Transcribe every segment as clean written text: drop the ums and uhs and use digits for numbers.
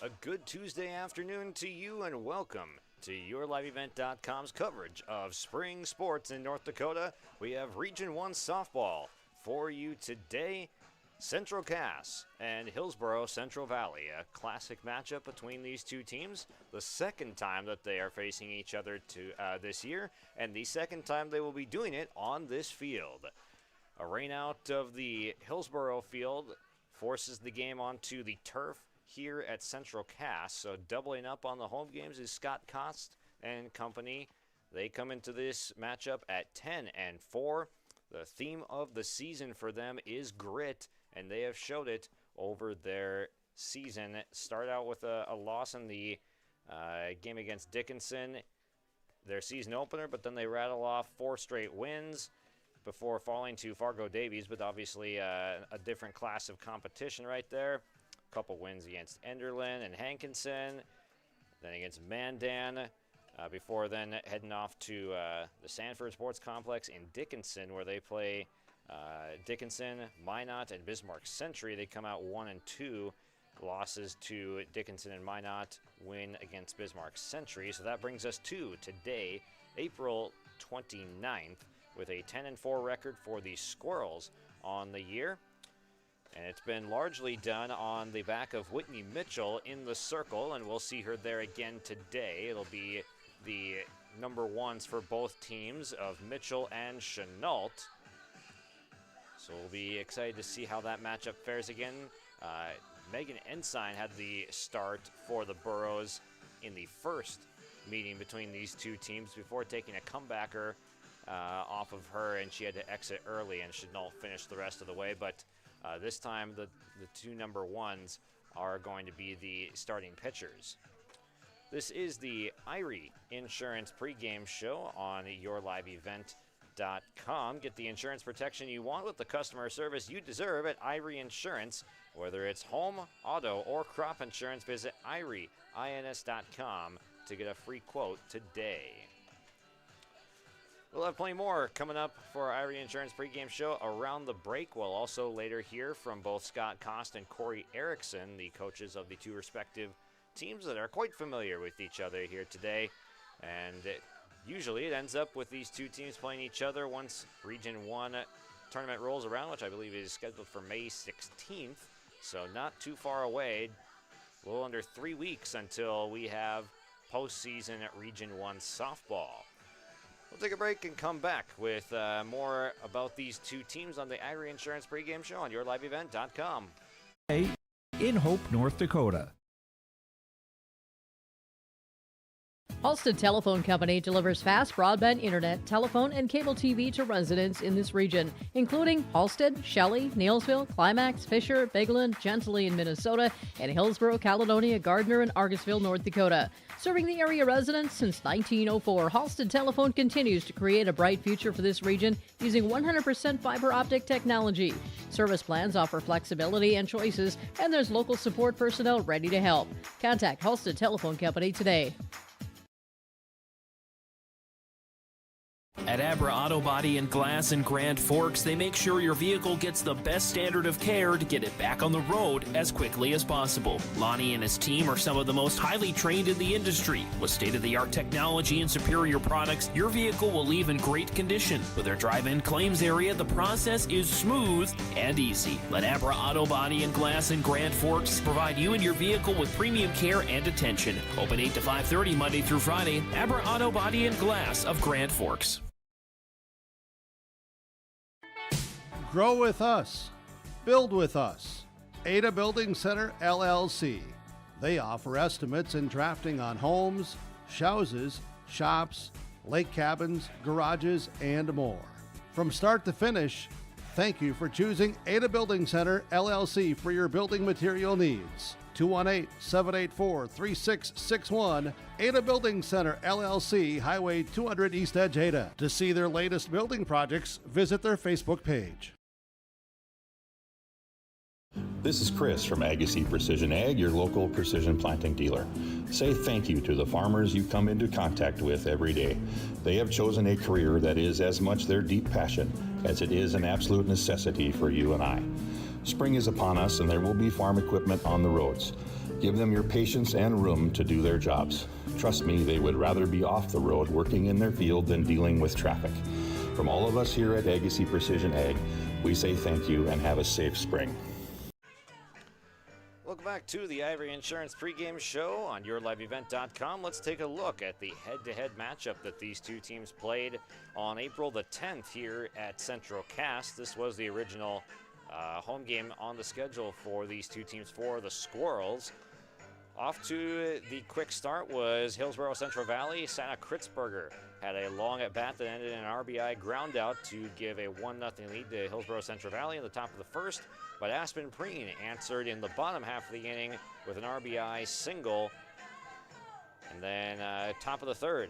A good Tuesday afternoon to you and welcome to YourLiveEvent.com's coverage of spring sports in North Dakota. We have Region 1 softball for you today. Central Cass and Hillsboro Central Valley, a classic matchup between these two teams. The second time that they are facing each other this year, and the second time they will be doing it on this field. A rain out of the Hillsboro field forces the game onto the turf here at Central Cass. So doubling up on the home games is Scott Kost and company. They come into this matchup at 10-4. The theme of the season for them is grit, and they have showed it over their season. Start out with a loss in the game against Dickinson, their season opener, but then they rattle off 4 straight wins before falling to Fargo Davies, but obviously a different class of competition right there. A couple wins against Enderlin and Hankinson, then against Mandan, before then heading off to the Sanford Sports Complex in Dickinson, where they play Dickinson, Minot, and Bismarck Century. They come out 1-2. Losses to Dickinson and Minot, win against Bismarck Century. So that brings us to today, April 29th, with a 10-4 record for the Squirrels on the year. And it's been largely done on the back of Whitney Mitchell in the circle, and we'll see her there again today. It'll be the number ones for both teams of Mitchell and Chenault. So we'll be excited to see how that matchup fares again. Megan Ensign had the start for the Burros in the first meeting between these two teams before taking a comebacker off of her, and she had to exit early, and Chenault finished the rest of the way. But this time the two number ones are going to be the starting pitchers. This is the Irie Insurance pregame show on YourLiveEvent.com. Get the insurance protection you want with the customer service you deserve at Irie Insurance. Whether it's home, auto, or crop insurance, visit IrieINS.com to get a free quote today. We'll have plenty more coming up for our Irie Insurance pregame show around the break. We'll also later hear from both Scott Kost and Corey Erickson, the coaches of the two respective teams that are quite familiar with each other here today. And usually it ends up with these two teams playing each other once Region 1 tournament rolls around, which I believe is scheduled for May 16th. So not too far away, a little under 3 weeks until we have postseason at Region 1 softball. We'll take a break and come back with more about these two teams on the Irie Insurance pregame show on YourLiveEvent.com. In Hope, North Dakota. Halstead Telephone Company delivers fast broadband internet, telephone, and cable TV to residents in this region, including Halstead, Shelley, Neilsville, Climax, Fisher, Bigland, Gentilly in Minnesota, and Hillsboro, Caledonia, Gardner, and Argusville, North Dakota. Serving the area residents since 1904, Halstead Telephone continues to create a bright future for this region using 100% fiber optic technology. Service plans offer flexibility and choices, and there's local support personnel ready to help. Contact Halstead Telephone Company today. At Abra Auto Body and Glass in Grand Forks, they make sure your vehicle gets the best standard of care to get it back on the road as quickly as possible. Lonnie and his team are some of the most highly trained in the industry. With state-of-the-art technology and superior products, your vehicle will leave in great condition. With their drive-in claims area, the process is smooth and easy. Let Abra Auto Body and Glass in Grand Forks provide you and your vehicle with premium care and attention. Open 8 to 5:30 Monday through Friday. Abra Auto Body and Glass of Grand Forks. Grow with us. Build with us. Ada Building Center, LLC. They offer estimates and drafting on homes, houses, shops, lake cabins, garages, and more. From start to finish, thank you for choosing Ada Building Center, LLC for your building material needs. 218-784-3661, Ada Building Center, LLC, Highway 200 East Edge, Ada. To see their latest building projects, visit their Facebook page. This is Chris from Agassiz Precision Ag, your local precision planting dealer. Say thank you to the farmers you come into contact with every day. They have chosen a career that is as much their deep passion as it is an absolute necessity for you and I. Spring is upon us and there will be farm equipment on the roads. Give them your patience and room to do their jobs. Trust me, they would rather be off the road working in their field than dealing with traffic. From all of us here at Agassiz Precision Ag, we say thank you and have a safe spring. Welcome back to the Ivory Insurance pregame show on YourLiveEvent.com. Let's take a look at the head-to-head matchup that these two teams played on April the 10th here at Central Cass. This was the original home game on the schedule for these two teams for the Squirrels. Off to the quick start was Hillsboro Central Valley. Santa Kritzberger had a long at-bat that ended in an RBI ground out to give a 1-0 lead to Hillsboro Central Valley in the top of the first. But Aspen Preen answered in the bottom half of the inning with an RBI single. And then top of the third,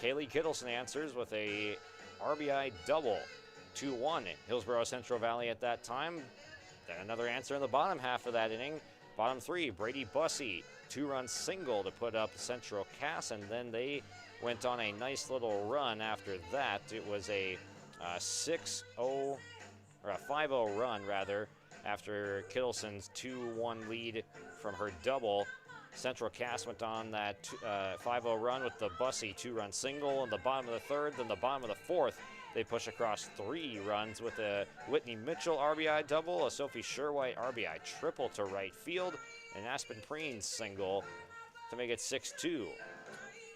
Kaylee Kittleson answers with a RBI double. 2-1 Hillsboro Central Valley at that time. Then another answer in the bottom half of that inning. Bottom three, Brady Bussey, 2-run single to put up Central Cass, and then they went on a nice little run after that. It was a 6-0, or a 5-0 run rather, after Kittleson's 2-1 lead from her double. Central Cass went on that 5-0 run with the Bussey 2-run single in the bottom of the third. Then the bottom of the fourth, they push across 3 runs with a Whitney Mitchell RBI double, a Sophie Sherwhite RBI triple to right field, and Aspen Preen single to make it 6-2.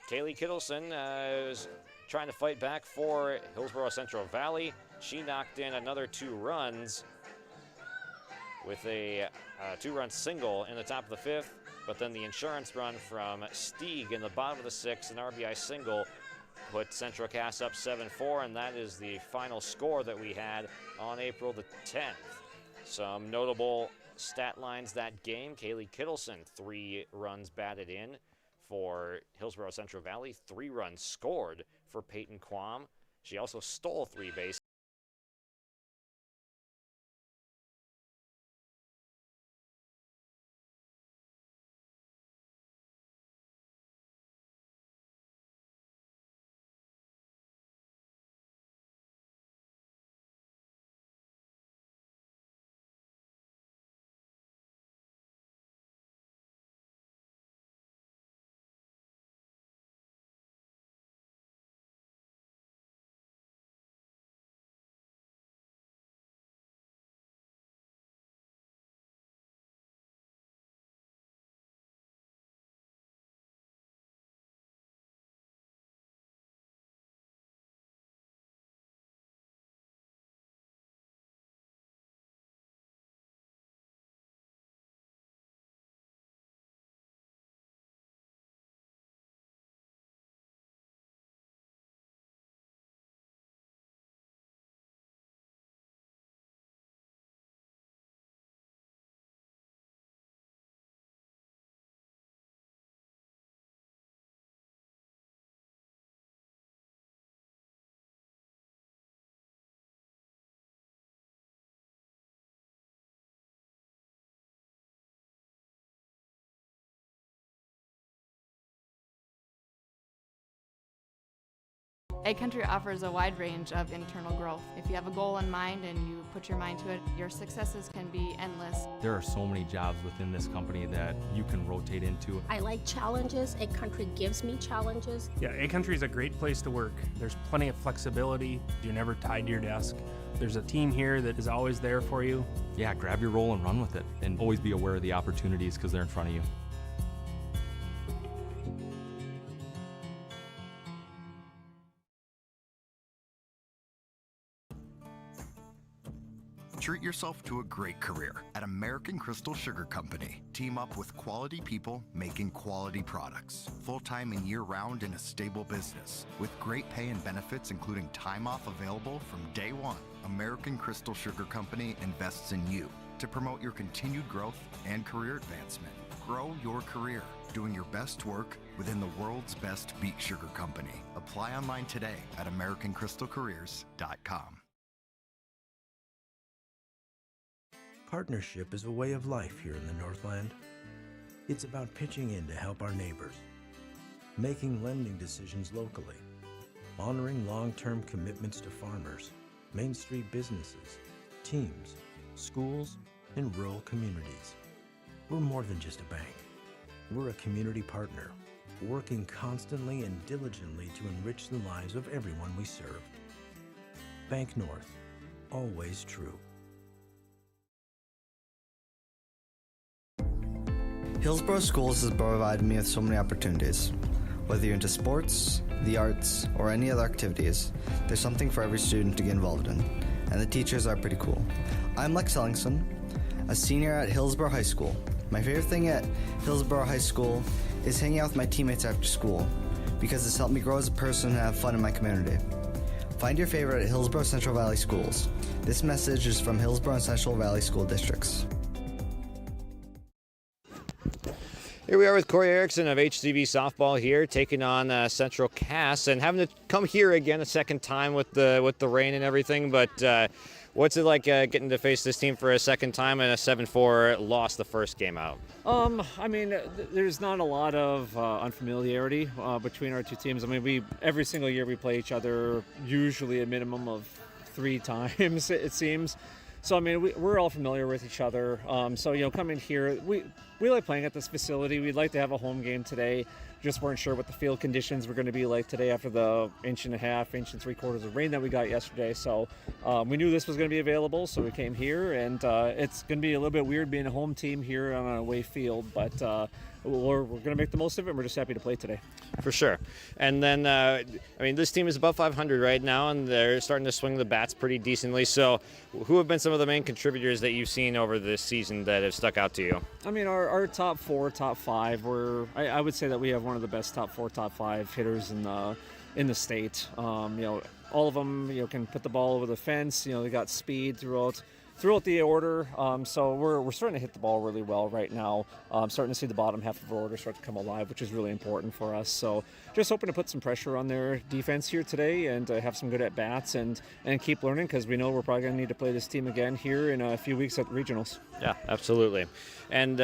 Kaylee Kittleson is trying to fight back for Hillsboro Central Valley. She knocked in another 2 runs with a 2-run single in the top of the fifth, but then the insurance run from Stieg in the bottom of the sixth, an RBI single, put Central Cass up 7-4, and that is the final score that we had on April the 10th. Some notable stat lines that game: Kaylee Kittleson, 3 runs batted in for Hillsboro Central Valley, 3 runs scored for Peyton Quam. She also stole 3 bases. Ag Country offers a wide range of internal growth. If you have a goal in mind and you put your mind to it, your successes can be endless. There are so many jobs within this company that you can rotate into. I like challenges. Ag Country gives me challenges. Yeah, Ag Country is a great place to work. There's plenty of flexibility. You're never tied to your desk. There's a team here that is always there for you. Yeah, grab your role and run with it, and always be aware of the opportunities because they're in front of you. Treat yourself to a great career at American Crystal Sugar Company. Team up with quality people making quality products. Full-time and year-round in a stable business. With great pay and benefits including time off available from day one. American Crystal Sugar Company invests in you to promote your continued growth and career advancement. Grow your career doing your best work within the world's best beet sugar company. Apply online today at AmericanCrystalCareers.com. Partnership is a way of life here in the Northland. It's about pitching in to help our neighbors, making lending decisions locally, honoring long-term commitments to farmers, Main Street businesses, teams, schools, and rural communities. We're more than just a bank. We're a community partner, working constantly and diligently to enrich the lives of everyone we serve. Bank North, always true. Hillsboro Schools has provided me with so many opportunities. Whether you're into sports, the arts, or any other activities, there's something for every student to get involved in, and the teachers are pretty cool. I'm Lex Ellingson, a senior at Hillsboro High School. My favorite thing at Hillsboro High School is hanging out with my teammates after school, because it's helped me grow as a person and have fun in my community. Find your favorite at Hillsboro Central Valley Schools. This message is from Hillsboro and Central Valley School Districts. Here we are with Corey Erickson of HCV Softball here, taking on Central Cass and having to come here again a second time with the rain and everything. But what's it like getting to face this team for a second time and a 7-4 loss the first game out? I mean, there's not a lot of unfamiliarity between our two teams. I mean, every single year we play each other usually a minimum of 3 times, it seems. So, I mean, we're all familiar with each other. So, you know, coming here, we like playing at this facility. We'd like to have a home game today. Just weren't sure what the field conditions were going to be like today after the 1.5 inches, 1 3/4 of rain that we got yesterday. So we knew this was going to be available, so we came here. And it's going to be a little bit weird being a home team here on a away field, but we're going to make the most of it, and we're just happy to play today. For sure. And then, I mean, this team is above 500 right now, and they're starting to swing the bats pretty decently. So who have been some of the main contributors that you've seen over this season that have stuck out to you? I mean, our top 4, top 5, I would say that we have one of the best top 4, top 5 hitters in the state. You know, all of them, you know, can put the ball over the fence. You know, they got speed throughout the order, so we're starting to hit the ball really well right now. Starting to see the bottom half of our order start to come alive, which is really important for us. So just hoping to put some pressure on their defense here today and have some good at-bats and keep learning, because we know we're probably going to need to play this team again here in a few weeks at regionals. Yeah, absolutely. And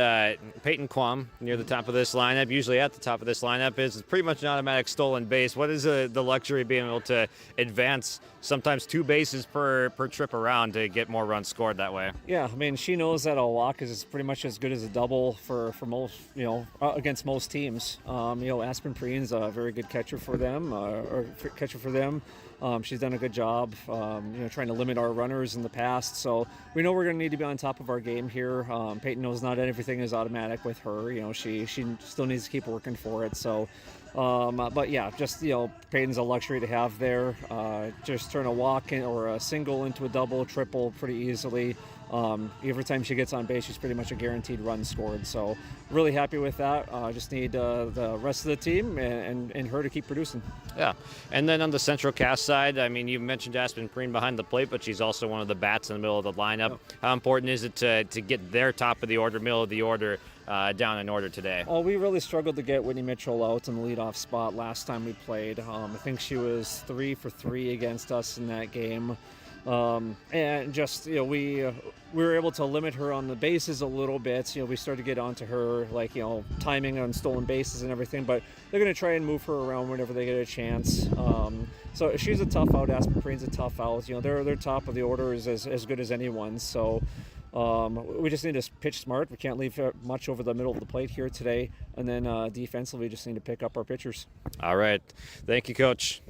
Peyton Quam near the top of this lineup, usually at the top of this lineup, is pretty much an automatic stolen base. What is the luxury of being able to advance sometimes 2 bases per trip around to get more runs scored that way? Yeah, I mean, she knows that a walk is pretty much as good as a double for most, you know, against most teams. You know, Aspen Preen's a very good catcher for them, she's done a good job, you know, trying to limit our runners in the past. So we know we're going to need to be on top of our game here. Peyton knows not everything is automatic with her. You know, she still needs to keep working for it. So, but yeah, just, you know, Peyton's a luxury to have there. Just turn a walk or a single into a double, triple pretty easily. Every time she gets on base, she's pretty much a guaranteed run scored. So really happy with that. Just need the rest of the team and her to keep producing. Yeah. And then on the Central Cass side, I mean, you mentioned Aspen Preen behind the plate, but she's also one of the bats in the middle of the lineup. Yep. How important is it to get their top of the order, middle of the order, down in order today? Oh, we really struggled to get Whitney Mitchell out in the leadoff spot last time we played. I think she was 3 for 3 against us in that game. And just, you know, we were able to limit her on the bases a little bit. You know, we started to get onto her, like, you know, timing on stolen bases and everything, but they're going to try and move her around whenever they get a chance. So she's a tough out. Aspen Preen's a tough out. You know, their top of the order is as good as anyone's. So we just need to pitch smart. We can't leave much over the middle of the plate here today. And then defensively, we just need to pick up our pitchers. All right. Thank you, Coach.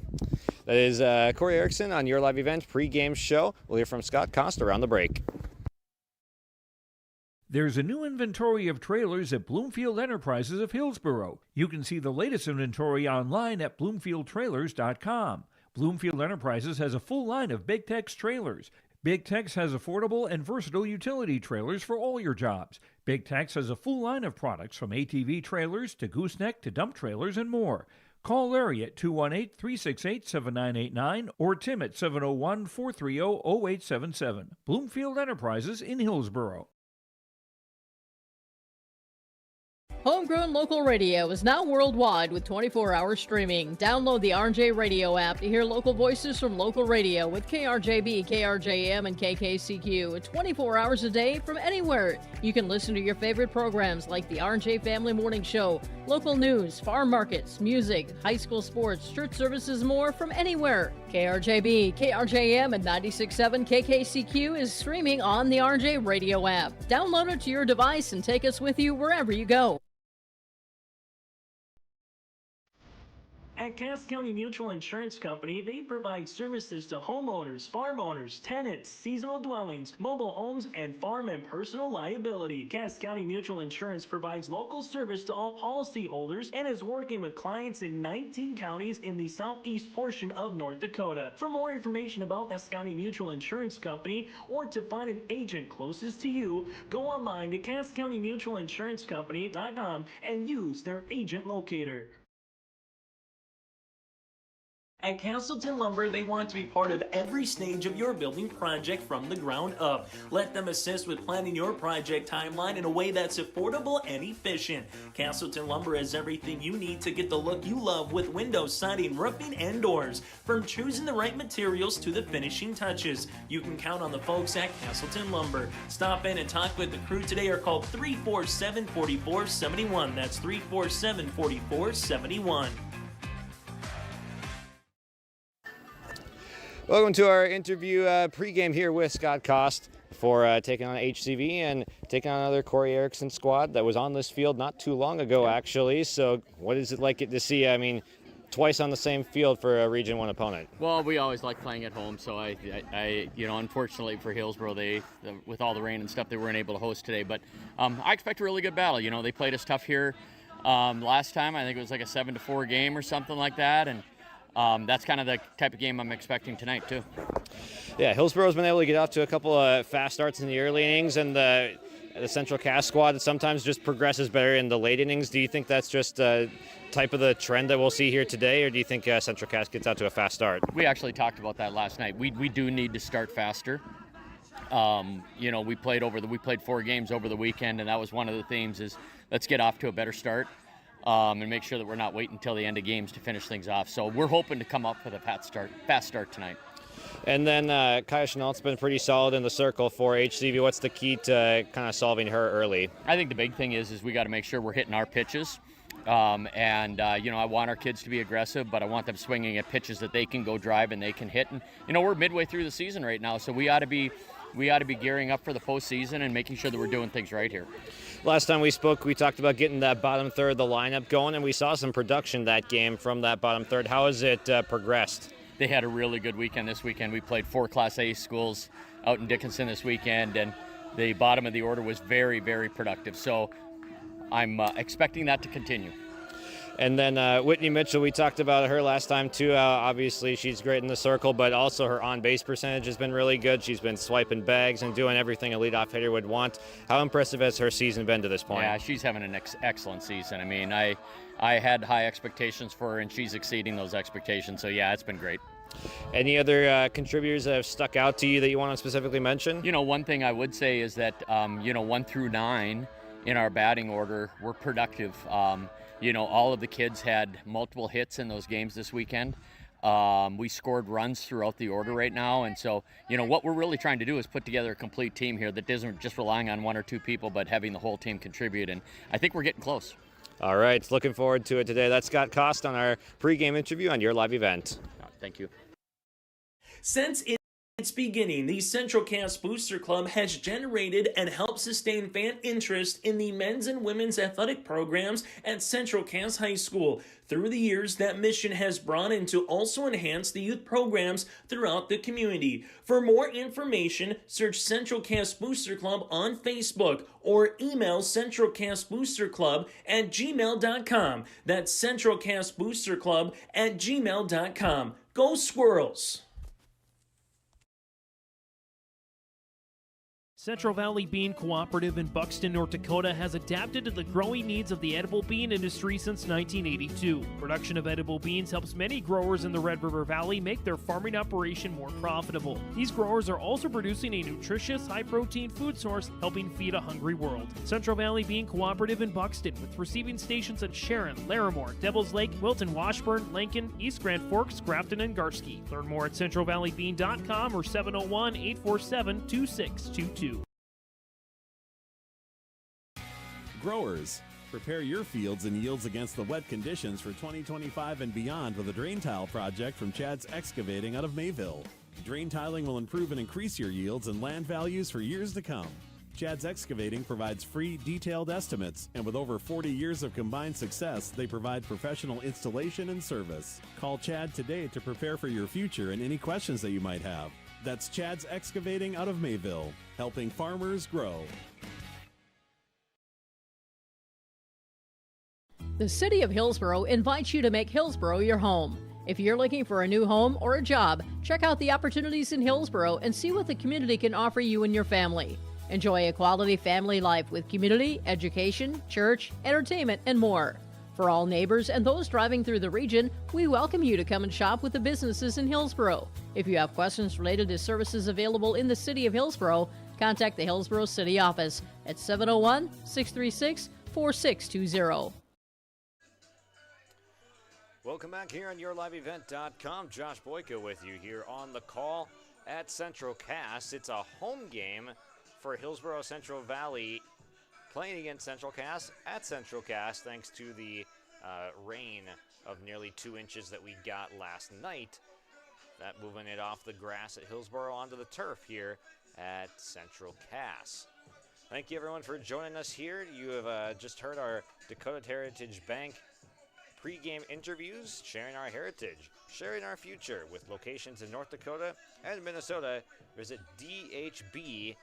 That is Corey Erickson on Your Live Event pregame show. We'll hear from Scott Costa around the break. There's a new inventory of trailers at Bloomfield Enterprises of Hillsboro. You can see the latest inventory online at bloomfieldtrailers.com. Bloomfield Enterprises has a full line of Big Tex trailers. Big Tex has affordable and versatile utility trailers for all your jobs. Big Tex has a full line of products from ATV trailers to gooseneck to dump trailers and more. Call Larry at 218-368-7989 or Tim at 701-430-0877. Bloomfield Enterprises in Hillsboro. Homegrown local radio is now worldwide with 24-hour streaming. Download the RJ Radio app to hear local voices from local radio with KRJB, KRJM, and KKCQ 24 hours a day from anywhere. You can listen to your favorite programs like the RJ Family Morning Show, local news, farm markets, music, high school sports, church services, more from anywhere. KRJB, KRJM, and 96.7 KKCQ is streaming on the RJ Radio app. Download it to your device and take us with you wherever you go. At Cass County Mutual Insurance Company, they provide services to homeowners, farm owners, tenants, seasonal dwellings, mobile homes, and farm and personal liability. Cass County Mutual Insurance provides local service to all policyholders and is working with clients in 19 counties in the southeast portion of North Dakota. For more information about Cass County Mutual Insurance Company or to find an agent closest to you, go online to CassCountyMutualInsuranceCompany.com and use their agent locator. At Castleton Lumber, they want to be part of every stage of your building project from the ground up. Let them assist with planning your project timeline in a way that's affordable and efficient. Castleton Lumber has everything you need to get the look you love with windows, siding, roofing, and doors. From choosing the right materials to the finishing touches, you can count on the folks at Castleton Lumber. Stop in and talk with the crew today or call 347-4471. That's 347-4471. Welcome to our interview pregame here with Scott Kost for taking on HCV and taking on another Corey Erickson squad that was on this field not too long ago, actually. So what is it like to see, twice on the same field for a Region 1 opponent? Well, we always like playing at home, so I unfortunately for Hillsboro, with all the rain and stuff, they weren't able to host today. But I expect a really good battle. They played us tough here last time. I think it was like a 7-4 game or something like that, and that's kind of the type of game I'm expecting tonight, too. Yeah, Hillsboro's been able to get off to a couple of fast starts in the early innings, and the Central Cass squad sometimes just progresses better in the late innings. Do you think that's just type of the trend that we'll see here today, or do you think Central Cass gets out to a fast start? We actually talked about that last night. We do need to start faster. We played 4 games over the weekend, and that was one of the themes is let's get off to a better start. And make sure that we're not waiting until the end of games to finish things off. So we're hoping to come up with a fast start tonight. And then Kaya Chenault's been pretty solid in the circle for HCV. What's the key to kind of solving her early? I think the big thing is we got to make sure we're hitting our pitches. I want our kids to be aggressive, but I want them swinging at pitches that they can go drive and they can hit. And, we're midway through the season right now, so we ought to be gearing up for the postseason and making sure that we're doing things right here. Last time we spoke, we talked about getting that bottom third of the lineup going, and we saw some production that game from that bottom third. How has it progressed? They had a really good weekend this weekend. We played 4 Class A schools out in Dickinson this weekend, and the bottom of the order was very, very productive. So I'm expecting that to continue. And then Whitney Mitchell, we talked about her last time too. Obviously, she's great in the circle, but also her on-base percentage has been really good. She's been swiping bags and doing everything a leadoff hitter would want. How impressive has her season been to this point? Yeah, she's having an excellent season. I had high expectations for her, and she's exceeding those expectations. So, yeah, it's been great. Any other contributors that have stuck out to you that you want to specifically mention? One thing I would say is that, 1 through 9 in our batting order were productive. All of the kids had multiple hits in those games this weekend. We scored runs throughout the order right now. And so, what we're really trying to do is put together a complete team here that isn't just relying on 1 or 2 people, but having the whole team contribute. And I think we're getting close. All right. Looking forward to it today. That's Scott Kost on our pregame interview on your live event. Thank you. Since its beginning, the Central Cass Booster Club has generated and helped sustain fan interest in the men's and women's athletic programs at Central Cass High School. Through the years, that mission has brought in to also enhance the youth programs throughout the community. For more information, search Central Cass Booster Club on Facebook or email centralcassboosterclub@gmail.com. That's centralcassboosterclub@gmail.com. Go Squirrels! Central Valley Bean Cooperative in Buxton, North Dakota has adapted to the growing needs of the edible bean industry since 1982. Production of edible beans helps many growers in the Red River Valley make their farming operation more profitable. These growers are also producing a nutritious, high-protein food source, helping feed a hungry world. Central Valley Bean Cooperative in Buxton, with receiving stations at Sharon, Larimore, Devils Lake, Wilton, Washburn, Lincoln, East Grand Forks, Grafton, and Garski. Learn more at centralvalleybean.com or 701-847-2622. Growers, prepare your fields and yields against the wet conditions for 2025 and beyond with a drain tile project from Chad's Excavating out of Mayville. Drain tiling will improve and increase your yields and land values for years to come. Chad's Excavating provides free, detailed estimates, and with over 40 years of combined success, they provide professional installation and service. Call Chad today to prepare for your future and any questions that you might have. That's Chad's Excavating out of Mayville, helping farmers grow. The City of Hillsboro invites you to make Hillsboro your home. If you're looking for a new home or a job, check out the opportunities in Hillsboro and see what the community can offer you and your family. Enjoy a quality family life with community, education, church, entertainment, and more. For all neighbors and those driving through the region, we welcome you to come and shop with the businesses in Hillsboro. If you have questions related to services available in the City of Hillsboro, contact the Hillsboro City Office at 701-636-4620. Welcome back here on YourLiveEvent.com. Josh Boyka with you here on the call at Central Cass. It's a home game for Hillsboro Central Valley playing against Central Cass at Central Cass thanks to the rain of nearly 2 inches that we got last night. That moving it off the grass at Hillsboro onto the turf here at Central Cass. Thank you everyone for joining us here. You have just heard our Dakota Heritage Bank pre-game interviews, sharing our heritage, sharing our future with locations in North Dakota and Minnesota. Visit dhb.bank.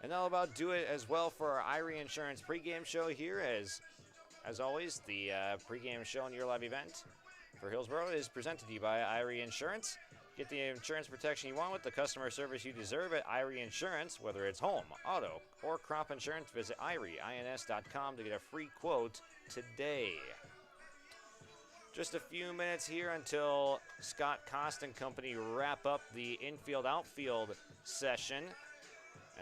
And that'll about do it as well for our Irie Insurance pregame show here. As always, the pregame show on Your Live Event for Hillsboro is presented to you by Irie Insurance. Get the insurance protection you want with the customer service you deserve at Irie Insurance. Whether it's home, auto, or crop insurance, visit IRIEINS.com to get a free quote today. Just a few minutes here until Scott Cost and company wrap up the infield-outfield session.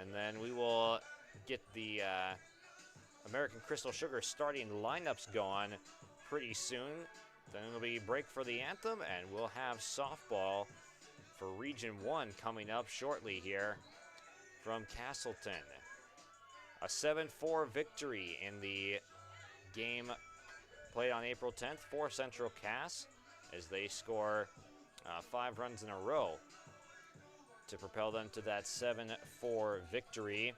And then we will get the American Crystal Sugar starting lineups going pretty soon. Then it'll be break for the anthem, and we'll have softball for Region 1 coming up shortly here from Castleton. A 7-4 victory in the game played on April 10th for Central Cass as they score 5 runs in a row to propel them to that 7-4 victory.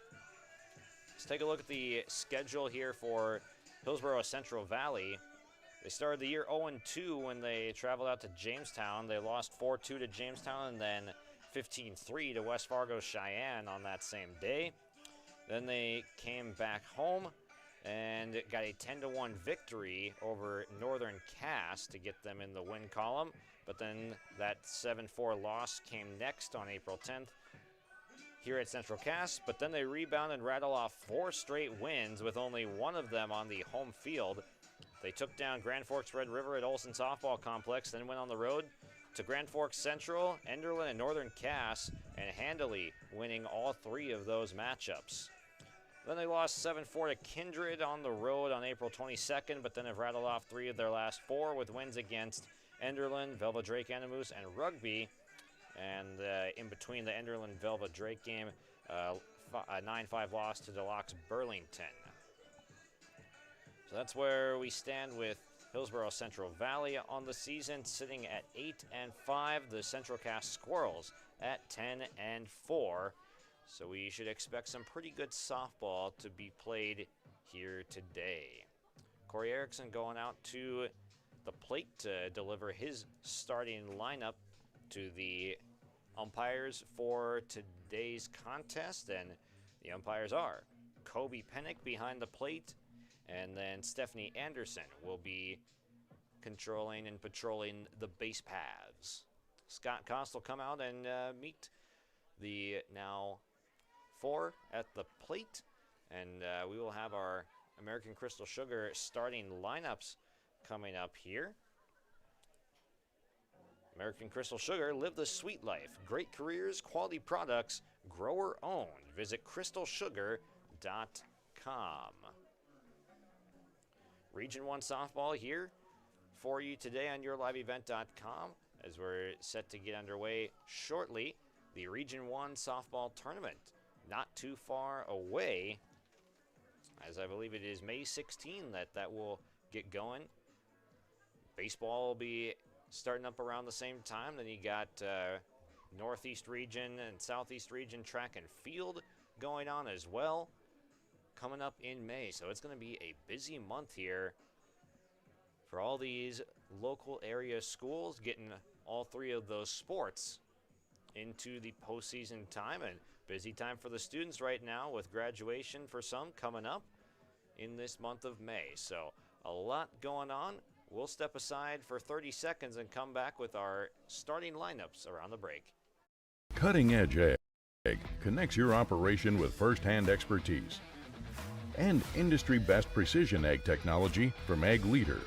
Let's take a look at the schedule here for Hillsboro Central Valley. They started the year 0-2 when they traveled out to Jamestown. They lost 4-2 to Jamestown and then 15-3 to West Fargo Cheyenne on that same day. Then they came back home and got a 10-1 victory over Northern Cass to get them in the win column. But then that 7-4 loss came next on April 10th here at Central Cass. But then they rebound and rattle off 4 straight wins with only one of them on the home field. They took down Grand Forks Red River at Olson Softball Complex, then went on the road to Grand Forks Central, Enderlin, and Northern Cass, and handily winning all 3 of those matchups. Then they lost 7-4 to Kindred on the road on April 22nd, but then have rattled off 3 of their last 4 with wins against Enderlin, Velva Drake Animus, and Rugby. And in between the Enderlin Velva Drake game, a 9-5 loss to Deluxe Burlington. So that's where we stand with Hillsboro Central Valley on the season, sitting at 8-5. The Central Cass Squirrels at 10-4. So we should expect some pretty good softball to be played here today. Corey Erickson going out to the plate to deliver his starting lineup to the umpires for today's contest. And the umpires are Kobe Pennick behind the plate, and then Stephanie Anderson will be controlling and patrolling the base paths. Scott Cost will come out and meet the now 4 at the plate. And we will have our American Crystal Sugar starting lineups coming up here. American Crystal Sugar, live the sweet life. Great careers, quality products, grower owned. Visit crystalsugar.com. Region 1 softball here for you today on YourLiveEvent.com as we're set to get underway shortly. The Region 1 softball tournament not too far away, as I believe it is May 16 that will get going. Baseball will be starting up around the same time. Then you got Northeast region and Southeast region track and field going on as well coming up in May. So it's going to be a busy month here for all these local area schools, getting all three of those sports into the postseason time, and busy time for the students right now with graduation for some coming up in this month of May. So a lot going on. We'll step aside for 30 seconds and come back with our starting lineups around the break. Cutting Edge Ag connects your operation with first-hand expertise and industry-best precision ag technology from Ag Leader.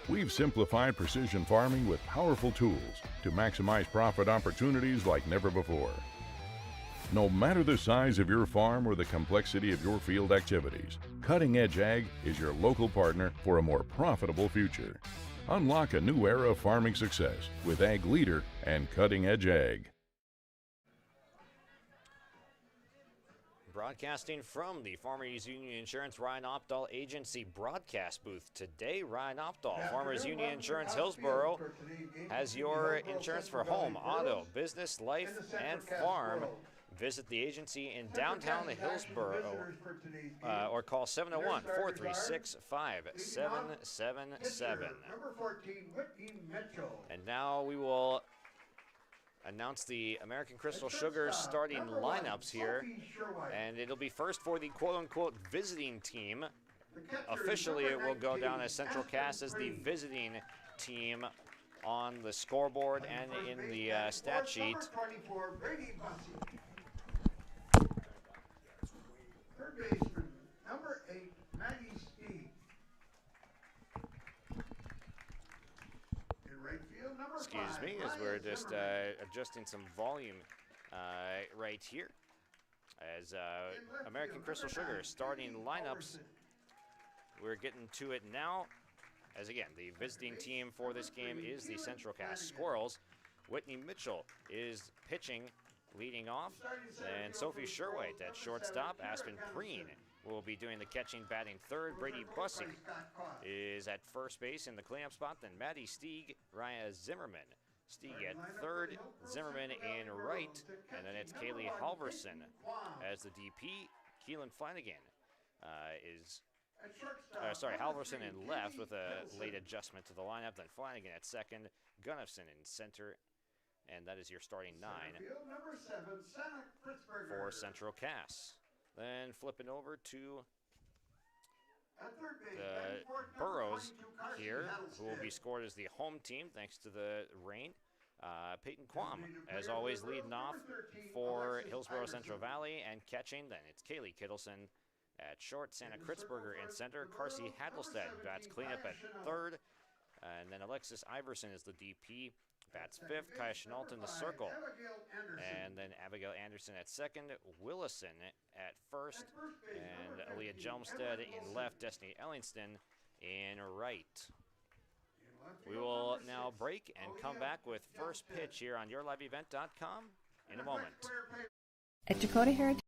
We've simplified precision farming with powerful tools to maximize profit opportunities like never before. No matter the size of your farm or the complexity of your field activities, Cutting Edge Ag is your local partner for a more profitable future. Unlock a new era of farming success with Ag Leader and Cutting Edge Ag. Broadcasting from the Farmers Union Insurance Ryan Opdahl Agency broadcast booth today, Ryan Opdahl, Farmers Union Insurance Hillsboro, has your insurance for home, auto, business, life, and farm. Visit the agency in downtown Hillsboro or call 701-436-5777. And now we will announce the American Crystal Sugar starting lineups here, and it'll be first for the quote-unquote visiting team. Officially, it will go down as Central Cass as the visiting team on the scoreboard and in the stat sheet. Third baseman, number 8, Maggie Steve. In right field, number 5. Excuse me, as we're just adjusting some volume right here. As American Crystal Sugar starting lineups, we're getting to it now. As again, the visiting team for this game is the Central Cass Squirrels. Whitney Mitchell is pitching, leading off, and Sophie Sherwhite at shortstop. Aspen Preen will be doing the catching, batting third. Brady Bussey is at first base in the cleanup spot. Then Maddie Stieg, Raya Zimmerman. Stieg at third, Zimmerman in right, and then it's Kaylee Halverson as the DP. Keelan Flanagan Halverson in left with a late adjustment to the lineup. Then Flanagan at second, Gunnifson in center. And that is your starting 9 for Central Cass. Then flipping over to the Burrows here, who will be scored as the home team thanks to the rain. Peyton Quam, as always, leading off for Hillsboro Central Valley, and catching. Then it's Kaylee Kittleson at short, Santa Kritzberger in center, Carsey Hadelstead bats cleanup at third, and then Alexis Iverson is the DP. Bats fifth, Kaya Chenault in the circle, and then Abigail Anderson at second, Willison at first, and Aaliyah Jelmstead in left, Destiny Ellingston in right. We will now break and come back with first pitch here on YourLiveEvent.com in a moment. At Dakota Heritage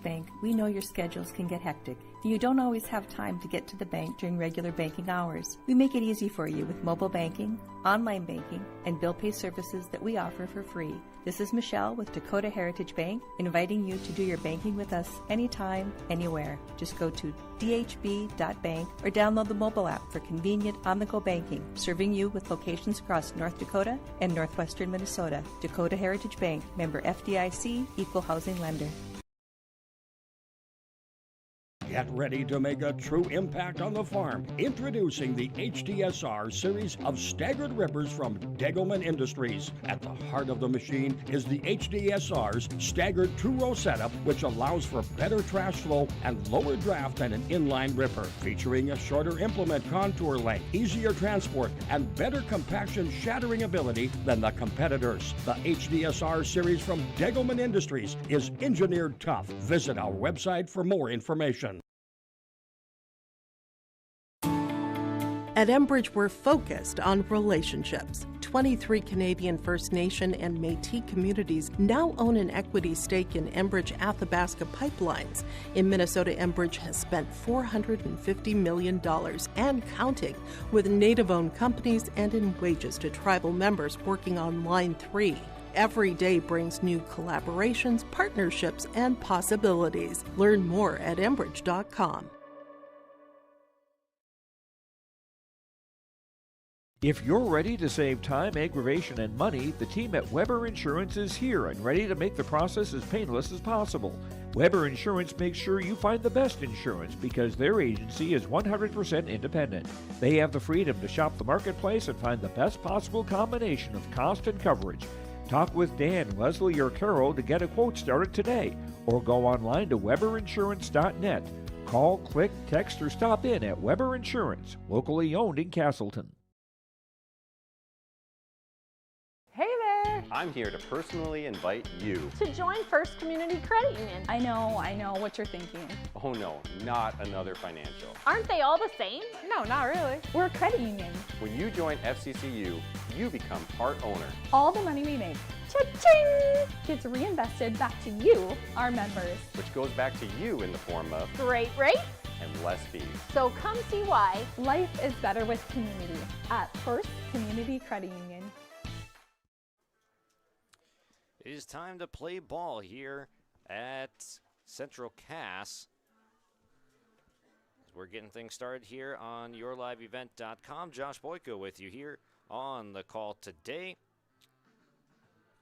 Bank, we know your schedules can get hectic, and you don't always have time to get to the bank during regular banking hours. We make it easy for you with mobile banking, online banking, and bill pay services that we offer for free. This is Michelle with Dakota Heritage Bank, inviting you to do your banking with us anytime, anywhere. Just go to dhb.bank or download the mobile app for convenient on-the-go banking, serving you with locations across North Dakota and northwestern Minnesota. Dakota Heritage Bank, member FDIC, equal housing lender. Get ready to make a true impact on the farm. Introducing the HDSR series of staggered rippers from Degelman Industries. At the heart of the machine is the HDSR's staggered two-row setup, which allows for better trash flow and lower draft than an inline ripper. Featuring a shorter implement contour length, easier transport, and better compaction shattering ability than the competitors. The HDSR series from Degelman Industries is engineered tough. Visit our website for more information. At Enbridge, we're focused on relationships. 23 Canadian First Nation and Métis communities now own an equity stake in Enbridge Athabasca Pipelines. In Minnesota, Enbridge has spent $450 million and counting with Native-owned companies and in wages to tribal members working on Line 3. Every day brings new collaborations, partnerships, and possibilities. Learn more at Enbridge.com. If you're ready to save time, aggravation, and money, the team at Weber Insurance is here and ready to make the process as painless as possible. Weber Insurance makes sure you find the best insurance because their agency is 100% independent. They have the freedom to shop the marketplace and find the best possible combination of cost and coverage. Talk with Dan, Leslie, or Carol to get a quote started today, or go online to weberinsurance.net. Call, click, text, or stop in at Weber Insurance, locally owned in Castleton. Hey there! I'm here to personally invite you to join First Community Credit Union. I know what you're thinking. Oh no, not another financial. Aren't they all the same? No, not really. We're a credit union. When you join FCCU, you become part owner. All the money we make, cha-ching, gets reinvested back to you, our members. Which goes back to you in the form of great rates and less fees. So come see why life is better with community at First Community Credit Union. It is time to play ball here at Central Cass. We're getting things started here on yourliveevent.com. Josh Boyko with you here on the call today.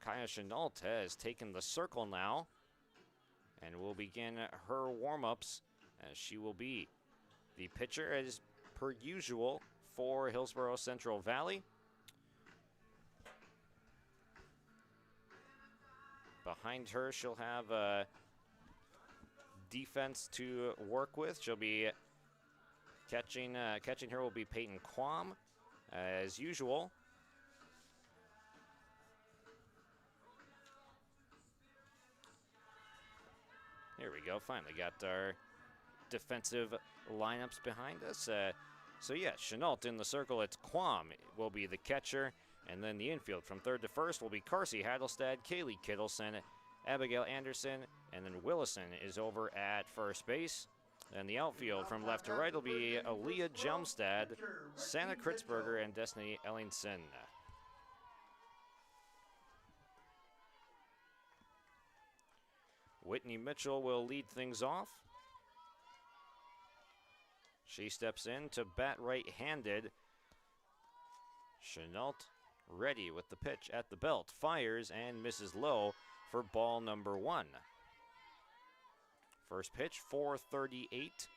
Kaya Chenault has taken the circle now and will begin her warm-ups as she will be the pitcher as per usual for Hillsboro Central Valley. Behind her, she'll have a defense to work with. She'll be catching her will be Peyton Quam, as usual. Here we go. Finally got our defensive lineups behind us. So yeah, Chenault in the circle. It's Quam will be the catcher. And then the infield from third to first will be Carsey Hadelstad, Kaylee Kittleson, Abigail Anderson, and then Willison is over at first base. And the outfield from left to right will be Aaliyah Jelmstad, Santa Kritzberger, and Destiny Ellingson. Whitney Mitchell will lead things off. She steps in to bat right-handed. Chenault ready with the pitch at the belt, fires and misses low for ball number 1. First pitch, 438.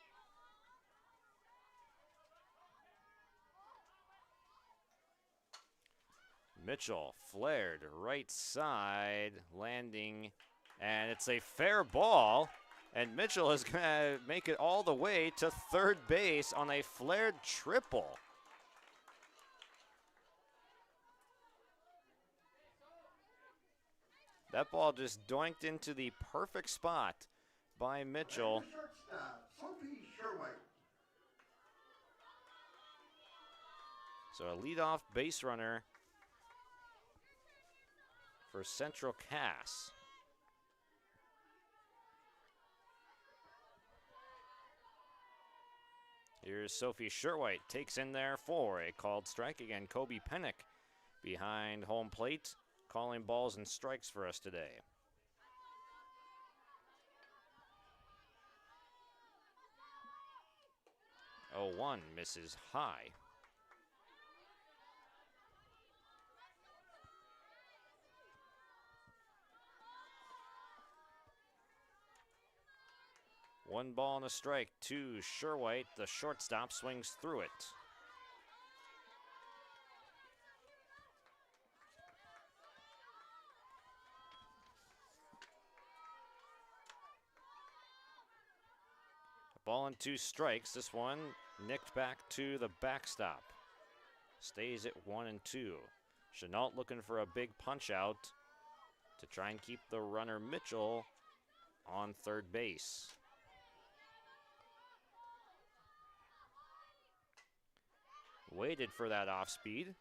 Mitchell flared right side, landing, and it's a fair ball. And Mitchell is going to make it all the way to third base on a flared triple. That ball just doinked into the perfect spot by Mitchell. So a leadoff base runner for Central Cass. Here's Sophie Sherwhite, takes in there for a called strike. Again, Kobe Pennick behind home plate, calling balls and strikes for us today. 0-1 misses high. One ball and a strike to Sherwhite. The shortstop swings through it. A ball and 2 strikes. This one nicked back to the backstop. Stays at 1-2. Chenault looking for a big punch out to try and keep the runner Mitchell on third base. Waited for that off speed.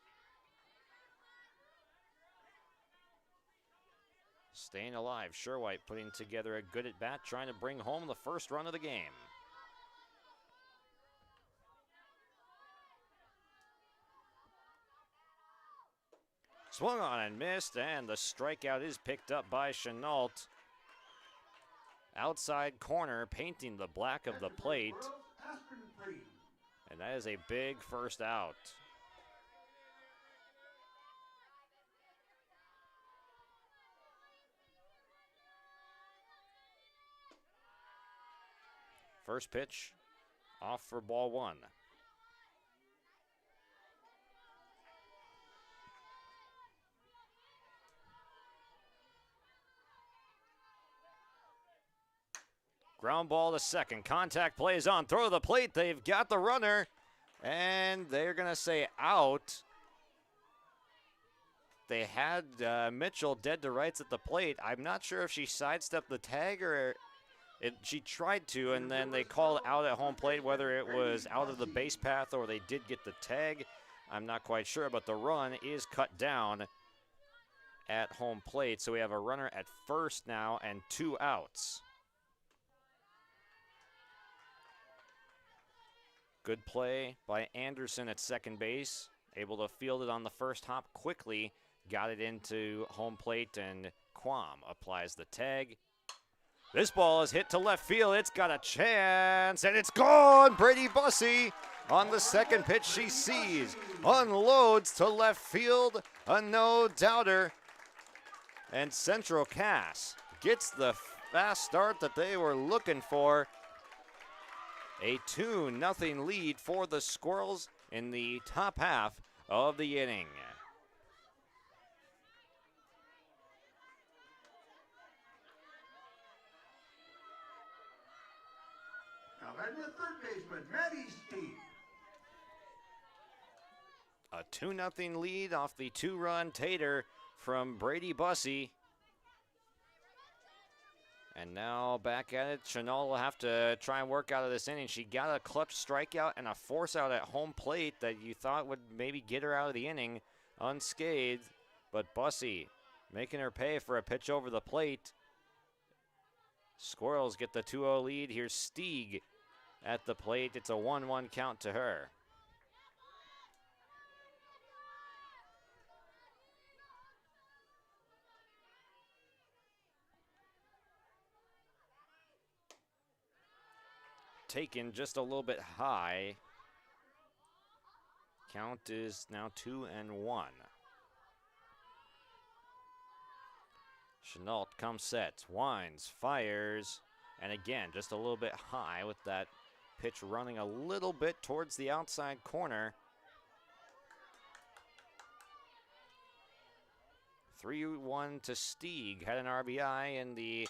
Staying alive, Sherwhite putting together a good at bat, trying to bring home the first run of the game. Swung on and missed, and the strikeout is picked up by Chenault. Outside corner, painting the black of the plate. And that is a big first out. First pitch off for ball one. Ground ball to second. Contact play is on. Throw to the plate. They've got the runner. And they're going to say out. They had Mitchell dead to rights at the plate. I'm not sure if she sidestepped the tag or she tried to, and then they called out at home plate, whether it was out of the base path or they did get the tag. I'm not quite sure, but the run is cut down at home plate. So we have a runner at first now and 2 outs. Good play by Anderson at second base. Able to field it on the first hop quickly. Got it into home plate, and Quam applies the tag. This ball is hit to left field. It's got a chance, and it's gone. Brady Bussey on the second pitch she sees. Unloads to left field. A no-doubter. And Central Cass gets the fast start that they were looking for. A 2-0 lead for the Squirrels in the top half of the inning. Now letting the third baseman, Maddie Steve. A 2-0 lead off the 2-run tater from Brady Bussey. And now back at it, Chenault will have to try and work out of this inning. She got a clutch strikeout and a force out at home plate that you thought would maybe get her out of the inning unscathed. But Bussey making her pay for a pitch over the plate. Squirrels get the 2-0 lead. Here's Stieg at the plate. It's a 1-1 count to her. Taken just a little bit high. Count is now 2-1. Chenault comes set, winds, fires, and again, just a little bit high with that pitch running a little bit towards the outside corner. 3-1 to Stieg, had an RBI in the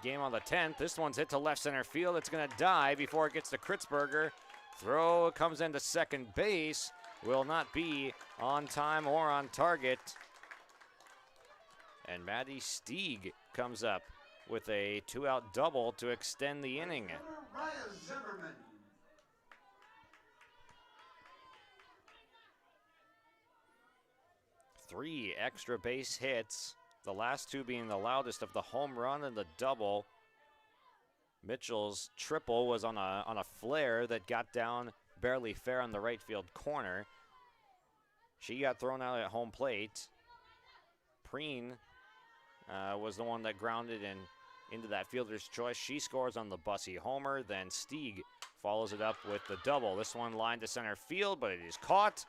game on the 10th. This one's hit to left center field. It's going to die before it gets to Kritzberger. Throw comes into second base. Will not be on time or on target. And Maddie Stieg comes up with a 2-out double to extend the inning. Raya Zimmerman. Three extra base hits. The last two being the loudest of the home run and the double. Mitchell's triple was on a flare that got down barely fair on the right field corner. She got thrown out at home plate. Preen was the one that grounded into that fielder's choice. She scores on the Bussey homer. Then Stieg follows it up with the double. This one lined to center field, but it is caught.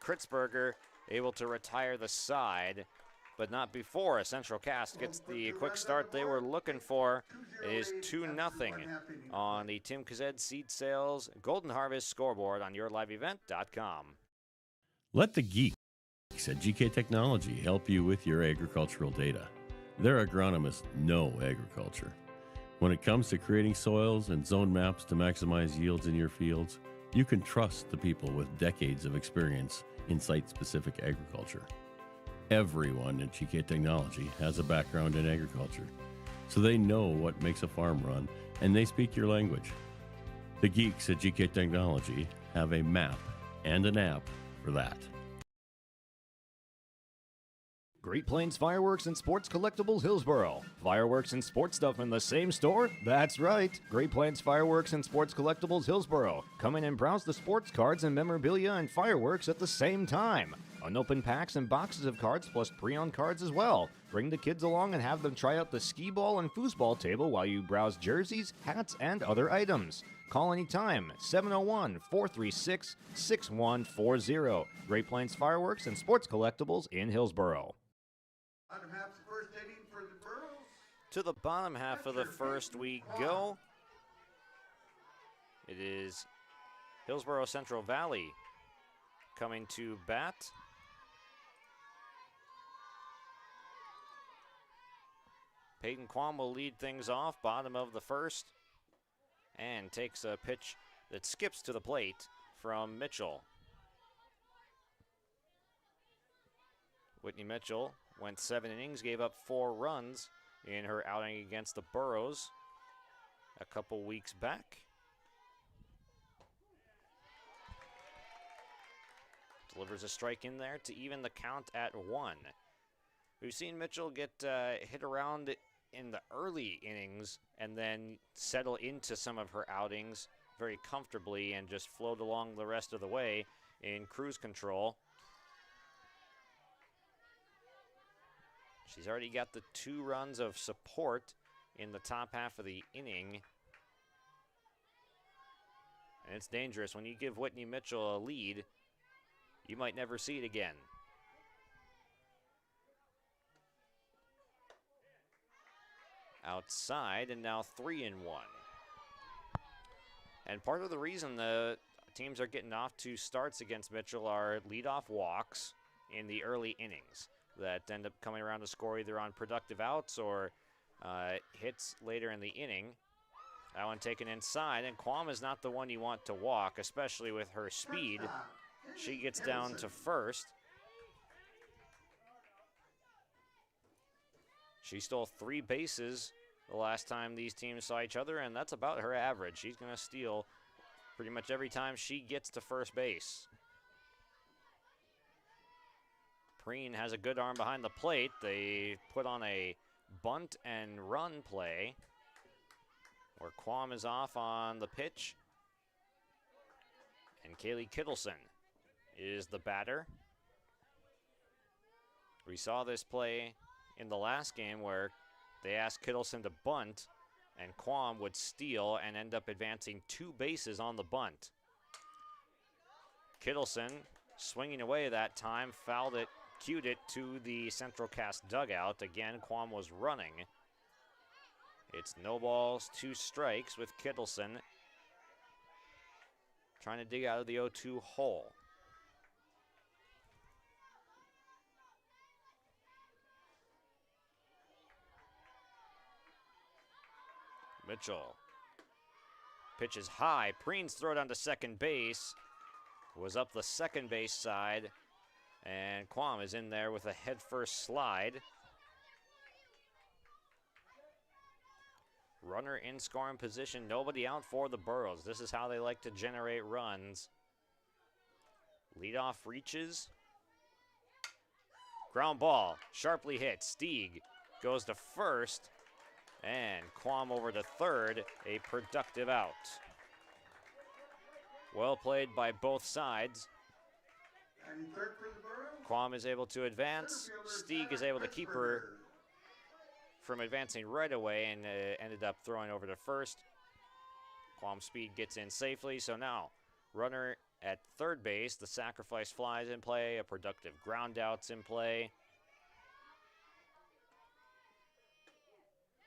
Kritzberger able to retire the side, but not before a Central Cast gets the quick start they were looking for. It is 2-0 on the Tim Kazed Seed Sales Golden Harvest scoreboard on yourliveevent.com. Let the geeks at GK Technology help you with your agricultural data. Their agronomists know agriculture. When it comes to creating soils and zone maps to maximize yields in your fields, you can trust the people with decades of experience in site-specific agriculture. Everyone at GK Technology has a background in agriculture, so they know what makes a farm run, and they speak your language. The geeks at GK Technology have a map and an app for that. Great Plains Fireworks and Sports Collectibles Hillsboro. Fireworks and sports stuff in the same store? That's right. Great Plains Fireworks and Sports Collectibles Hillsboro. Come in and browse the sports cards and memorabilia and fireworks at the same time. Unopened packs and boxes of cards plus pre-owned cards as well. Bring the kids along and have them try out the skee ball and foosball table while you browse jerseys, hats, and other items. Call anytime, 701-436-6140. Great Plains Fireworks and Sports Collectibles in Hillsboro. Bottom half of the first inning for the Burros. To the bottom half of the first we go. It is Hillsboro Central Valley coming to bat. Peyton Quam will lead things off, bottom of the first, and takes a pitch that skips to the plate from Mitchell. Whitney Mitchell went 7 innings, gave up 4 runs in her outing against the Burros a couple weeks back. Delivers a strike in there to even the count at 1. We've seen Mitchell get hit around in the early innings and then settle into some of her outings very comfortably and just float along the rest of the way in cruise control. She's already got the 2 runs of support in the top half of the inning. And it's dangerous. When you give Whitney Mitchell a lead, you might never see it again. Outside, and now 3-1. And part of the reason the teams are getting off to starts against Mitchell are leadoff walks in the early innings that end up coming around to score either on productive outs or hits later in the inning. That one taken inside, and Quam is not the one you want to walk, especially with her speed. She gets down to first. She stole 3 bases the last time these teams saw each other, and that's about her average. She's going to steal pretty much every time she gets to first base. Preen has a good arm behind the plate. They put on a bunt and run play where Quam is off on the pitch. And Kaylee Kittleson is the batter. We saw this play in the last game where they asked Kittleson to bunt, and Quam would steal and end up advancing 2 bases on the bunt. Kittleson swinging away that time, fouled it, cued it to the Central Cast dugout. Again, Quam was running. It's no balls, 2 strikes with Kittleson trying to dig out of the 0-2 hole. Mitchell pitches high. Preen's throw down to second base was up the second base side, and Quam is in there with a head-first slide. Runner in scoring position, nobody out for the Burros. This is how they like to generate runs. Leadoff reaches. Ground ball, sharply hit. Stieg goes to first, and Quam over to third, a productive out. Well played by both sides. Quam is able to advance. Stieg is able to keep her from advancing right away and ended up throwing over to first. Quam speed gets in safely, so now runner at third base. The sacrifice flies in play, a productive ground out's in play.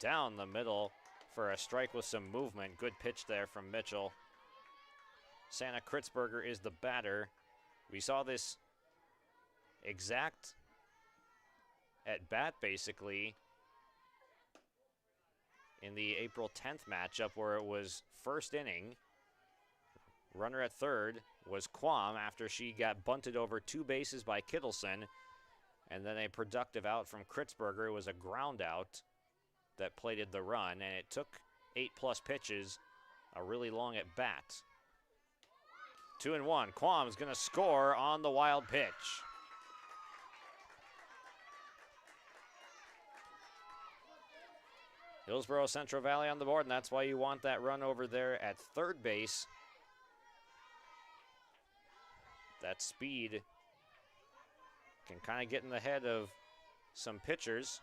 Down the middle for a strike with some movement. Good pitch there from Mitchell. Santa Kritzberger is the batter. We saw this exact at bat basically in the April 10th matchup where it was first inning. Runner at third was Quam after she got bunted over 2 bases by Kittleson, and then a productive out from Kritzberger. It was a ground out that plated the run, and it took 8+ pitches, a really long at bat. 2-1. Quam's going to score on the wild pitch. Hillsboro Central Valley on the board, and that's why you want that run over there at third base. That speed can kind of get in the head of some pitchers.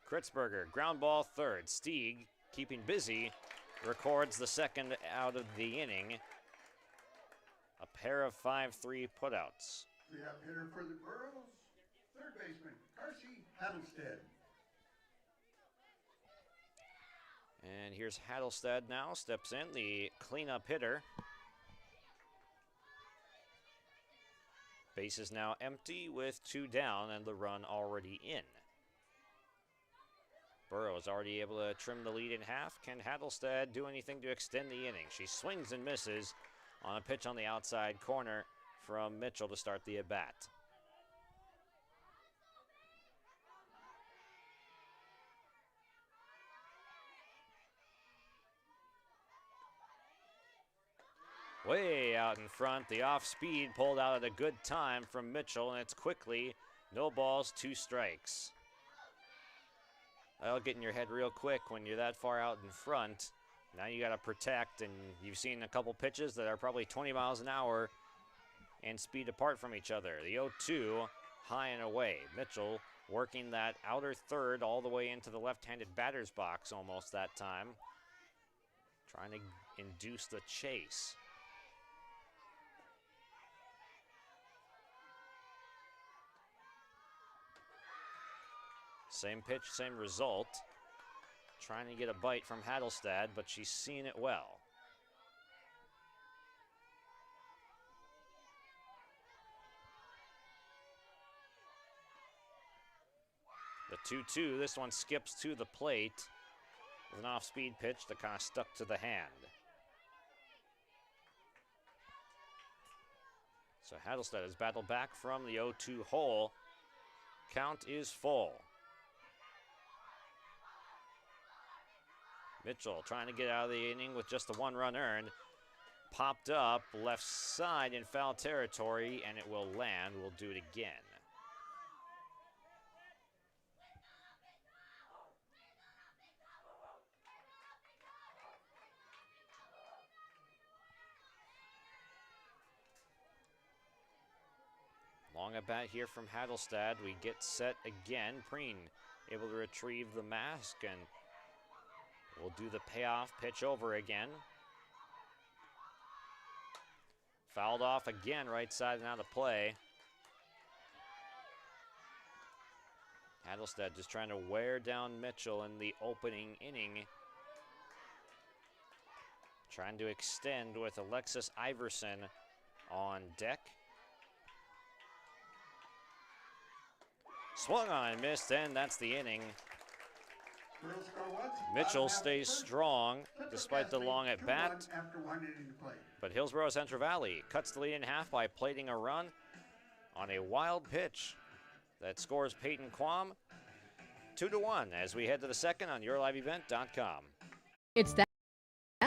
Kritzberger, ground ball third. Stieg, keeping busy, records the second out of the inning. A pair of 5-3 putouts. Cleanup hitter for the Burros, third baseman, Darcy Hattlestead. And here's Hattlestead now, steps in, the cleanup hitter. Base is now empty with 2 down and the run already in. Burrows already able to trim the lead in half. Can Hattlestead do anything to extend the inning? She swings and misses on a pitch on the outside corner from Mitchell to start the at-bat. Way out in front, the off-speed pulled out at a good time from Mitchell, and it's quickly no balls, 2 strikes. That'll get in your head real quick when you're that far out in front. Now you got to protect, and you've seen a couple pitches that are probably 20 miles an hour and speed apart from each other. The 0-2, high and away. Mitchell working that outer third all the way into the left-handed batter's box almost that time. Trying to induce the chase. Same pitch, same result. Trying to get a bite from Hattlestead, but she's seen it well. The 2-2, this one skips to the plate with an off-speed pitch that kind of stuck to the hand. So Hattlestead has battled back from the 0-2 hole. Count is full. Mitchell trying to get out of the inning with just the 1 run earned. Popped up left side in foul territory, and it will land. We'll do it again. Long at bat here from Hattlestead. We get set again. Preen able to retrieve the mask, and we'll do the payoff pitch over again. Fouled off again, right side and out of play. Hattlestead just trying to wear down Mitchell in the opening inning. Trying to extend with Alexis Iverson on deck. Swung on and missed, and that's the inning. Mitchell stays strong despite the long at bat, but Hillsboro Central Valley cuts the lead in half by plating a run on a wild pitch that scores Peyton Quam 2-1 as we head to the second on YourLiveEvent.com. It's that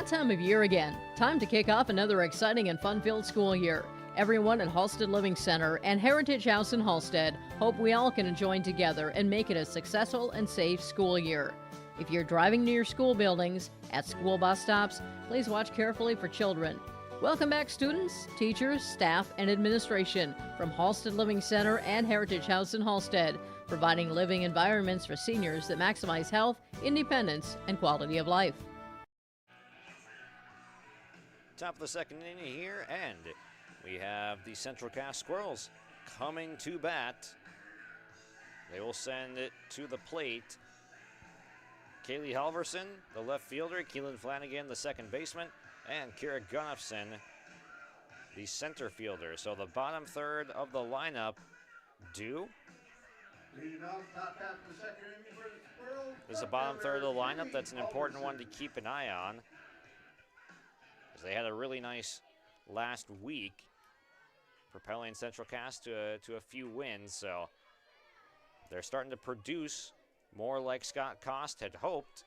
time of year again. Time to kick off another exciting and fun-filled school year. Everyone at Halstead Living Center and Heritage House in Halstead hope we all can join together and make it a successful and safe school year. If you're driving near school buildings, at school bus stops, please watch carefully for children. Welcome back, students, teachers, staff, and administration from Halstead Living Center and Heritage House in Halstead, providing living environments for seniors that maximize health, independence, and quality of life. Top of the second inning here, and we have the Central Cast Squirrels coming to bat. They will send it to the plate. Kaylee Halverson, the left fielder, Keelan Flanagan, the second baseman, and Kira Gunnifson, the center fielder. So the bottom third of the lineup due. Leading off top half of the second inning for the Squirrels. This is the bottom third of the lineup. That's an important one to keep an eye on, because they had a really nice last week, propelling Central Cast to a few wins. So they're starting to produce more like Scott Cost had hoped.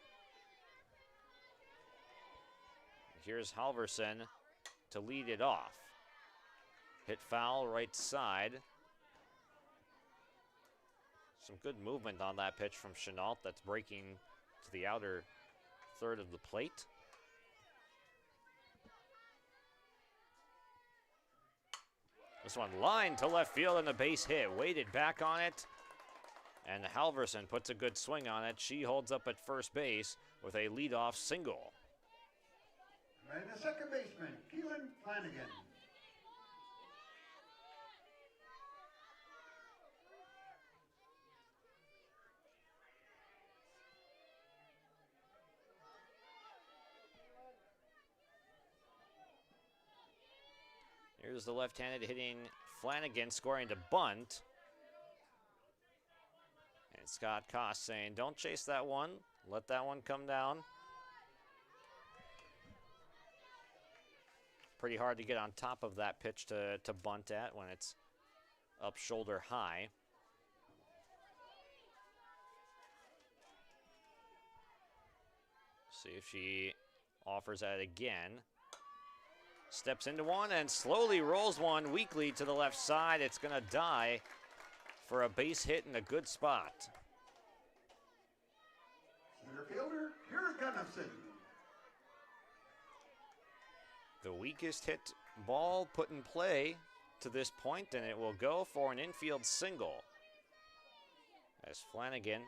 Here's Halverson to lead it off. Hit foul right side. Some good movement on that pitch from Chenault. That's breaking to the outer third of the plate. This one lined to left field and the base hit. Waited back on it. And Halverson puts a good swing on it. She holds up at first base with a leadoff single. And the second baseman, Keelan Flanagan. Here's the left-handed hitting Flanagan, scoring to bunt. And Scott Koss saying, don't chase that one. Let that one come down. Pretty hard to get on top of that pitch to bunt at when it's up shoulder high. See if she offers that again. Steps into one and slowly rolls one weakly to the left side. It's going to die for a base hit in a good spot. Center fielder, Kira Gunnison. The weakest hit ball put in play to this point, and it will go for an infield single. As Flanagan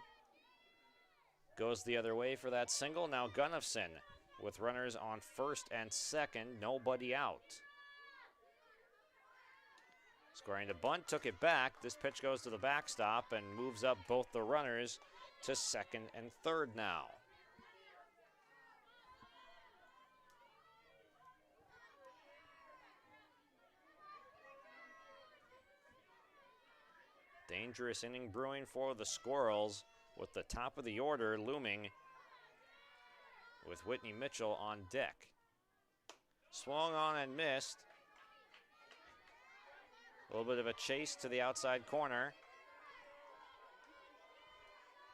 goes the other way for that single. Now Gunnison with runners on first and second, nobody out. Scoring to bunt, took it back. This pitch goes to the backstop and moves up both the runners to second and third now. Dangerous inning brewing for the Squirrels with the top of the order looming with Whitney Mitchell on deck. Swung on and missed. A little bit of a chase to the outside corner.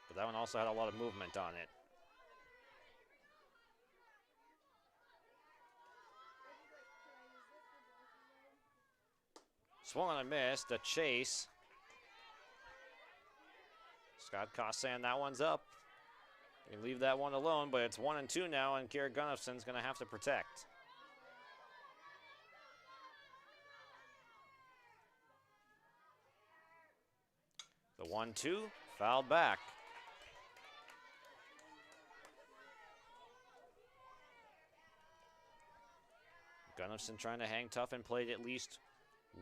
But that one also had a lot of movement on it. Swung on and missed. A chase. Scott Koss saying that one's up. You can leave that one alone, but it's 1-2 now, and Kira Gunnarson's going to have to protect. The 1-2, fouled back. Gunnarson trying to hang tough and played at least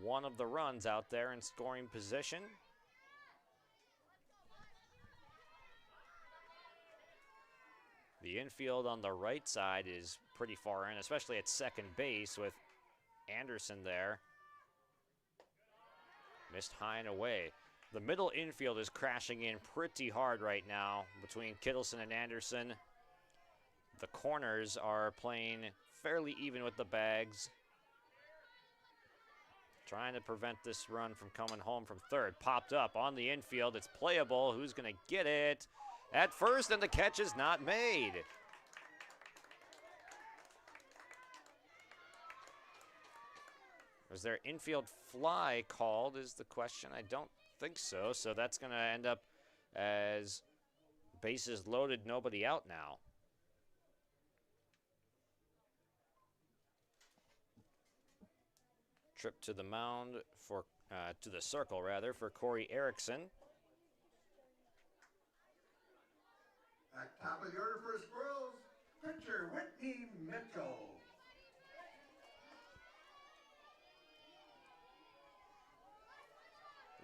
one of the runs out there in scoring position. The infield on the right side is pretty far in, especially at second base with Anderson there. Missed high and away. The middle infield is crashing in pretty hard right now between Kittleson and Anderson. The corners are playing fairly even with the bags. Trying to prevent this run from coming home from third. Popped up on the infield. It's playable. Who's going to get it? At first, and the catch is not made. Was there infield fly called is the question. I don't think so. So that's going to end up as bases loaded, nobody out now. Trip to the mound for, to the circle rather, for Corey Erickson. At top of the order for Squirrels, pitcher Whitney Mitchell.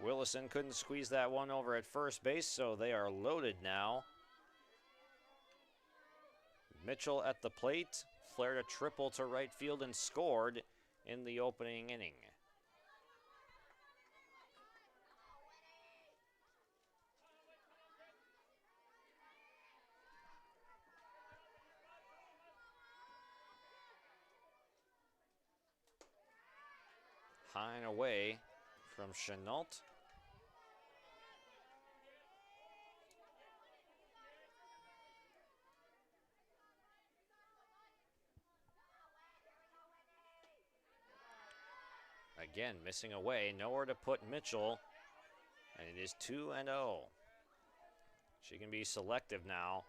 Willison couldn't squeeze that one over at first base, so they are loaded now. Mitchell at the plate, flared a triple to right field and scored in the opening inning. High and away from Chenault. Again, missing away, nowhere to put Mitchell, and it is 2-0. She can be selective now.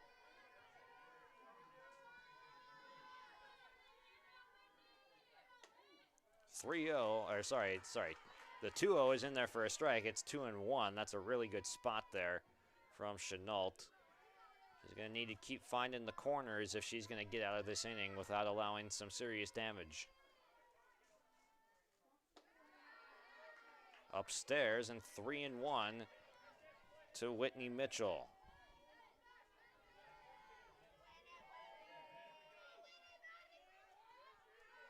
Sorry, The 2-0 is in there for a strike. It's 2-1. That's a really good spot there from Chenault. She's going to need to keep finding the corners if she's going to get out of this inning without allowing some serious damage. Upstairs and 3-1 to Whitney Mitchell.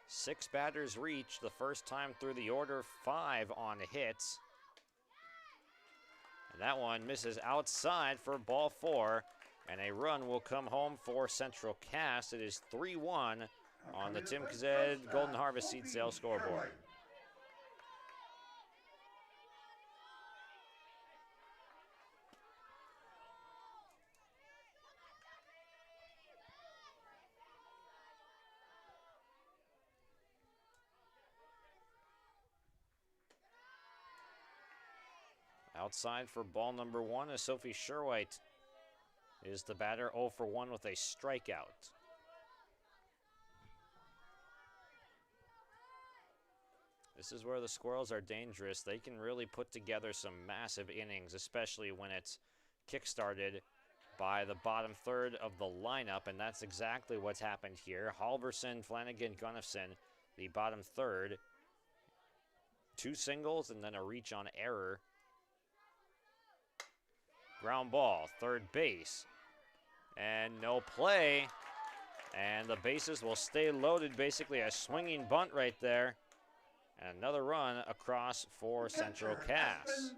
Six batters reached the first time through the order, 5 on hits. And that one misses outside for ball 4, and a run will come home for Central Cass. It is 3-1 on the Tim Kazed Golden Harvest seed sale scoreboard. Outside for ball number 1 is Sophie Sherwhite is the batter, 0 for 1 with a strikeout. This is where the Squirrels are dangerous. They can really put together some massive innings, especially when it's kick-started by the bottom third of the lineup, and that's exactly what's happened here. Halverson, Flanagan, Gunnifson, the bottom third. 2 singles and then a reach on error. Ground ball, third base, and no play, and the bases will stay loaded. Basically a swinging bunt right there, and another run across for Central Cass.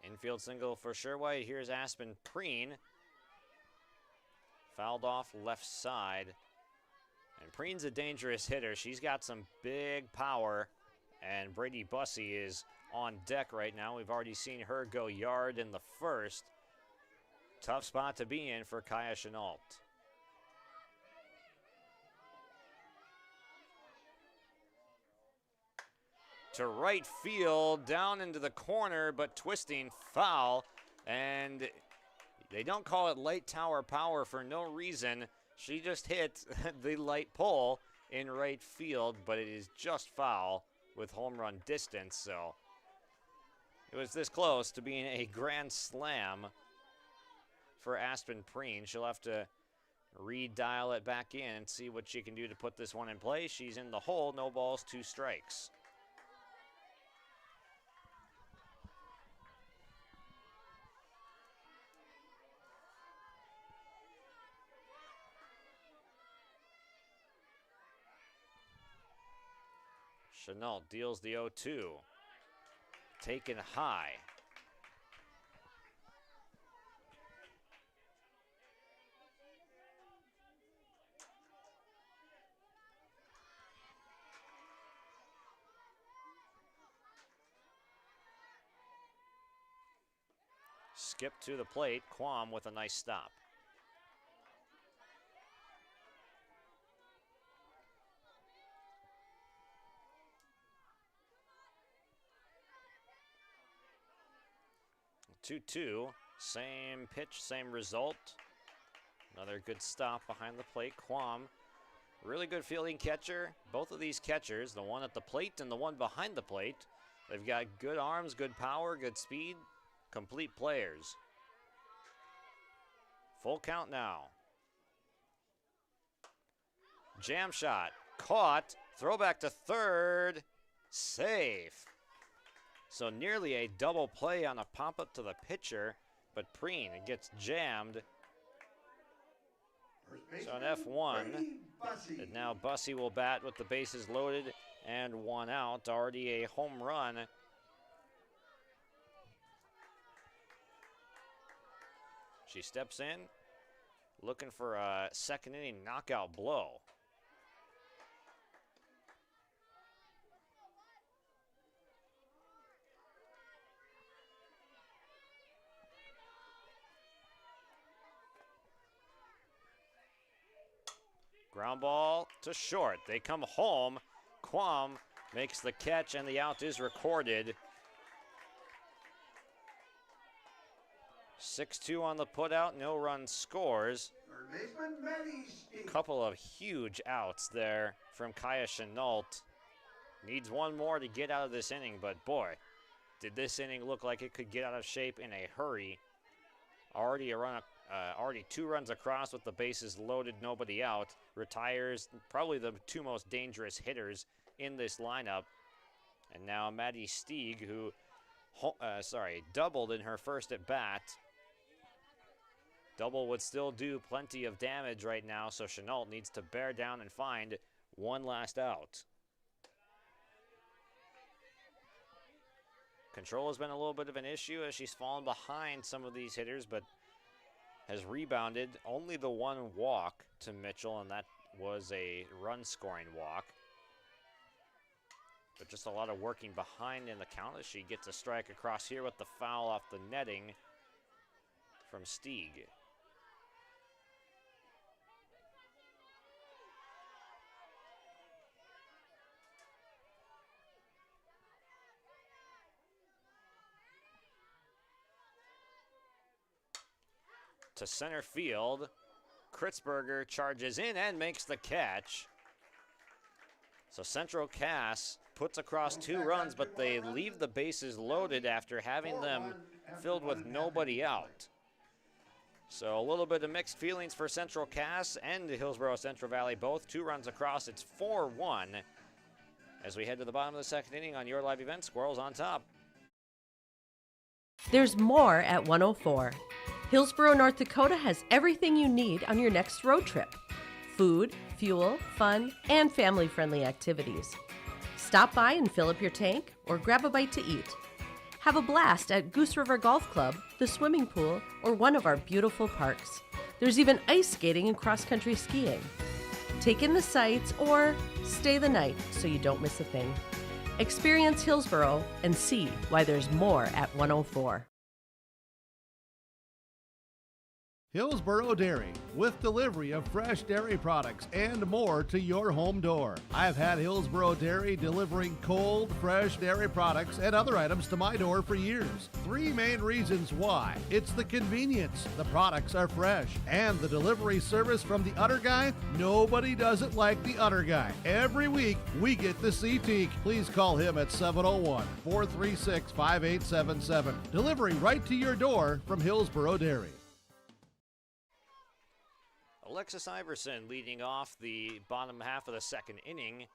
Infield single for Sherwhite. Here's Aspen Preen. Fouled off left side. And Preen's a dangerous hitter. She's got some big power. And Brady Bussey is on deck right now. We've already seen her go yard in the first. Tough spot to be in for Kaya Chenault. To right field, down into the corner, but twisting foul. And they don't call it light tower power for no reason. She just hit the light pole in right field, but it is just foul with home run distance. So it was this close to being a grand slam for Aspen Preen. She'll have to redial it back in and see what she can do to put this one in play. She's in the hole, no balls, 2 strikes. Chenault deals the 0-2. Taken high. Skip to the plate. Quam with a nice stop. Two, same pitch, same result. Another good stop behind the plate. Quam, really good fielding catcher. Both of these catchers, the one at the plate and the one behind the plate, they've got good arms, good power, good speed, complete players. Full count now. Jam shot, caught, throwback to third, safe. So nearly a double play on a pop-up to the pitcher, but Preen gets jammed. So an F1, and now Bussey will bat with the bases loaded and 1 out. Already a home run. She steps in, looking for a second inning knockout blow. Ground ball to short. They come home. Quam makes the catch, and the out is recorded. 6-2 on the putout, no run scores. Third baseman, Maddie Steve. Couple of huge outs there from Kaya Chenault. Needs one more to get out of this inning, but boy, did this inning look like it could get out of shape in a hurry. Already 2 runs across with the bases loaded, nobody out. Retires probably the 2 most dangerous hitters in this lineup. And now Maddie Stieg, who doubled in her first at bat. Double would still do plenty of damage right now, so Chenault needs to bear down and find one last out. Control has been a little bit of an issue as she's fallen behind some of these hitters, but has rebounded. Only the 1 walk to Mitchell, and that was a run-scoring walk. But just a lot of working behind in the count as she gets a strike across here with the foul off the netting from Stieg. To center field, Kritzberger charges in and makes the catch. So Central Cass puts across 2 runs, but they leave the bases loaded after having them filled with nobody out. So a little bit of mixed feelings for Central Cass and Hillsboro Central Valley, both 2 runs across. It's 4-1 as we head to the bottom of the 2nd inning on your live event. Squirrels on top. There's more at 104. Hillsboro, North Dakota has everything you need on your next road trip. Food, fuel, fun, and family-friendly activities. Stop by and fill up your tank or grab a bite to eat. Have a blast at Goose River Golf Club, the swimming pool, or one of our beautiful parks. There's even ice skating and cross-country skiing. Take in the sights or stay the night so you don't miss a thing. Experience Hillsboro and see why there's more at 104. Hillsboro Dairy, with delivery of fresh dairy products and more to your home door. I've had Hillsboro Dairy delivering cold, fresh dairy products and other items to my door for years. 3 main reasons why. It's the convenience, the products are fresh, and the delivery service from the Udder Guy. Nobody does it like the Udder Guy. Every week, we get the CT. Please call him at 701-436-5877. Delivery right to your door from Hillsboro Dairy. Alexis Iverson leading off the bottom half of the 2nd inning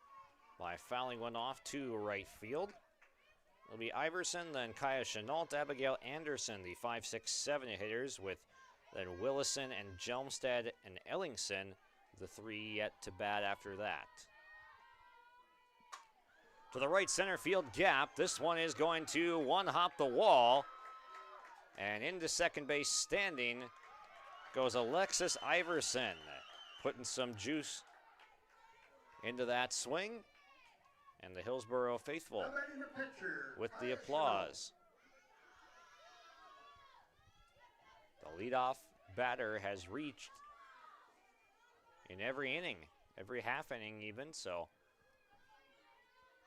by fouling one off to right field. It'll be Iverson, then Kaya Chenault, Abigail Anderson, the 5, 6, 7 hitters, with then Willison and Jelmstad and Ellingson, the 3 yet to bat after that. To the right center field gap, this one is going to one-hop the wall, and into second base standing goes Alexis Iverson, putting some juice into that swing, and the Hillsboro faithful with the applause. The leadoff batter has reached in every inning, every half inning even, so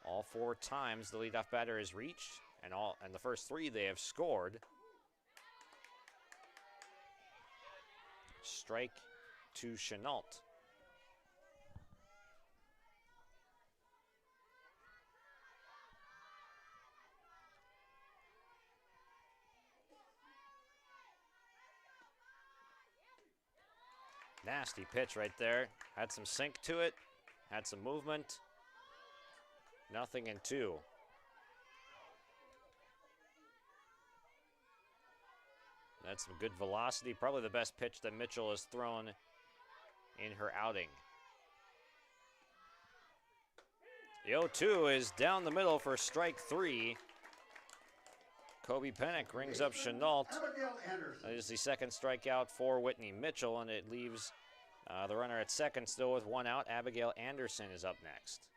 all 4 times the leadoff batter has reached, and the first 3 they have scored. Strike to Chenault. Nasty pitch right there. Had some sink to it, had some movement. 0-2. That's some good velocity. Probably the best pitch that Mitchell has thrown in her outing. The 0-2 is down the middle for strike 3. Kobe Pennick rings up Chenault. That is the 2nd strikeout for Whitney Mitchell, and it leaves the runner at second still with 1 out. Abigail Anderson is up next.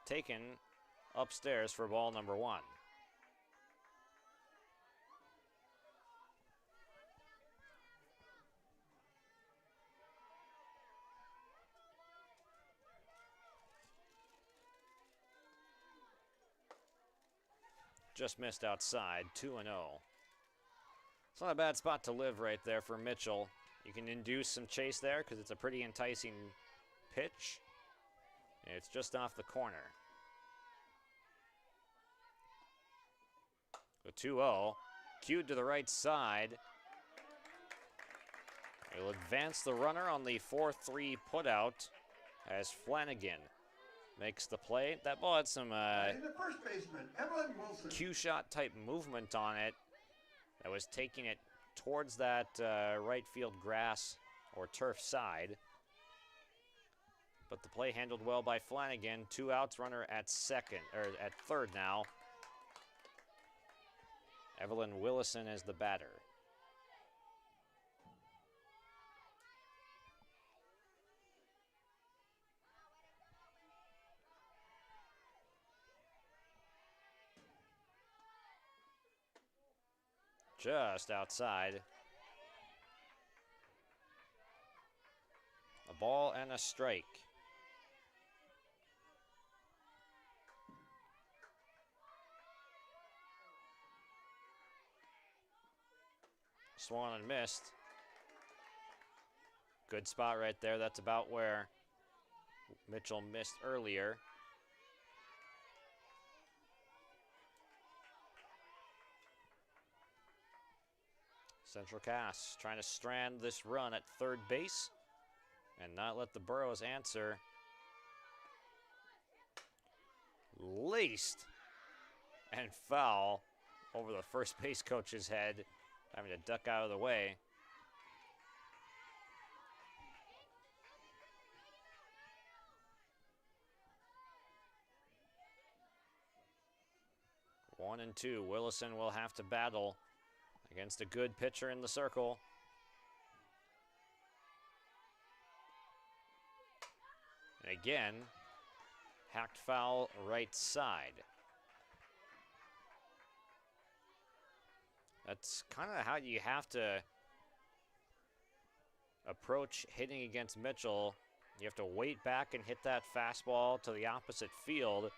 Taken upstairs for ball number 1. just missed outside, 2-0. It's not a bad spot to live right there for Mitchell. You can induce some chase there because it's a pretty enticing pitch. And it's just off the corner. The 2-0, cued to the right side. He'll advance the runner on the 4-3 putout as Flanagan makes the play. That ball had some In the first baseman, Evelyn Wilson. cue shot type movement on it that was taking it towards that right field grass or turf side. But the play handled well by Flanagan. 2 outs, runner at third now. Evelyn Willison is the batter. Just outside. A ball and a strike. Swung and missed. Good spot right there. That's about where Mitchell missed earlier. Central Cass trying to strand this run at third base and not let the Burros answer. Laced and foul over the first base coach's head, having to duck out of the way. One and two. Willison will have to battle against a good pitcher in the circle. And again, hacked foul right side. That's kind of how you have to approach hitting against Mitchell. You have to wait back and hit that fastball to the opposite field.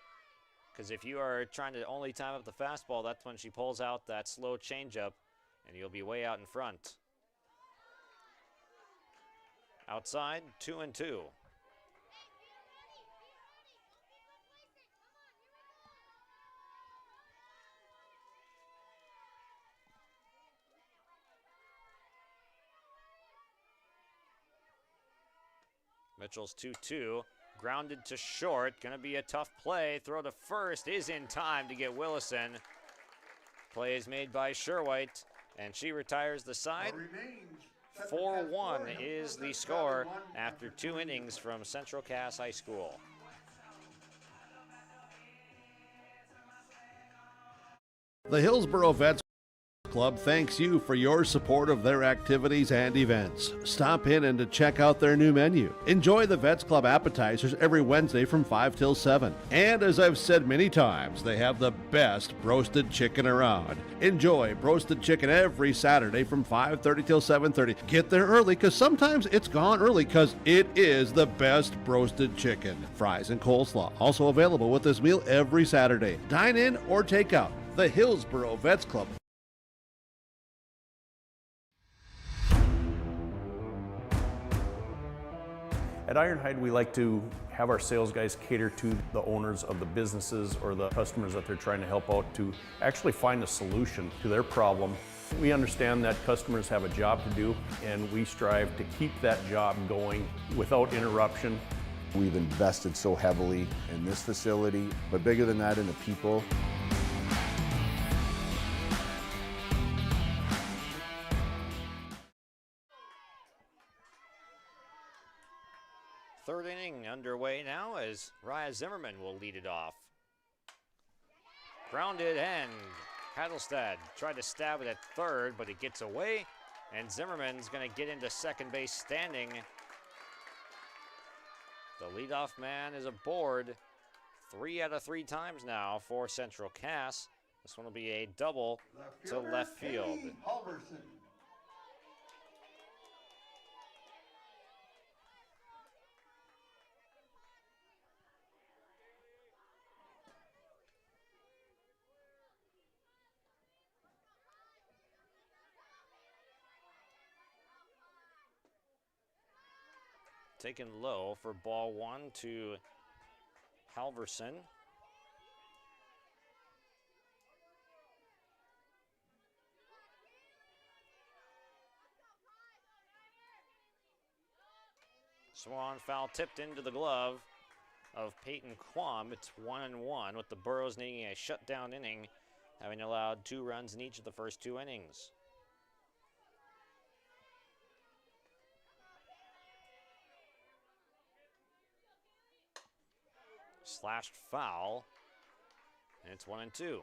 Because if you are trying to only time up the fastball, that's when she pulls out that slow changeup, and you'll be way out in front. Outside, 2 and 2. Mitchell's 2-2, grounded to short, gonna be a tough play. Throw to first is in time to get Willison. Play is made by Sherwhite, and she retires the side. 4-1 is the score after 2 innings from Central Cass High School. The Hillsboro Vets Club thanks you for your support of their activities and events. Stop in and to check out their new menu. Enjoy the Vets Club appetizers every Wednesday from 5 till 7. And as I've said many times, they have the best roasted chicken around. Enjoy roasted chicken every Saturday from 5:30 till 7:30. Get there early because sometimes it's gone early because it is the best roasted chicken. Fries and coleslaw also available with this meal every Saturday. Dine in or take out. The Hillsboro Vets Club. At Ironhide, we like to have our sales guys cater to the owners of the businesses or the customers that they're trying to help out to actually find a solution to their problem. We understand that customers have a job to do, and we strive to keep that job going without interruption. We've invested so heavily in this facility, but bigger than that, in the people. Third inning underway now as Raya Zimmerman will lead it off. Grounded, and Hadelstad tried to stab it at third, but it gets away, and Zimmerman's going to get into second base standing. The leadoff man is aboard 3 out of 3 times now for Central Cass. This one will be a double to left field. taken low for ball 1 to Halverson. Swan foul tipped into the glove of Peyton Quam. It's 1-1 with the Burros needing a shutdown inning, having allowed 2 runs in each of the first 2 innings. Slashed foul, and it's 1-2.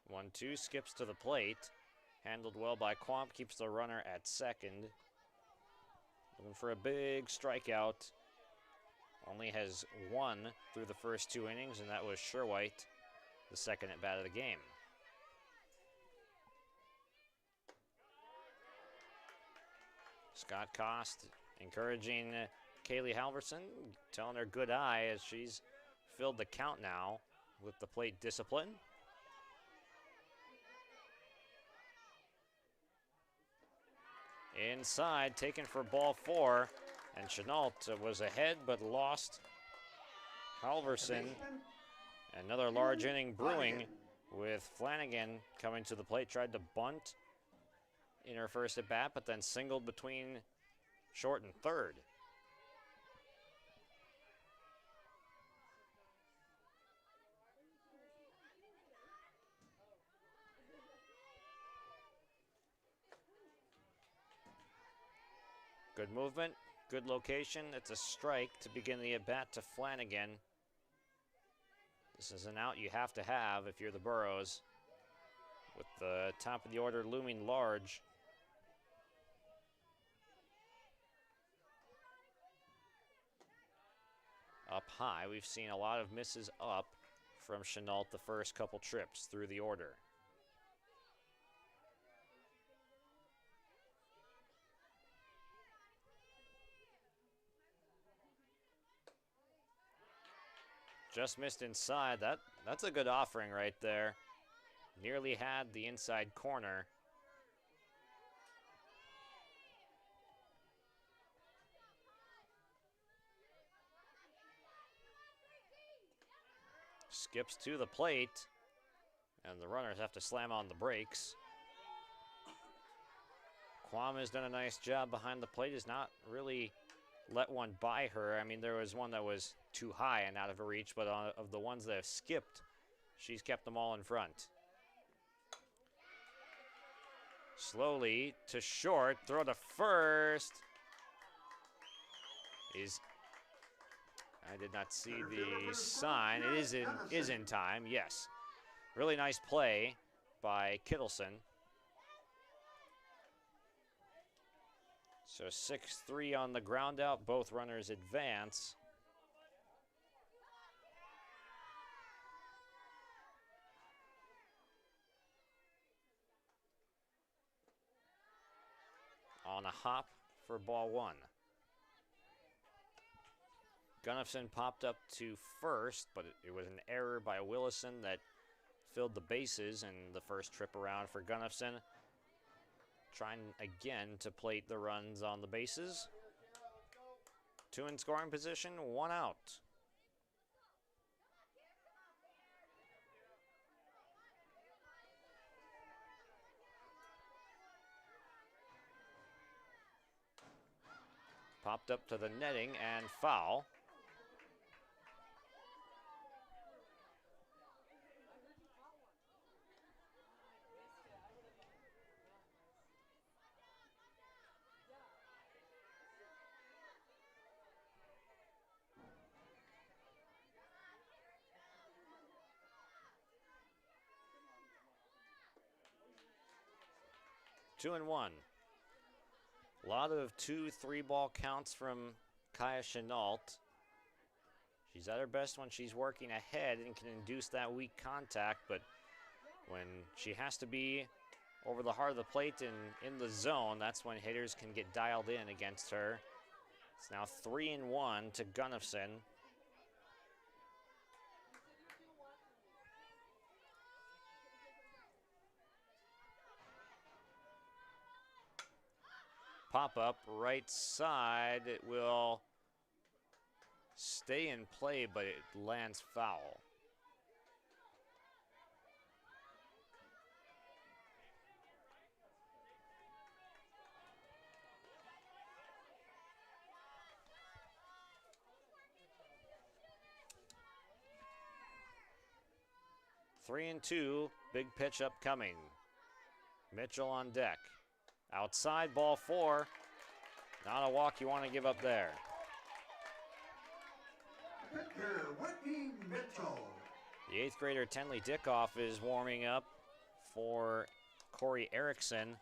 One, two, skips to the plate. Handled well by Quamp, keeps the runner at second. Looking for a big strikeout. Only has 1 through the first 2 innings, and that was Sherwhite, the second at bat of the game. Scott Kost encouraging Kaylee Halverson, telling her good eye as she's filled the count now with the plate discipline. Inside, taken for ball 4, and Chenault was ahead but lost. Halverson, another large inning brewing with Flanagan coming to the plate, tried to bunt in her first at bat, but then singled between short and third. Good movement, good location. It's a strike to begin the at-bat to Flanagan. This is an out you have to have if you're the Burros, with the top of the order looming large. Up high, we've seen a lot of misses up from Chenault the first couple trips through the order. Just missed inside. That's a good offering right there. Nearly had the inside corner. Skips to the plate, and the runners have to slam on the brakes. Quam has done a nice job behind the plate, has not really let one by her. I mean, there was one that was too high and out of her reach, but of the ones that have skipped, she's kept them all in front. Slowly to short, throw to first. I did not see the sign. It is in time, yes. Really nice play by Kittleson. So 6-3 on the ground out. Both runners advance. On a hop for ball 1. Gunnifson popped up to first, but it was an error by Willison that filled the bases in the first trip around for Gunnifson. Trying again to plate the runs on the bases. 2 in scoring position, 1 out. Popped up to the netting and foul. Two and one. A lot of 2-3 ball counts from Kaya Chenault. She's at her best when she's working ahead and can induce that weak contact, but When she has to be over the heart of the plate and in the zone, that's when hitters can get dialed in against her. It's now 3-1 to Gunnifson. Pop up right side. It will stay in play, but it lands foul. Three and two, big pitch upcoming. Mitchell on deck. Outside, ball four. Not a walk you want to give up there. Pitcher Whitney Mitchell. The 8th grader Tenley Dickoff is warming up for Corey Erickson.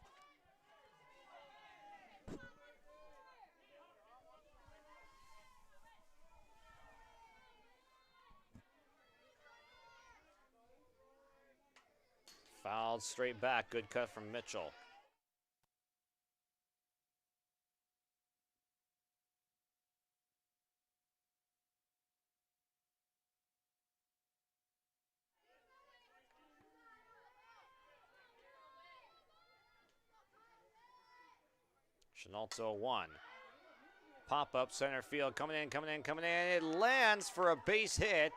Fouled straight back. Good cut from Mitchell. Chenalto 1. Pop up center field. Coming in. It lands for a base hit.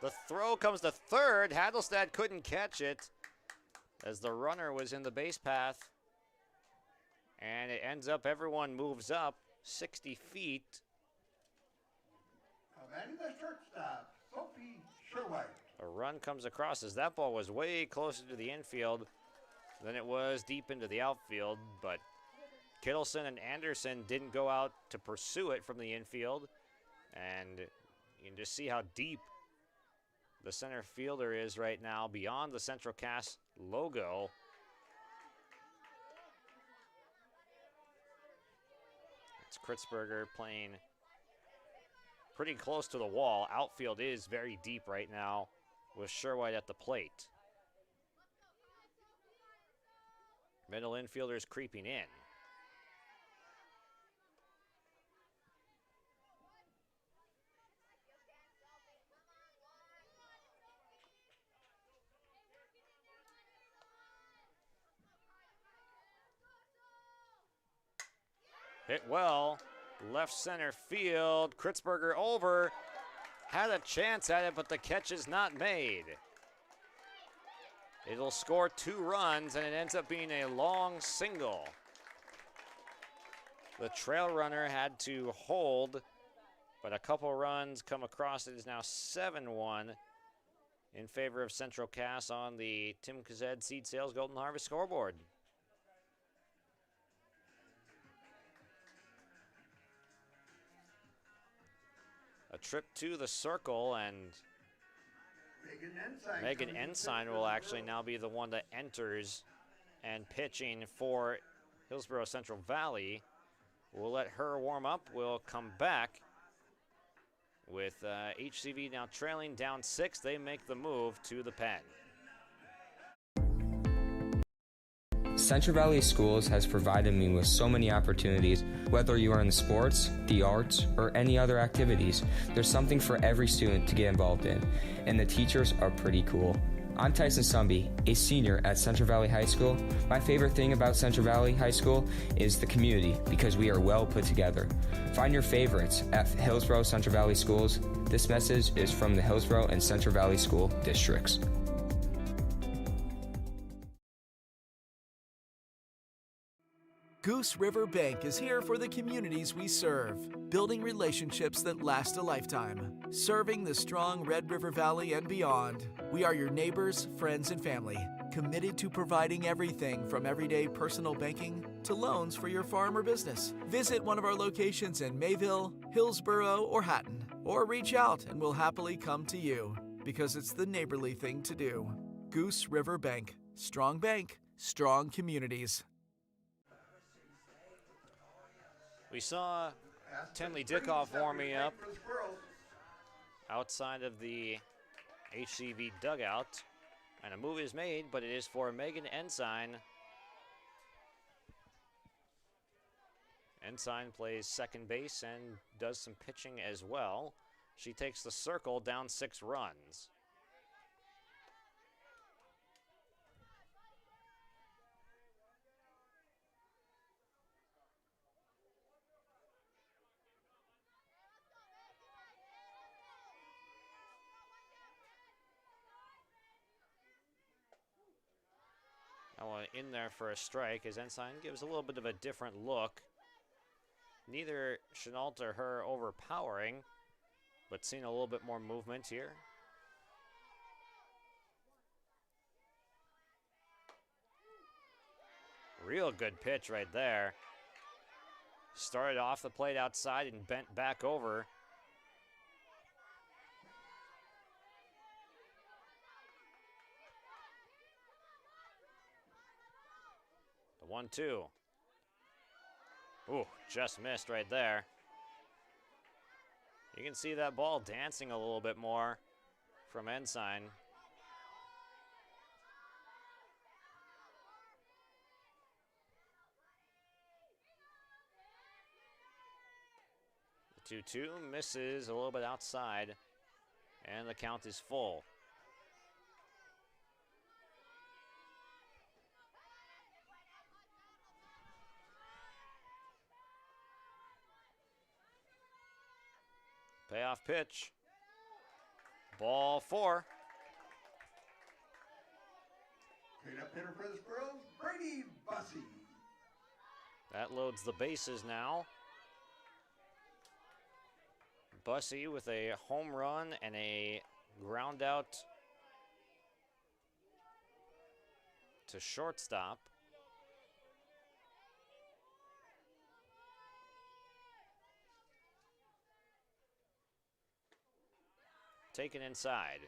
The throw comes to third. Hadelstad couldn't catch it as the runner was in the base path. And it ends up, everyone moves up 60 feet. Commanding the shortstop, Sophie Sherwhite. A run comes across as that ball was way closer to the infield than it was deep into the outfield, but Kittleson and Anderson didn't go out to pursue it from the infield. And you can just see how deep the center fielder is right now beyond the Central Cast logo. It's Kritzberger playing pretty close to the wall. Outfield is very deep right now with Sherwhite at the plate. Middle infielders creeping in. Hit well, left center field. Kritzberger over, had a chance at it, but the catch is not made. It'll score 2 runs, and it ends up being a long single. The trail runner had to hold, but a couple runs come across. It is now 7-1 in favor of Central Cass on the Tim Kazed Seed Sales Golden Harvest scoreboard. A trip to the circle, and Megan Ensign will actually now be the one that enters and pitching for Hillsboro Central Valley. We'll let her warm up. We'll come back with HCV now trailing down 6. They make the move to the pen. Central Valley Schools has provided me with so many opportunities. Whether you are in the sports, the arts, or any other activities, there's something for every student to get involved in, and the teachers are pretty cool. I'm Tyson Sumby, a senior at Central Valley High School. My favorite thing about Central Valley High School is the community, because we are well put together. Find your favorites at Hillsboro Central Valley Schools. This message is from the Hillsboro and Central Valley School Districts. Goose River Bank is here for the communities we serve, building relationships that last a lifetime. Serving the strong Red River Valley and beyond, we are your neighbors, friends, and family, committed to providing everything from everyday personal banking to loans for your farm or business. Visit one of our locations in Mayville, Hillsboro, or Hatton, or reach out and we'll happily come to you, because it's the neighborly thing to do. Goose River Bank. Strong bank, strong communities. We saw Tenley Dickoff warming up outside of the HCV dugout. And a move is made, but it is for Megan Ensign. Ensign plays second base and does some pitching as well. She takes the circle, down 6 runs. Now in there for a strike as Ensign gives a little bit of a different look. Neither Chenault or her overpowering, but seeing a little bit more movement here. Real good pitch right there. Started off the plate outside and bent back over. The 1-2. Ooh, just missed right there. You can see that ball dancing a little bit more from Ensign. The 2-2 misses a little bit outside, and the count is full. Payoff pitch. Ball 4. Cleanup hitter for the Squirrels, Brady Bussey. That loads the bases now. Bussey with a home run and a ground out to shortstop. Taken inside.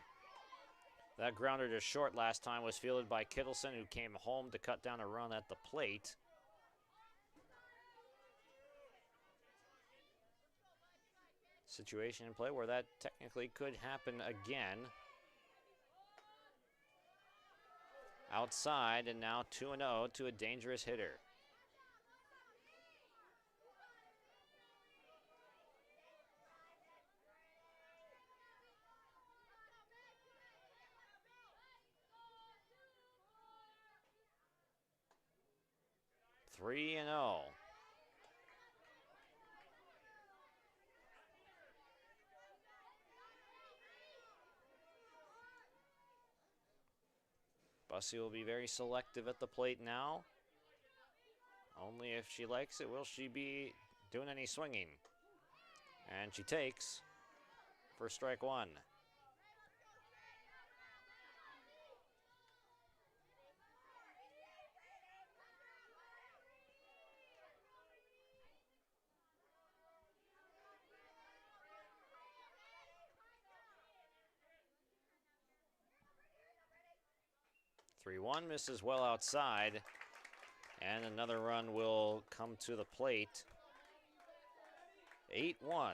That grounder to short last time was fielded by Kittleson, who came home to cut down a run at the plate. Situation in play where that technically could happen again. Outside, and now 2-0 to a dangerous hitter. Three and 0. Bussey will be very selective at the plate now. Only if she likes it will she be doing any swinging. And she takes for strike 1. Three 1 misses well outside, and another run will come to the plate. 8-1,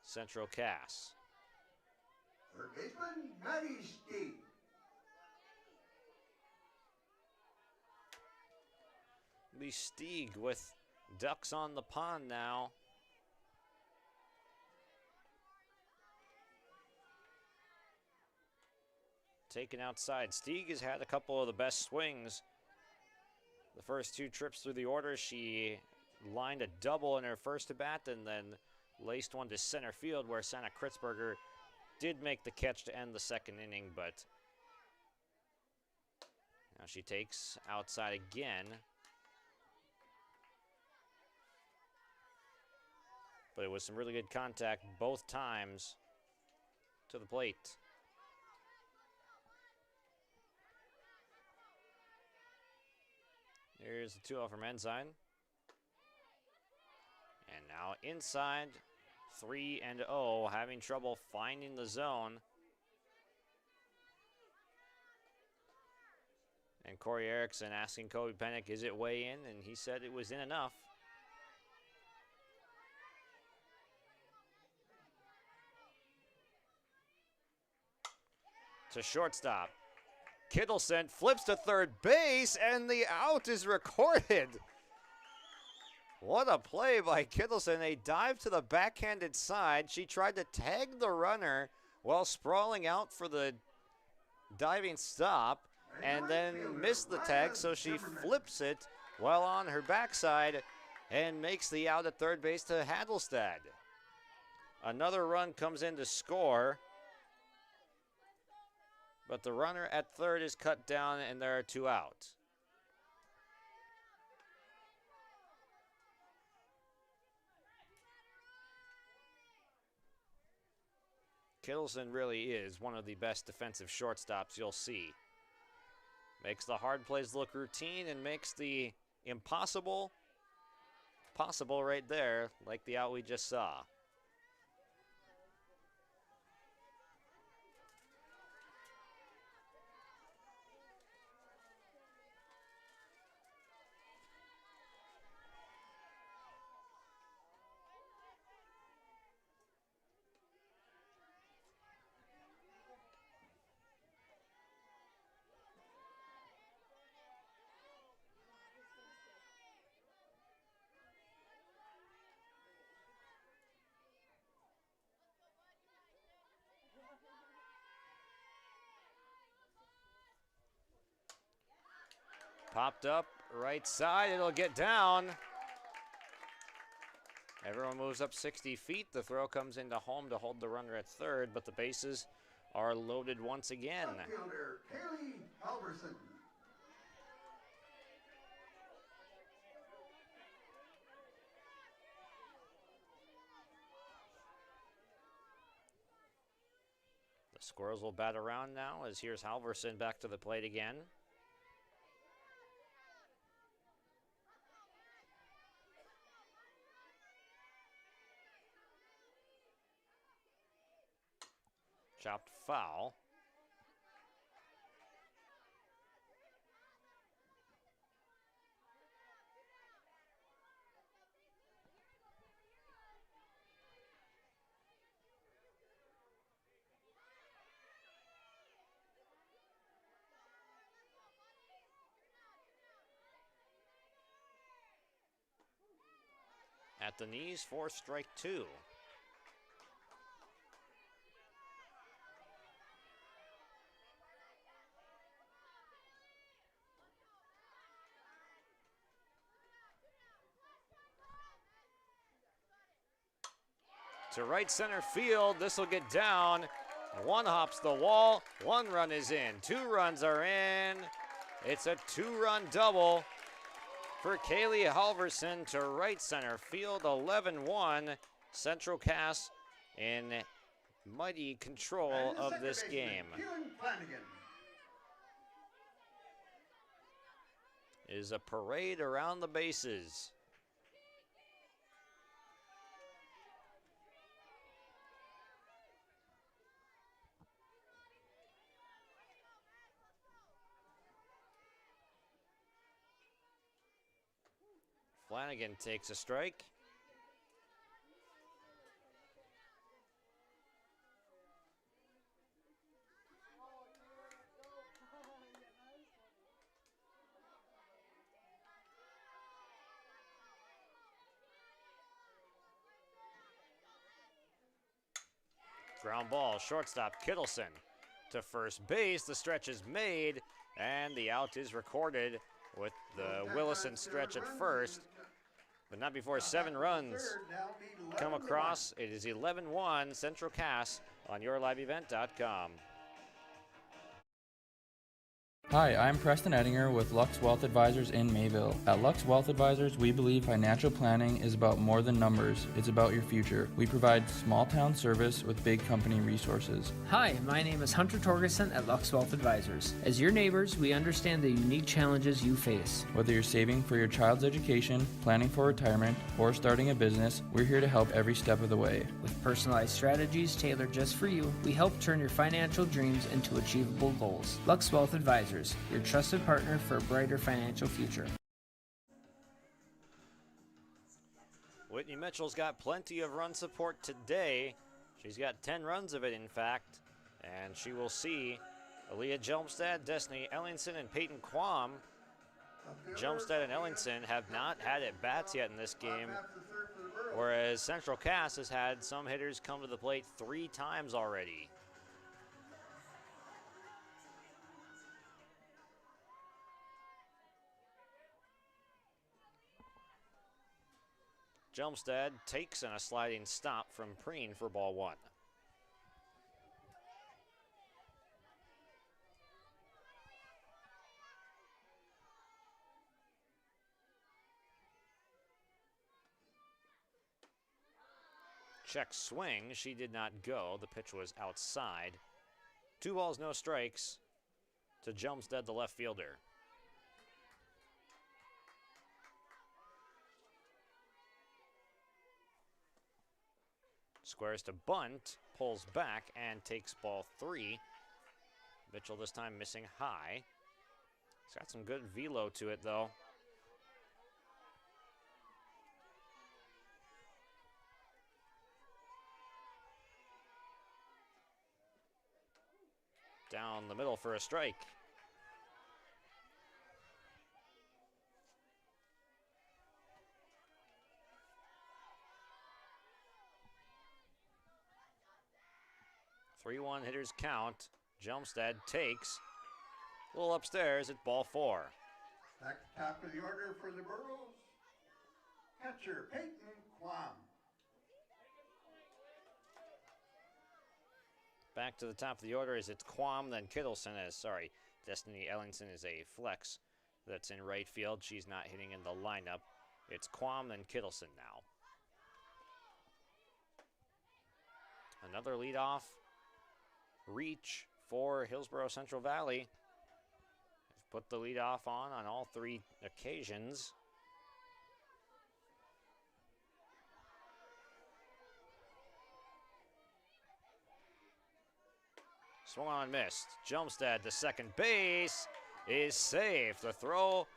Central Cass. Third baseman, Maddie Steig. Be Steig with ducks on the pond now. Taken outside. Steig has had a couple of the best swings. The first 2 trips through the order, she lined a double in her first at bat and then laced one to center field where Santa Kritzberger did make the catch to end the second inning, but now she takes outside again. But it was some really good contact both times to the plate. Here's the 2-0 from Ensign. And now inside, 3-0, having trouble finding the zone. And Corey Erickson asking Kobe Pennick, is it way in? And he said it was in enough. To shortstop. Kittleson flips to third base, and the out is recorded. What a play by Kittleson. A dive to the backhanded side. She tried to tag the runner while sprawling out for the diving stop, and then missed the tag, so she flips it while on her backside and makes the out at third base to Hadelstad. Another run comes in to score, but the runner at third is cut down, and there are 2 out. Kittleson really is one of the best defensive shortstops you'll see. Makes the hard plays look routine and makes the impossible possible right there, like the out we just saw. Popped up, right side, it'll get down. Everyone moves up 60 feet. The throw comes into home to hold the runner at third, but the bases are loaded once again. Outfielder Kaylee Halverson. The Squirrels will bat around now, as here's Halverson back to the plate again. Chopped foul. At the knees for strike 2. To right center field, this will get down. One hops the wall, 1 run is in, 2 runs are in. It's a 2-run double for Kaylee Halverson to right center field, 11-1. Central Cass in mighty control of this game. Is a parade around the bases. Flanagan takes a strike. Ground ball, shortstop Kittleson to first base. The stretch is made, and the out is recorded with the Willison stretch at first, but not before 7 runs come across. It is 11-1 Central Cass on yourliveevent.com. Hi, I'm Preston Ettinger with Lux Wealth Advisors in Mayville. At Lux Wealth Advisors, we believe financial planning is about more than numbers. It's about your future. We provide small town service with big company resources. Hi, my name is Hunter Torgerson at Lux Wealth Advisors. As your neighbors, we understand the unique challenges you face. Whether you're saving for your child's education, planning for retirement, or starting a business, we're here to help every step of the way. With personalized strategies tailored just for you, we help turn your financial dreams into achievable goals. Lux Wealth Advisors, your trusted partner for a brighter financial future. Whitney Mitchell's got plenty of run support today. She's got 10 runs of it, in fact, and she will see Aaliyah Jelmstad, Destiny Ellingson, and Peyton Quam. Jelmstad and Ellingson have not had at-bats yet in this game, whereas Central Cass has had some hitters come to the plate 3 times already. Jelmstad takes in a sliding stop from Preen for ball 1. Check swing, she did not go. The pitch was outside. 2 balls, no strikes to Jelmstad, the left fielder. Squares to bunt, pulls back, and takes ball 3. Mitchell this time missing high. He's got some good velo to it, though. Down the middle for a strike. Three-one hitters count. Jelmstad takes. A little upstairs at ball 4. Back to top of the order for the Burros. Catcher Peyton Quam. Back to the top of the order is it's Quam, then Kittleson Destiny Ellingson is a flex that's in right field. She's not hitting in the lineup. It's Quam, then Kittleson now. Another leadoff reach for Hillsboro Central Valley. They've put the leadoff on all 3 occasions. Swung on, missed. Jelmstad to second base is safe. The throw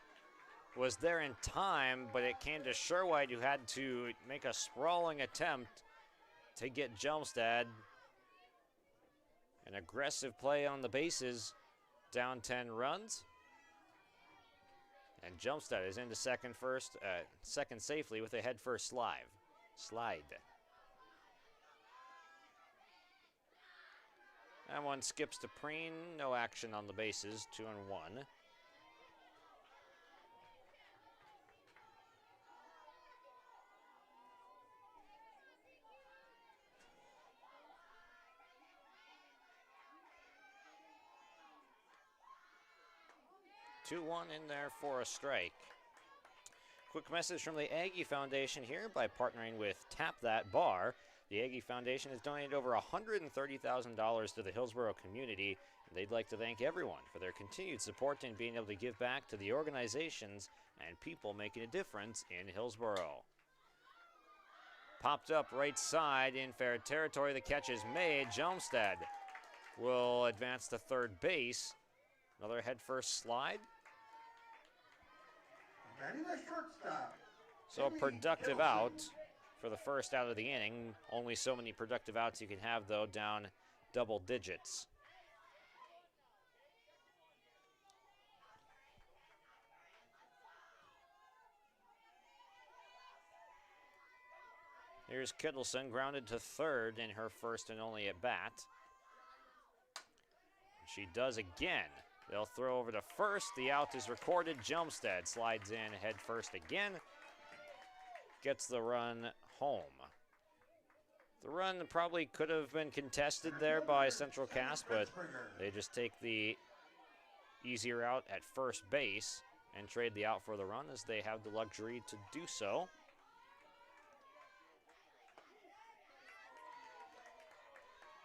was there in time, but it came to Sherwhite, who had to make a sprawling attempt to get Jelmstad. An aggressive play on the bases, down 10 runs. And Jelmstad is into second safely with a head-first slide. That one skips to Preen. No action on the bases. 2-1. In there for a strike. Quick message from the Aggie Foundation here. By partnering with Tap That Bar, the Aggie Foundation has donated over $130,000 to the Hillsboro community, and they'd like to thank everyone for their continued support in being able to give back to the organizations and people making a difference in Hillsboro. Popped up right side in fair territory. The catch is made. Jelmstad will advance to third base. Another head-first slide. So a productive out for the first out of the inning. Only so many productive outs you can have, though, down double digits. Here's Kittleson, grounded to third in her first and only at bat. She does again. They'll throw over to first. The out is recorded. Jelmstad slides in head first again. Gets the run home. The run probably could have been contested there by Central Cass, but they just take the easier route at first base and trade the out for the run, as they have the luxury to do so.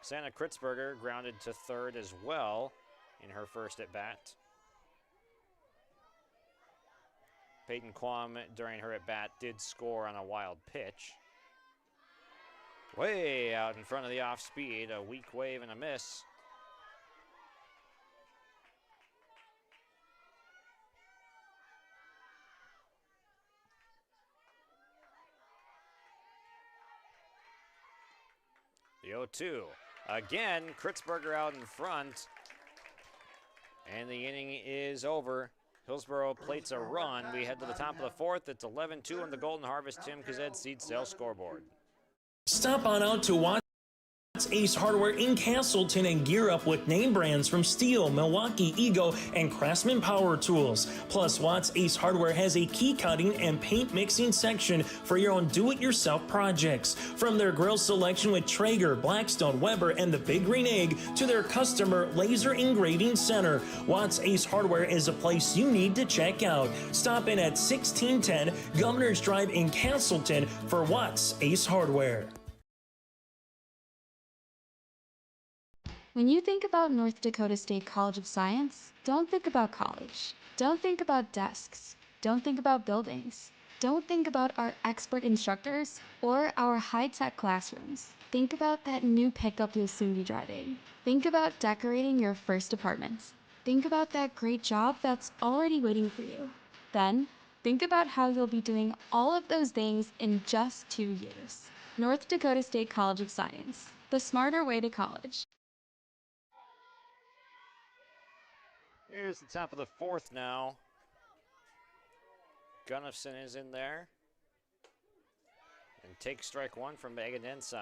Santa Kritzberger grounded to third as well in her first at bat. Peyton Quam, during her at bat, did score on a wild pitch. Way out in front of the off speed, a weak wave and a miss. The 0-2. Again, Kritzberger out in front. And the inning is over. Hillsboro plates a run. We head to the top of the fourth. It's 11-2 on the Golden Harvest Tim Kazed Seed Sales scoreboard. Stop on out to Watts Ace Hardware in Castleton and gear up with name brands from Steel, Milwaukee, Ego, and Craftsman Power Tools. Plus, Watts Ace Hardware has a key cutting and paint mixing section for your own do-it-yourself projects. From their grill selection with Traeger, Blackstone, Weber, and the Big Green Egg to their customer laser engraving center, Watts Ace Hardware is a place you need to check out. Stop in at 1610 Governor's Drive in Castleton for Watts Ace Hardware. When you think about North Dakota State College of Science, don't think about college. Don't think about desks. Don't think about buildings. Don't think about our expert instructors or our high-tech classrooms. Think about that new pickup you'll soon be driving. Think about decorating your first apartments. Think about that great job that's already waiting for you. Then, think about how you'll be doing all of those things in just 2 years. North Dakota State College of Science, the smarter way to college. Here's the top of the fourth now. Gunnifson is in there. And takes strike one from Megan Ensign.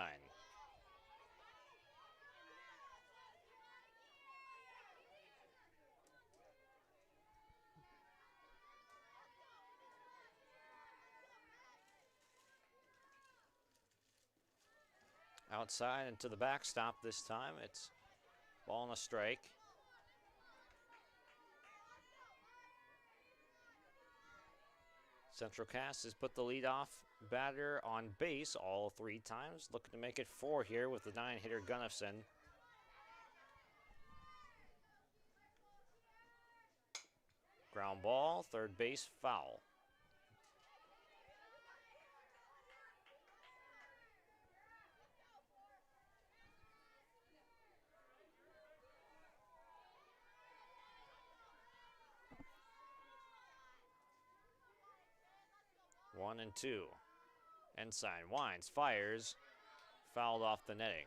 Outside and to the backstop this time. It's ball and a strike. Central Cass has put the leadoff batter on base all 3 times. Looking to make it 4 here with the 9-hitter Gunnifson. Ground ball, third base foul. One and two. Ensign winds, fires, fouled off the netting.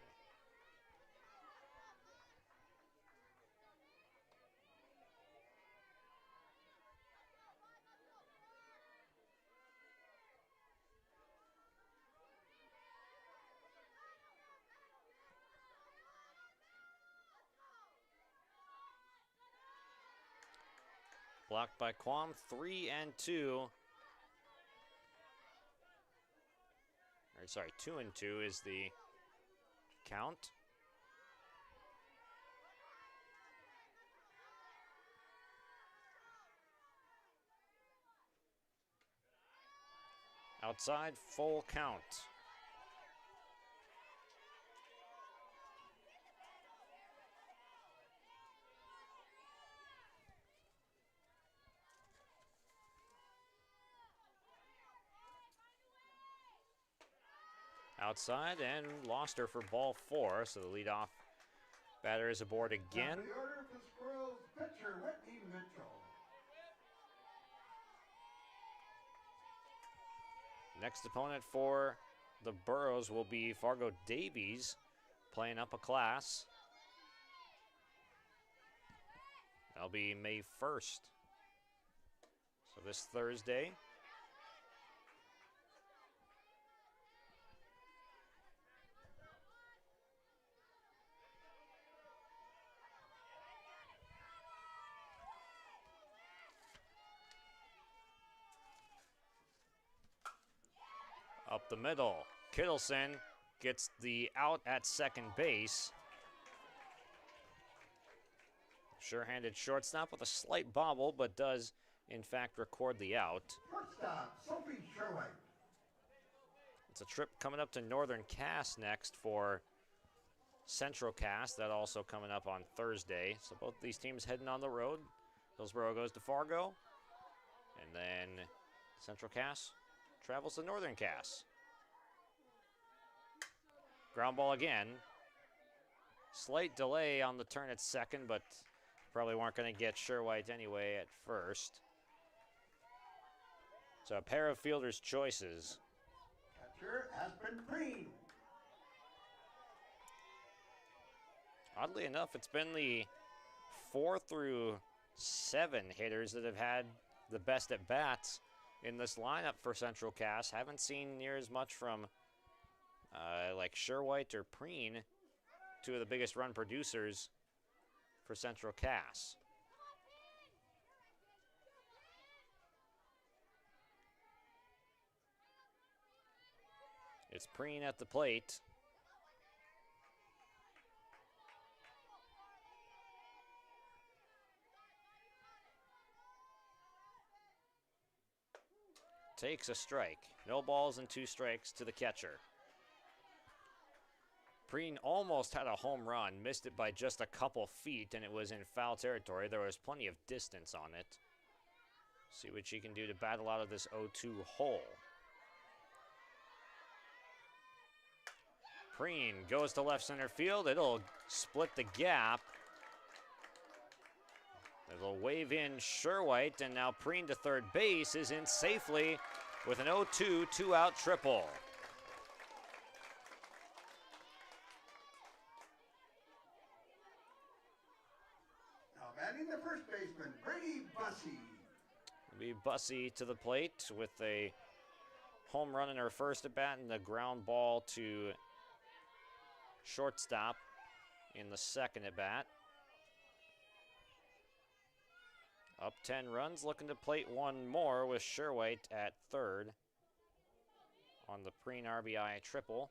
Blocked by Quam, 3 and 2. Or sorry, 2 and 2 is the count. Outside, full count. Outside and lost her for ball 4, so the leadoff batter is aboard again. The order of the Squirrels, pitcher Whitney Mitchell. Next opponent for the Burros will be Fargo Davies, playing up a class. That'll be May 1st. So this Thursday. Up the middle, Kittleson gets the out at second base. Sure-handed shortstop with a slight bobble, but does in fact record the out. Shortstop, Sophie Sherway. It's a trip coming up to Northern Cass next for Central Cass. That also coming up on Thursday. So both these teams heading on the road. Hillsboro goes to Fargo, and then Central Cass travels to Northern Cass. Ground ball again. Slight delay on the turn at second, but probably weren't going to get Sherwhite anyway at first. So a pair of fielders' choices. Catcher Aspen Green. Oddly enough, it's been the 4 through 7 hitters that have had the best at bats in this lineup for Central Cass. Haven't seen near as much from like Sherwhite or Preen, two of the biggest run producers for Central Cass. It's Preen at the plate. Takes a strike. No balls and 2 strikes to the catcher. Preen almost had a home run, missed it by just a couple feet, and it was in foul territory. There was plenty of distance on it. See what she can do to battle out of this 0-2 hole. Preen goes to left center field. It'll split the gap. It'll wave in Sherwhite, and now Preen to third base is in safely with an 0-2 two-out triple. Now batting the first baseman, Brady Bussey. Be Bussey to the plate with a home run in her first at bat and a ground ball to shortstop in the second at bat. Up 10 runs, looking to plate one more with Sherwhite at third on the Preen RBI triple.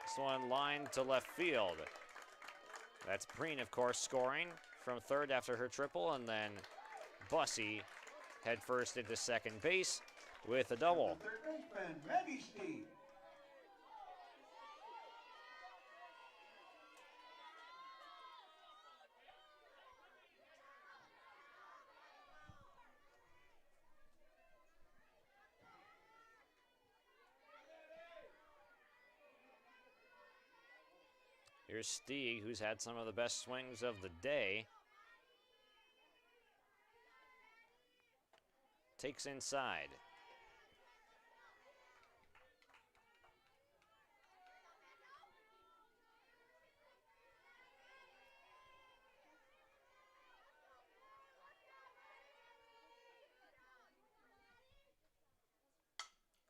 This one lined to left field. That's Preen, of course, scoring from third after her triple, and then Bussey head first into second base with a double. Third baseman, Maggie Steve. Here's Stieg, who's had some of the best swings of the day. Takes inside.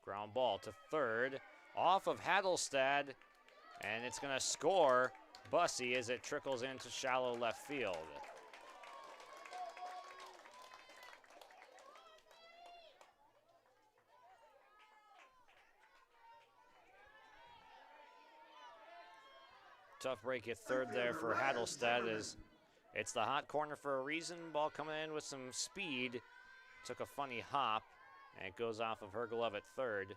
Ground ball to third, off of Hadelstad. And it's going to score Bussey as it trickles into shallow left field. Tough break at third there for Hadelstad as it's the hot corner for a reason. Ball coming in with some speed. Took a funny hop, and it goes off of Hergelov at third.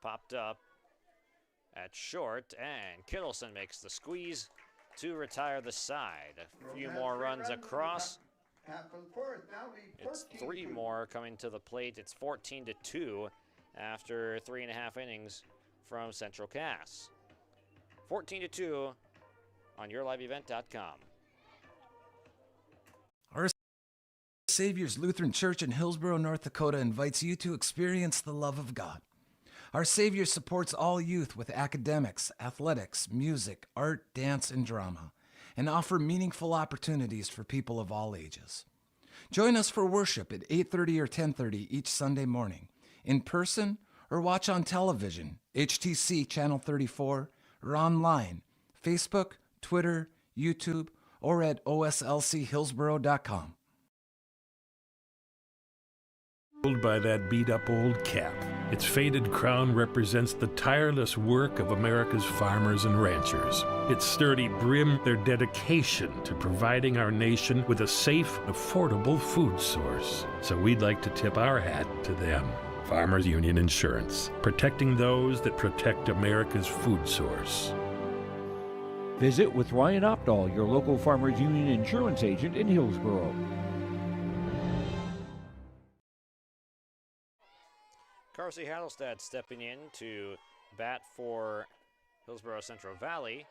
Popped up at short, and Kittleson makes the squeeze to retire the side. A few more runs across. It's 3 more coming to the plate. It's 14-2 after 3.5 innings from Central Cass. 14-2 on YourLiveEvent.com. Our Savior's Lutheran Church in Hillsboro, North Dakota invites you to experience the love of God. Our Savior supports all youth with academics, athletics, music, art, dance, and drama, and offer meaningful opportunities for people of all ages. Join us for worship at 8:30 or 10:30 each Sunday morning, in person or watch on television, HTC Channel 34, or online, Facebook, Twitter, YouTube, or at oslchillsboro.com. By that beat-up old cap. Its faded crown represents the tireless work of America's farmers and ranchers. Its sturdy brim, their dedication to providing our nation with a safe, affordable food source. So we'd like to tip our hat to them. Farmers Union Insurance, protecting those that protect America's food source. Visit with Ryan Opdahl, your local Farmers Union insurance agent in Hillsboro. Carsey Hattelstad stepping in to bat for Hillsboro Central Valley.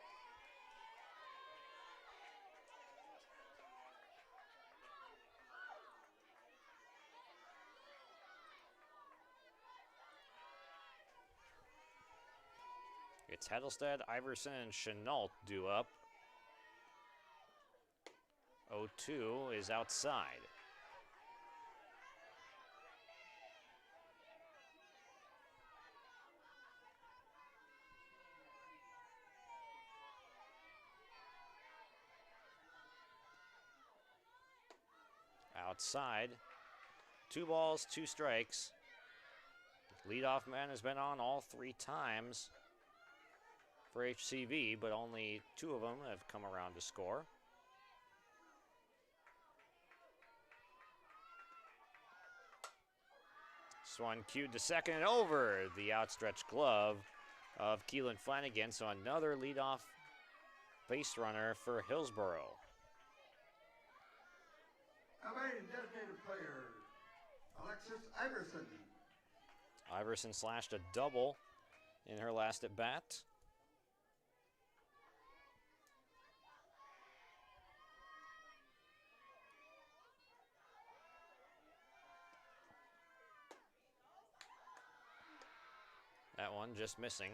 It's Hattelstad, Iverson, and Chenault due up. 0-2 is outside. Outside. 2 balls, 2 strikes. Leadoff man has been on all 3 times for HCV, but only 2 of them have come around to score. Swung cued to second and over the outstretched glove of Keelan Flanagan, so another leadoff base runner for Hillsboro. Awaiting designated player, Alexis Iverson. Iverson slashed a double in her last at bat. That one just missing.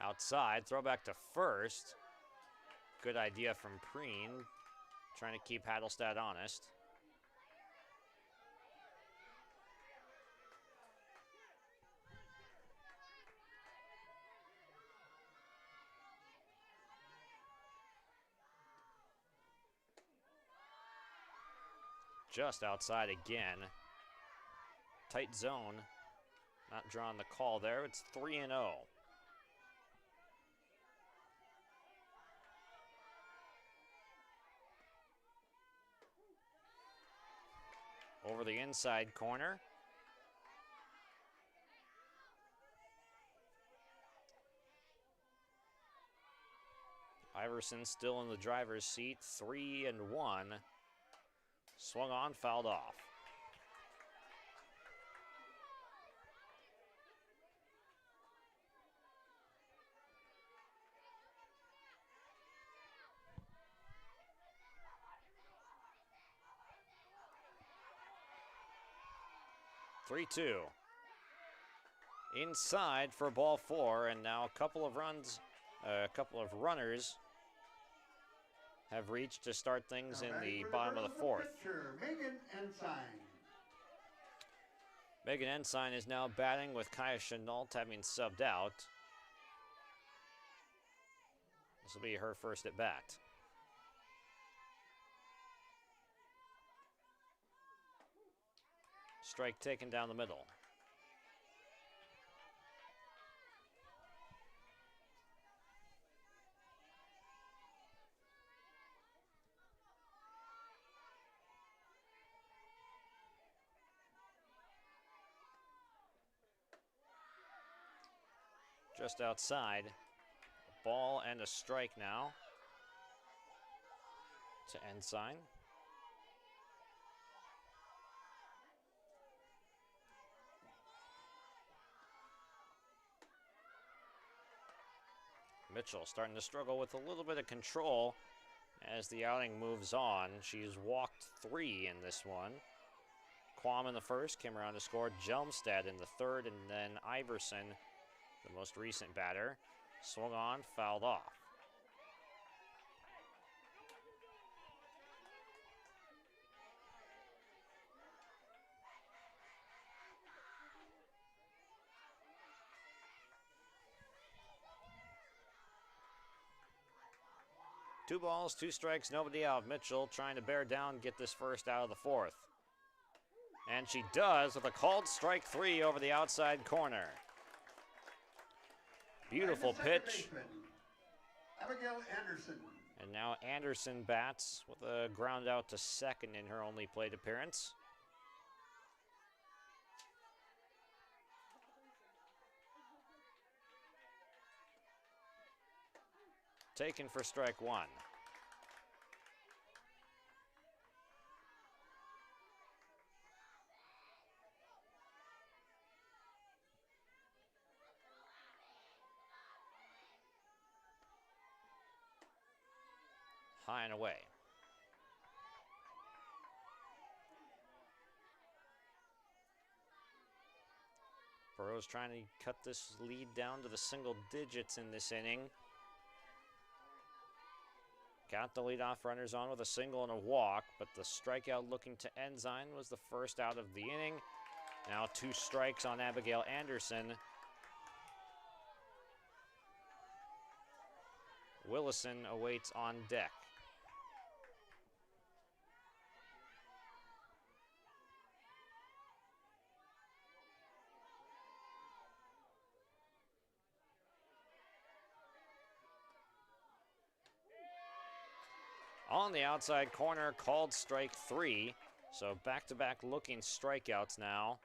Outside, throwback to first. Good idea from Preen, trying to keep Hattelstad honest. Just outside again. Tight zone. Not drawing the call there. It's 3-0. Over the inside corner. Iverson still in the driver's seat. 3-1. Swung on, fouled off. Three-two. Inside for ball 4, and now a couple of runners have reached to start things in the bottom of the 4th. Megan Ensign. Megan Ensign is now batting with Kaya Chenault having subbed out. This will be her first at bat. Strike taken down the middle. Just outside. A ball and a strike now to Ensign. Mitchell starting to struggle with a little bit of control as the outing moves on. She's walked 3 in this one. Quam in the first, came around to score. Jelmstad in the third, and then Iverson, the most recent batter, swung on, fouled off. Two balls, 2 strikes, nobody out. Mitchell trying to bear down, get this first out of the 4th. And she does with a called strike 3 over the outside corner. Beautiful pitch. Abigail Anderson. And now Anderson bats with a ground out to second in her only plate appearance. Taken for strike one. High and away. Burrow's trying to cut this lead down to the single digits in this inning. Got the leadoff runners on with a single and a walk, but the strikeout looking to Ensign was the first out of the inning. Now 2 strikes on Abigail Anderson. Willison awaits on deck. On the outside corner, called strike 3. So back-to-back looking strikeouts now.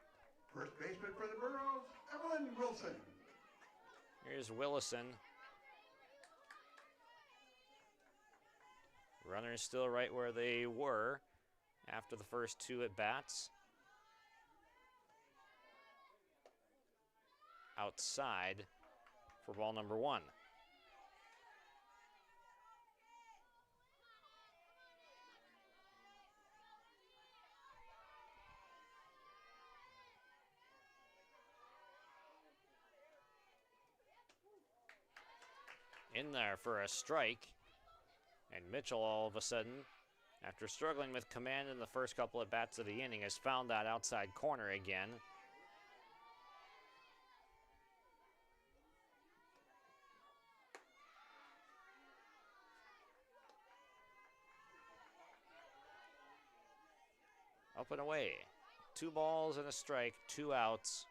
First baseman for the Burros, Evelyn Wilson. Here's Willison. Runners still right where they were after the first 2 at-bats. Outside for ball number 1. In there for a strike. And Mitchell all of a sudden, after struggling with command in the first couple of bats of the inning, has found that outside corner again. Up and away. 2 balls and a strike, 2 outs.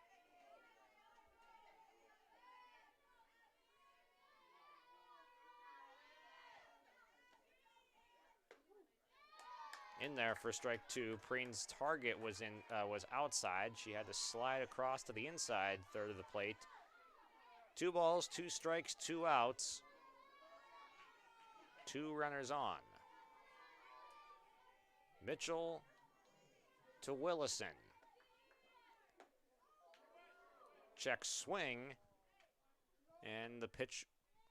In there for strike 2. Preen's target was outside. She had to slide across to the inside third of the plate. 2 balls, 2 strikes, 2 outs. 2 runners on. Mitchell to Willison. Check swing. And the pitch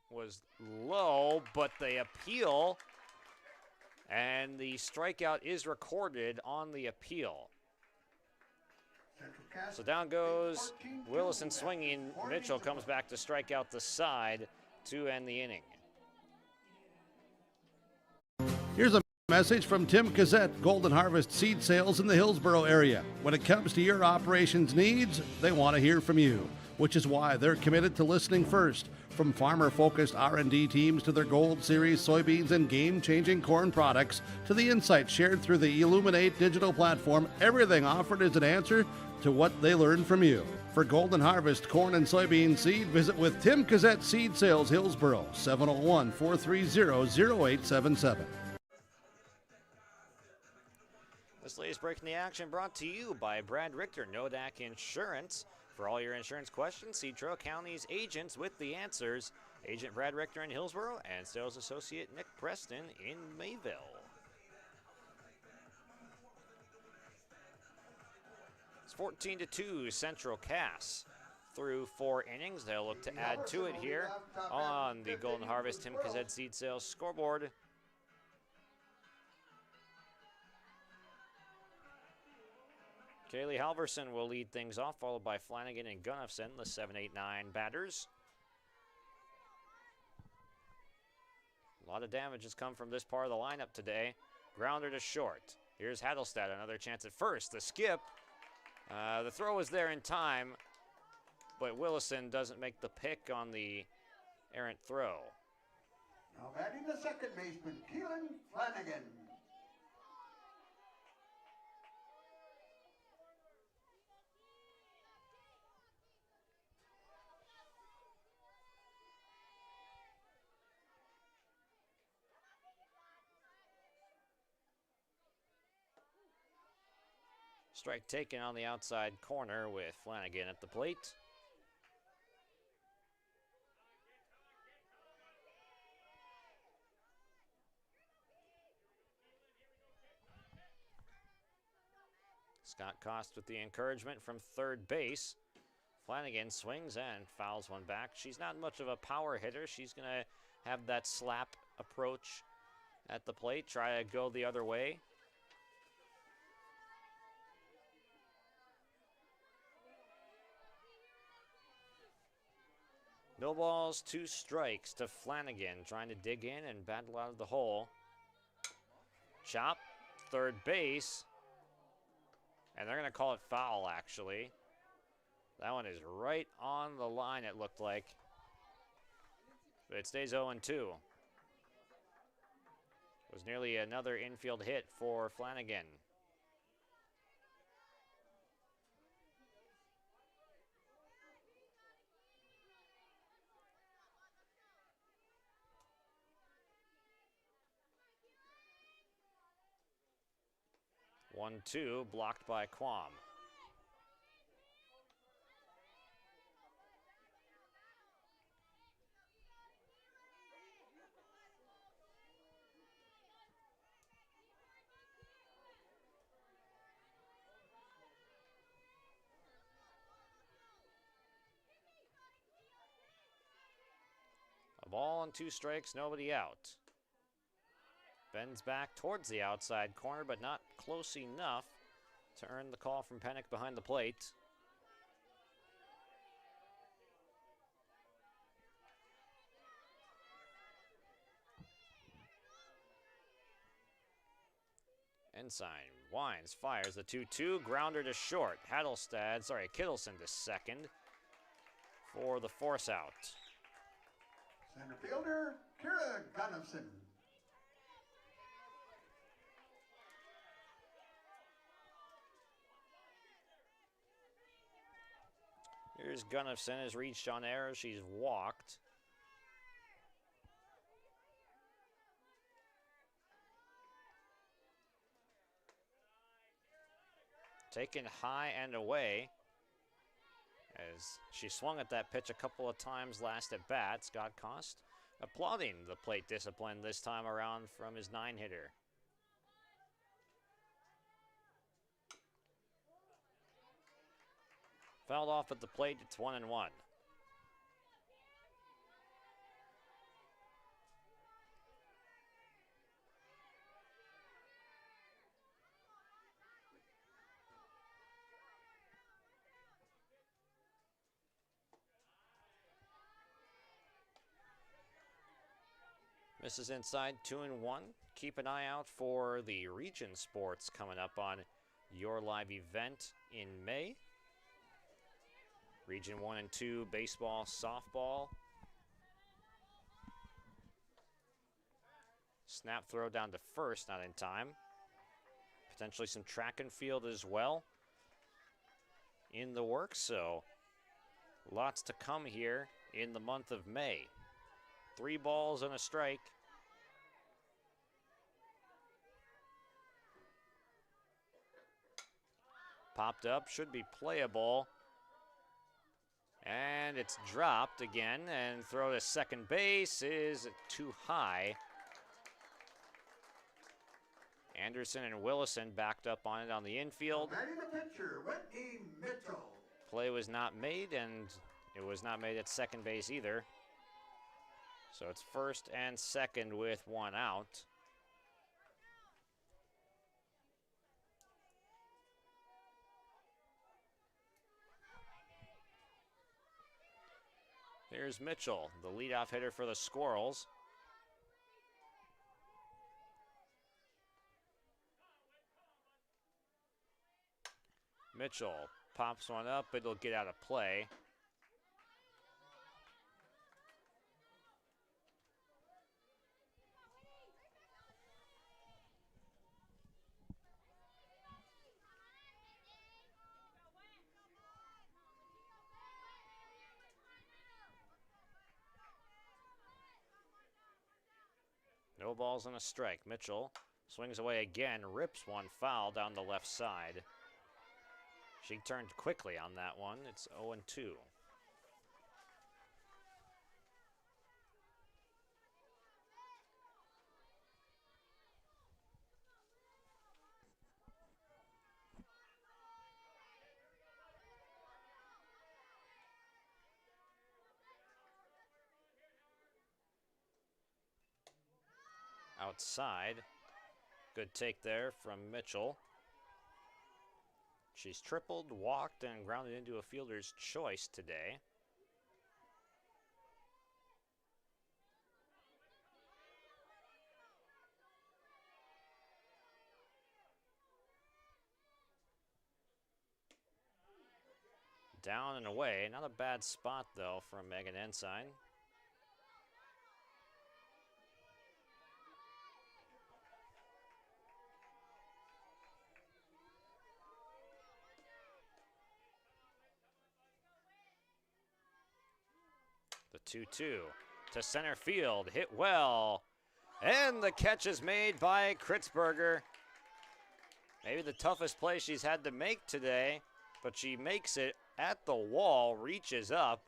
was low, but they appeal. And the strikeout is recorded on the appeal. So down goes Willison swinging. Mitchell comes back to strike out the side to end the inning. Here's a message from Tim Cassette, Golden Harvest Seed Sales in the Hillsboro area. When it comes to your operations needs, they want to hear from you, which is why they're committed to listening first. From farmer-focused R&D teams to their Gold Series soybeans and game-changing corn products to the insights shared through the Illuminate digital platform, everything offered is an answer to what they learned from you. For Golden Harvest corn and soybean seed, visit with Tim Cassette Seed Sales Hillsboro, 701-430-0877. This latest break in the action brought to you by Brad Richter, Nodak Insurance. For all your insurance questions, see Traill County's agents with the answers. Agent Brad Richter in Hillsboro and sales associate Nick Preston in Mayville. It's 14-2 Central Cass. Through 4 innings, they'll look to add to it here on the Golden Harvest Tim Cassette Seed Sales scoreboard. Kaylee Halverson will lead things off, followed by Flanagan and Gunnufson, the 7-8-9 batters. A lot of damage has come from this part of the lineup today. Grounder to short. Here's Hadelstad, another chance at first. The skip. The throw was there in time, but Willison doesn't make the pick on the errant throw. Now batting the second baseman, Keelan Flanagan. Strike taken on the outside corner with Flanagan at the plate. Scott Cost with the encouragement from third base. Flanagan swings and fouls one back. She's not much of a power hitter. She's going to have that slap approach at the plate, try to go the other way. No balls, 2 strikes to Flanagan, trying to dig in and battle out of the hole. Chop, third base. And they're going to call it foul, actually. That one is right on the line, it looked like. But it stays 0-2. It was nearly another infield hit for Flanagan. One, 2, blocked by Quam. A ball and 2 strikes, nobody out. Bends back towards the outside corner, but not close enough to earn the call from Pennick behind the plate. Ensign winds, fires the 2-2, grounder to short. Kittleson to second for the force out. Center fielder, Kira Gunnifson. Here's Gunnifson, has reached on error. She's walked. Taken high and away as she swung at that pitch a couple of times last at bat. Scott Cost applauding the plate discipline this time around from his 9-hitter. Fouled off at the plate, it's 1-1. Misses inside, 2-1. Keep an eye out for the Region Sports coming up on your live event in May. Region 1 and 2 baseball, softball. Snap throw down to first, not in time. Potentially some track and field as well in the works, so lots to come here in the month of May. 3 balls and a strike. Popped up, should be playable. And it's dropped again, and throw to second base is too high. Anderson and Willison backed up on it on the infield. Batting the pitcher, Whitney Mitchell. Play was not made, and it was not made at second base either. So it's first and second with 1 out. Here's Mitchell, the leadoff hitter for the Squirrels. Mitchell pops one up, it'll get out of play. No balls and a strike. Mitchell swings away again, rips one foul down the left side. She turned quickly on that one. It's 0-2. Outside. Good take there from Mitchell. She's tripled, walked, and grounded into a fielder's choice today. Down and away. Not a bad spot, though, from Megan Ensign. The 2-2 to center field, hit well, and the catch is made by Kritzberger. Maybe the toughest play she's had to make today, but she makes it at the wall, reaches up.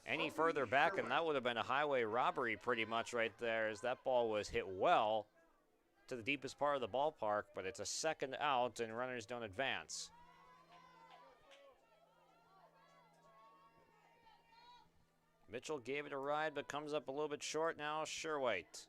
Any further back, and that would have been a highway robbery pretty much right there, as that ball was hit well to the deepest part of the ballpark, but it's a second out and runners don't advance. Mitchell gave it a ride, but comes up a little bit short now. Sherwhite.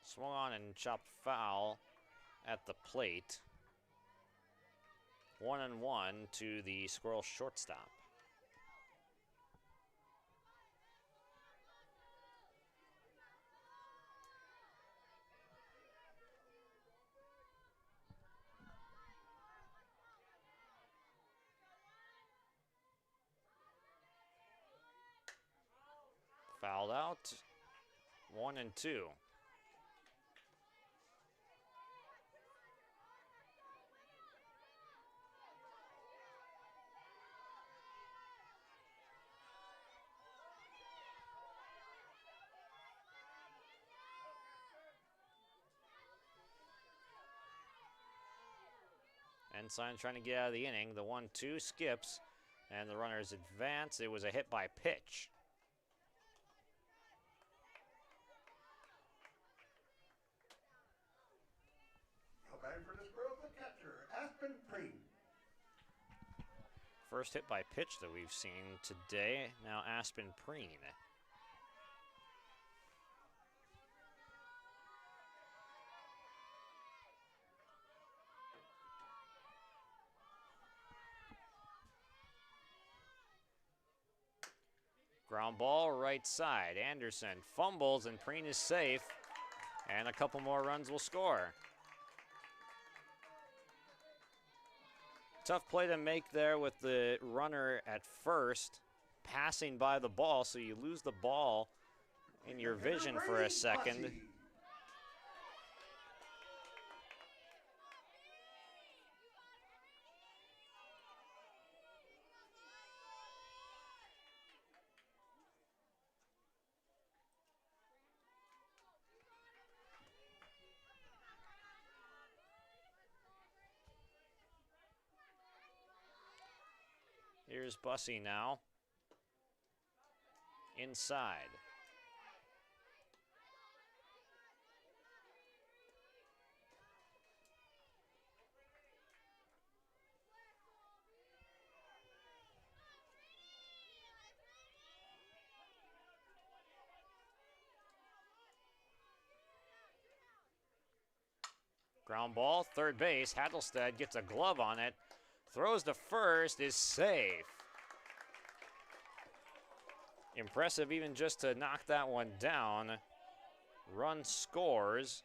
Swung on and chopped foul at the plate. 1-1 to the Squirrel shortstop. Fouled out. 1-2. Ensign trying to get out of the inning. The 1-2 skips, and the runners advance. It was a hit by pitch. Batting for the Squirrels, the catcher, Aspen Preen. First hit by pitch that we've seen today. Now Aspen Preen. Ground ball right side. Anderson fumbles and Preen is safe. And a couple more runs will score. Tough play to make there with the runner at first, passing by the ball, so you lose the ball in your vision for a second. Here's Bussey now. Inside. Ground ball, third base. Hattelstead gets a glove on it. Throws to first, is safe. Impressive even just to knock that one down. Run scores.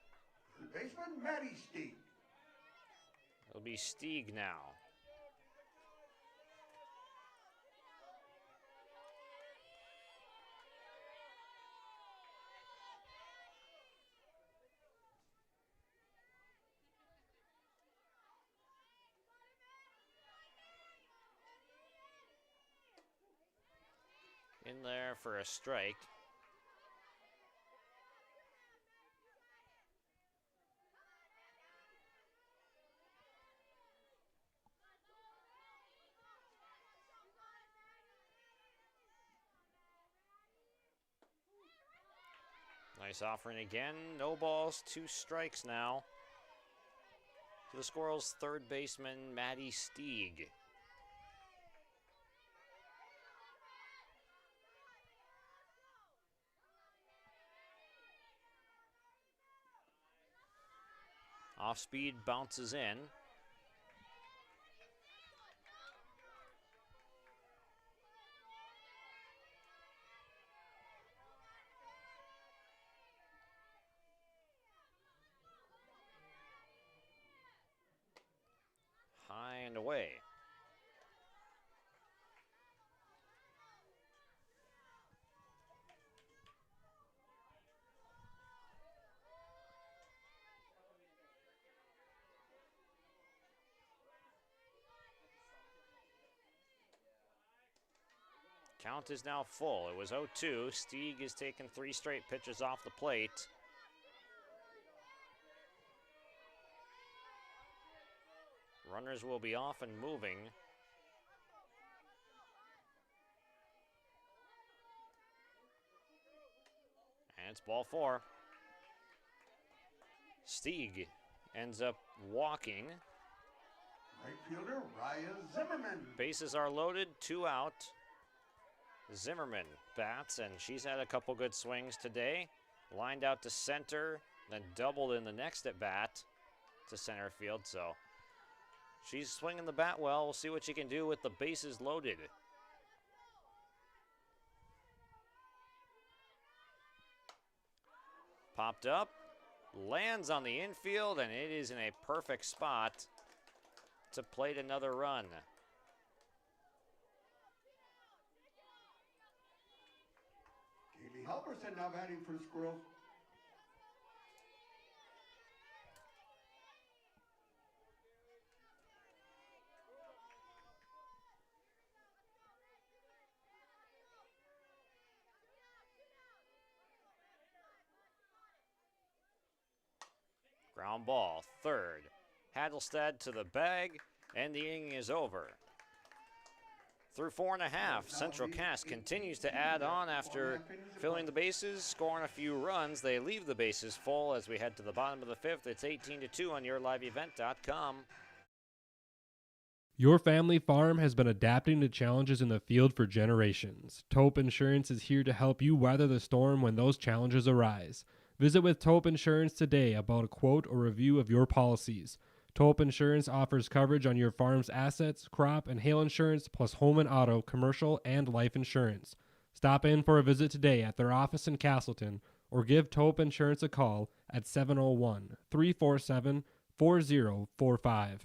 Baseman Matty Stieg. It'll be Stieg now. in there for a strike. Nice offering again. No balls, 2 strikes now. To the Squirrels' third baseman, Maddie Stieg. Off speed, bounces in. High and away. Count is now full. It was 0-2. Stieg has taken 3 straight pitches off the plate. Runners will be off and moving. And it's ball 4. Stieg ends up walking. Right fielder, Raya Zimmerman. Bases are loaded, 2 out. Zimmerman bats, and she's had a couple good swings today. Lined out to center, then doubled in the next at bat to center field. So she's swinging the bat well. We'll see what she can do with the bases loaded. Popped up, lands on the infield, and it is in a perfect spot to plate another run. Kaylee Halverson now batting for the Squirrels. Ground ball, third. Hadelstad to the bag, and the inning is over. Through 4.5, Central Cass continues to add on after filling the bases, scoring a few runs. They leave the bases full as we head to the bottom of the 5th. It's 18-2 on yourliveevent.com. Your family farm has been adapting to challenges in the field for generations. Taupe Insurance is here to help you weather the storm when those challenges arise. Visit with Taupe Insurance today about a quote or review of your policies. Taupe Insurance offers coverage on your farm's assets, crop, and hail insurance, plus home and auto, commercial, and life insurance. Stop in for a visit today at their office in Castleton or give Taupe Insurance a call at 701-347-4045.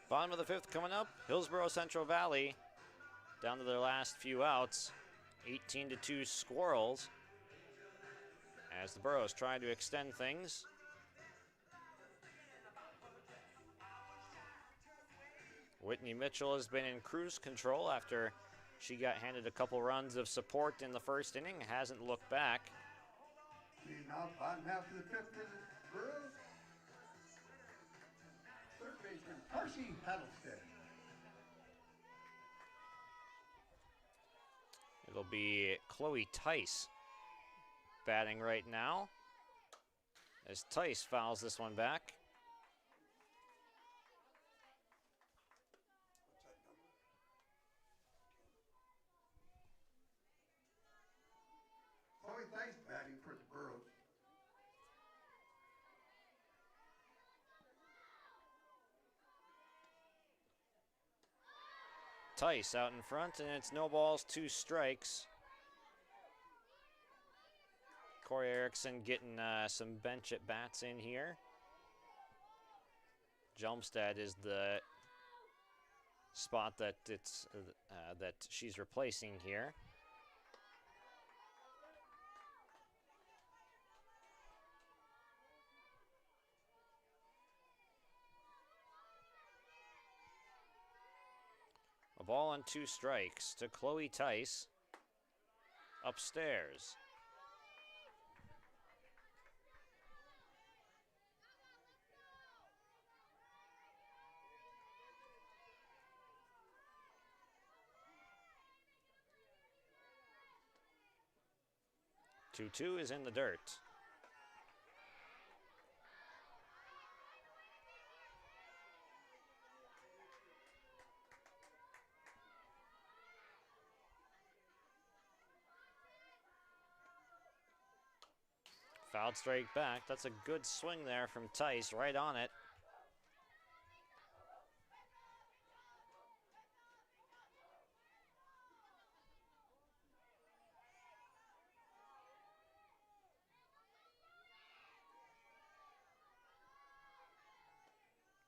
Bottom of the 5th coming up. Hillsboro Central Valley down to their last few outs. 18-2 Squirrels. As the Burros try to extend things. Whitney Mitchell has been in cruise control after she got handed a couple runs of support in the first inning. Hasn't looked back. Now bottom half of the 5th for the Burros. Third baseman, Parsi Hadelstead. It'll be Chloe Tice batting right now as Tice fouls this one back. Chloe Tice batting for the Burros. Tice out in front, and it's no balls, 2 strikes. Corey Erickson getting some bench at bats in here. Jelmstad is the spot that that she's replacing here. A ball and 2 strikes to Chloe Tice upstairs. Two is in the dirt. Fouled straight back. That's a good swing there from Tice, right on it.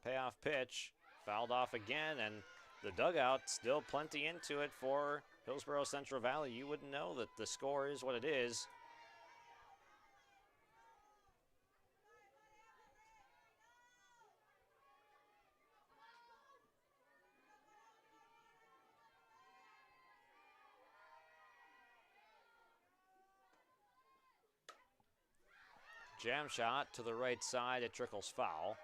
Payoff pitch, fouled off again, and the dugout still plenty into it for Hillsboro Central Valley. You wouldn't know that the score is what it is. Jam shot to the right side, it trickles foul.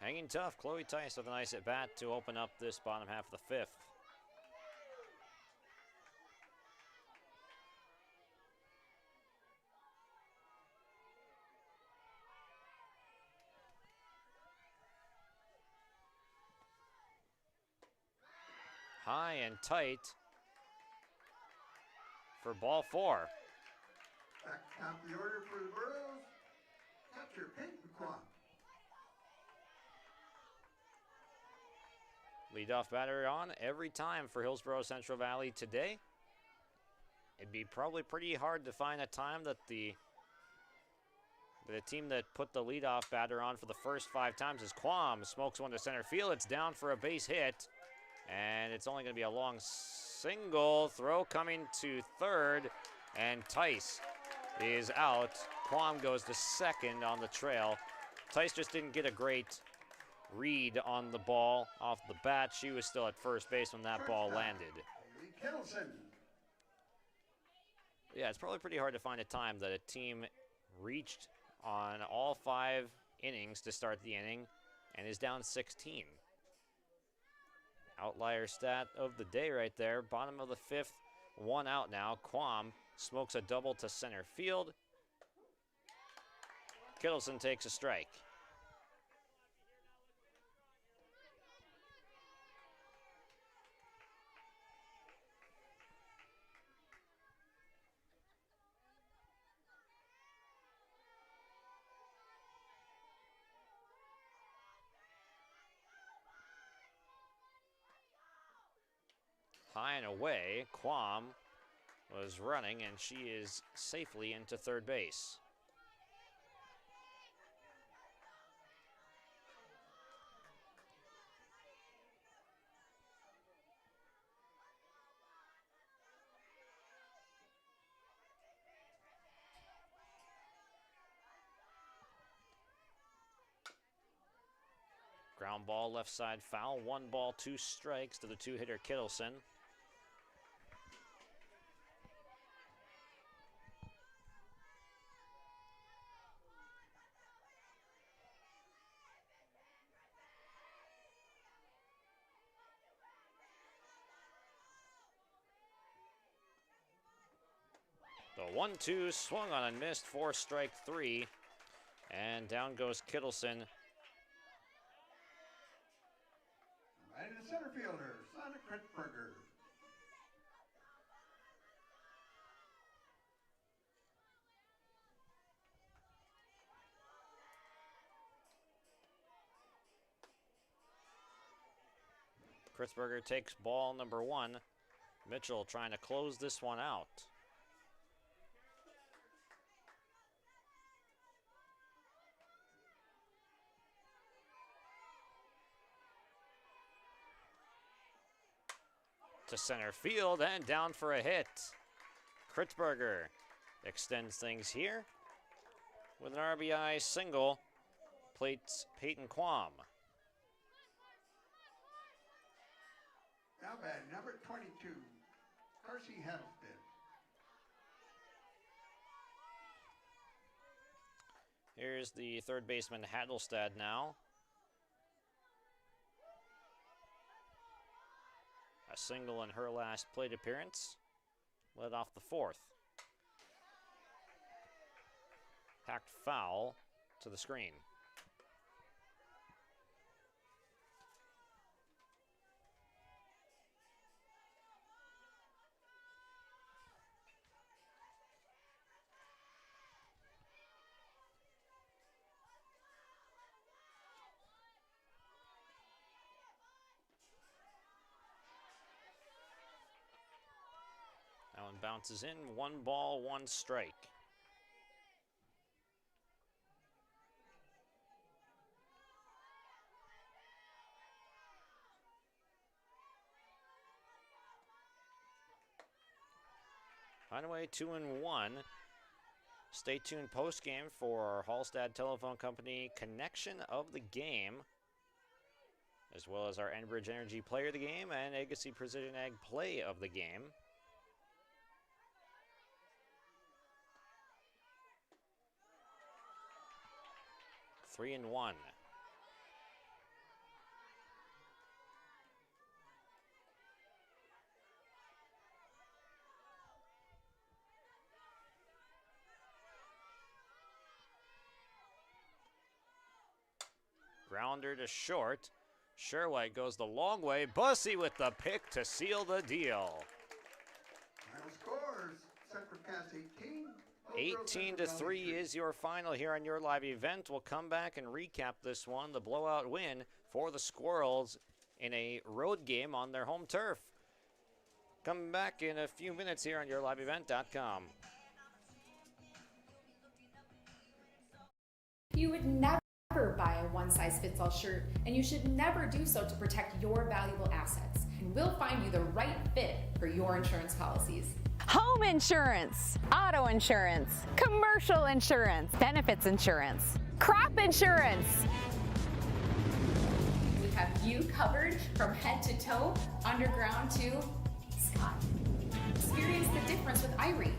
Hanging tough, Chloe Tice with a nice at bat to open up this bottom half of the 5th. High and tight for ball 4. Back top of the order for the Burros, catcher Peyton Quam. Leadoff batter on every time for Hillsboro Central Valley today. It'd be probably pretty hard to find a time that the team that put the leadoff batter on for the first 5 times is Quam. Smokes one to center field. It's down for a base hit, and it's only going to be a long single. Throw coming to third, and Tice is out. Quam goes to second on the trail. Tice just didn't get a great read on the ball off the bat. She was still at first base when that ball landed. Yeah, it's probably pretty hard to find a time that a team reached on all 5 innings to start the inning and is down 16. Outlier stat of the day right there. Bottom of the 5th, 1 out now. Quam smokes a double to center field. Kittleson takes a strike. High and away, Quam was running, and she is safely into third base. Ground ball left side foul. 1 ball, 2 strikes to the 2-hitter Kittleson. The 1-2 swung on and missed for strike 3. And down goes Kittleson. Right in the center fielder, Sonic Kritzberger. Kritzberger takes ball number 1. Mitchell trying to close this one out. To center field and down for a hit. Kritzberger extends things here with an RBI single. Plates Peyton Quam. Now batting number 22, Carsey Heddleston. Here's the third baseman, Hadelstad, now. A single in her last plate appearance. Led off the fourth. Hacked foul to the screen. That one bounces in. 1 ball, 1 strike. Finaway 2-1. Stay tuned post game for Hallstatt Telephone Company connection of the game, as well as our Enbridge Energy player of the game and Agassi Precision Ag play of the game. Three and one. Grounder to short. Sherwhite goes the long way. Bussey with the pick to seal the deal. Final scores, Central Cass 18. 18-3 is your final here on your live event. We'll come back and recap this one, the blowout win for the Squirrels in a road game on their home turf. Coming back in a few minutes here on yourliveevent.com. You would never buy a one-size-fits-all shirt, and you should never do so to protect your valuable assets. And we'll find you the right fit for your insurance policies. Home insurance, auto insurance, commercial insurance, benefits insurance, crop insurance. We have you covered from head to toe, underground to sky. Experience the difference with Irie.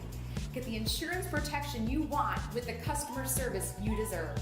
Get the insurance protection you want with the customer service you deserve.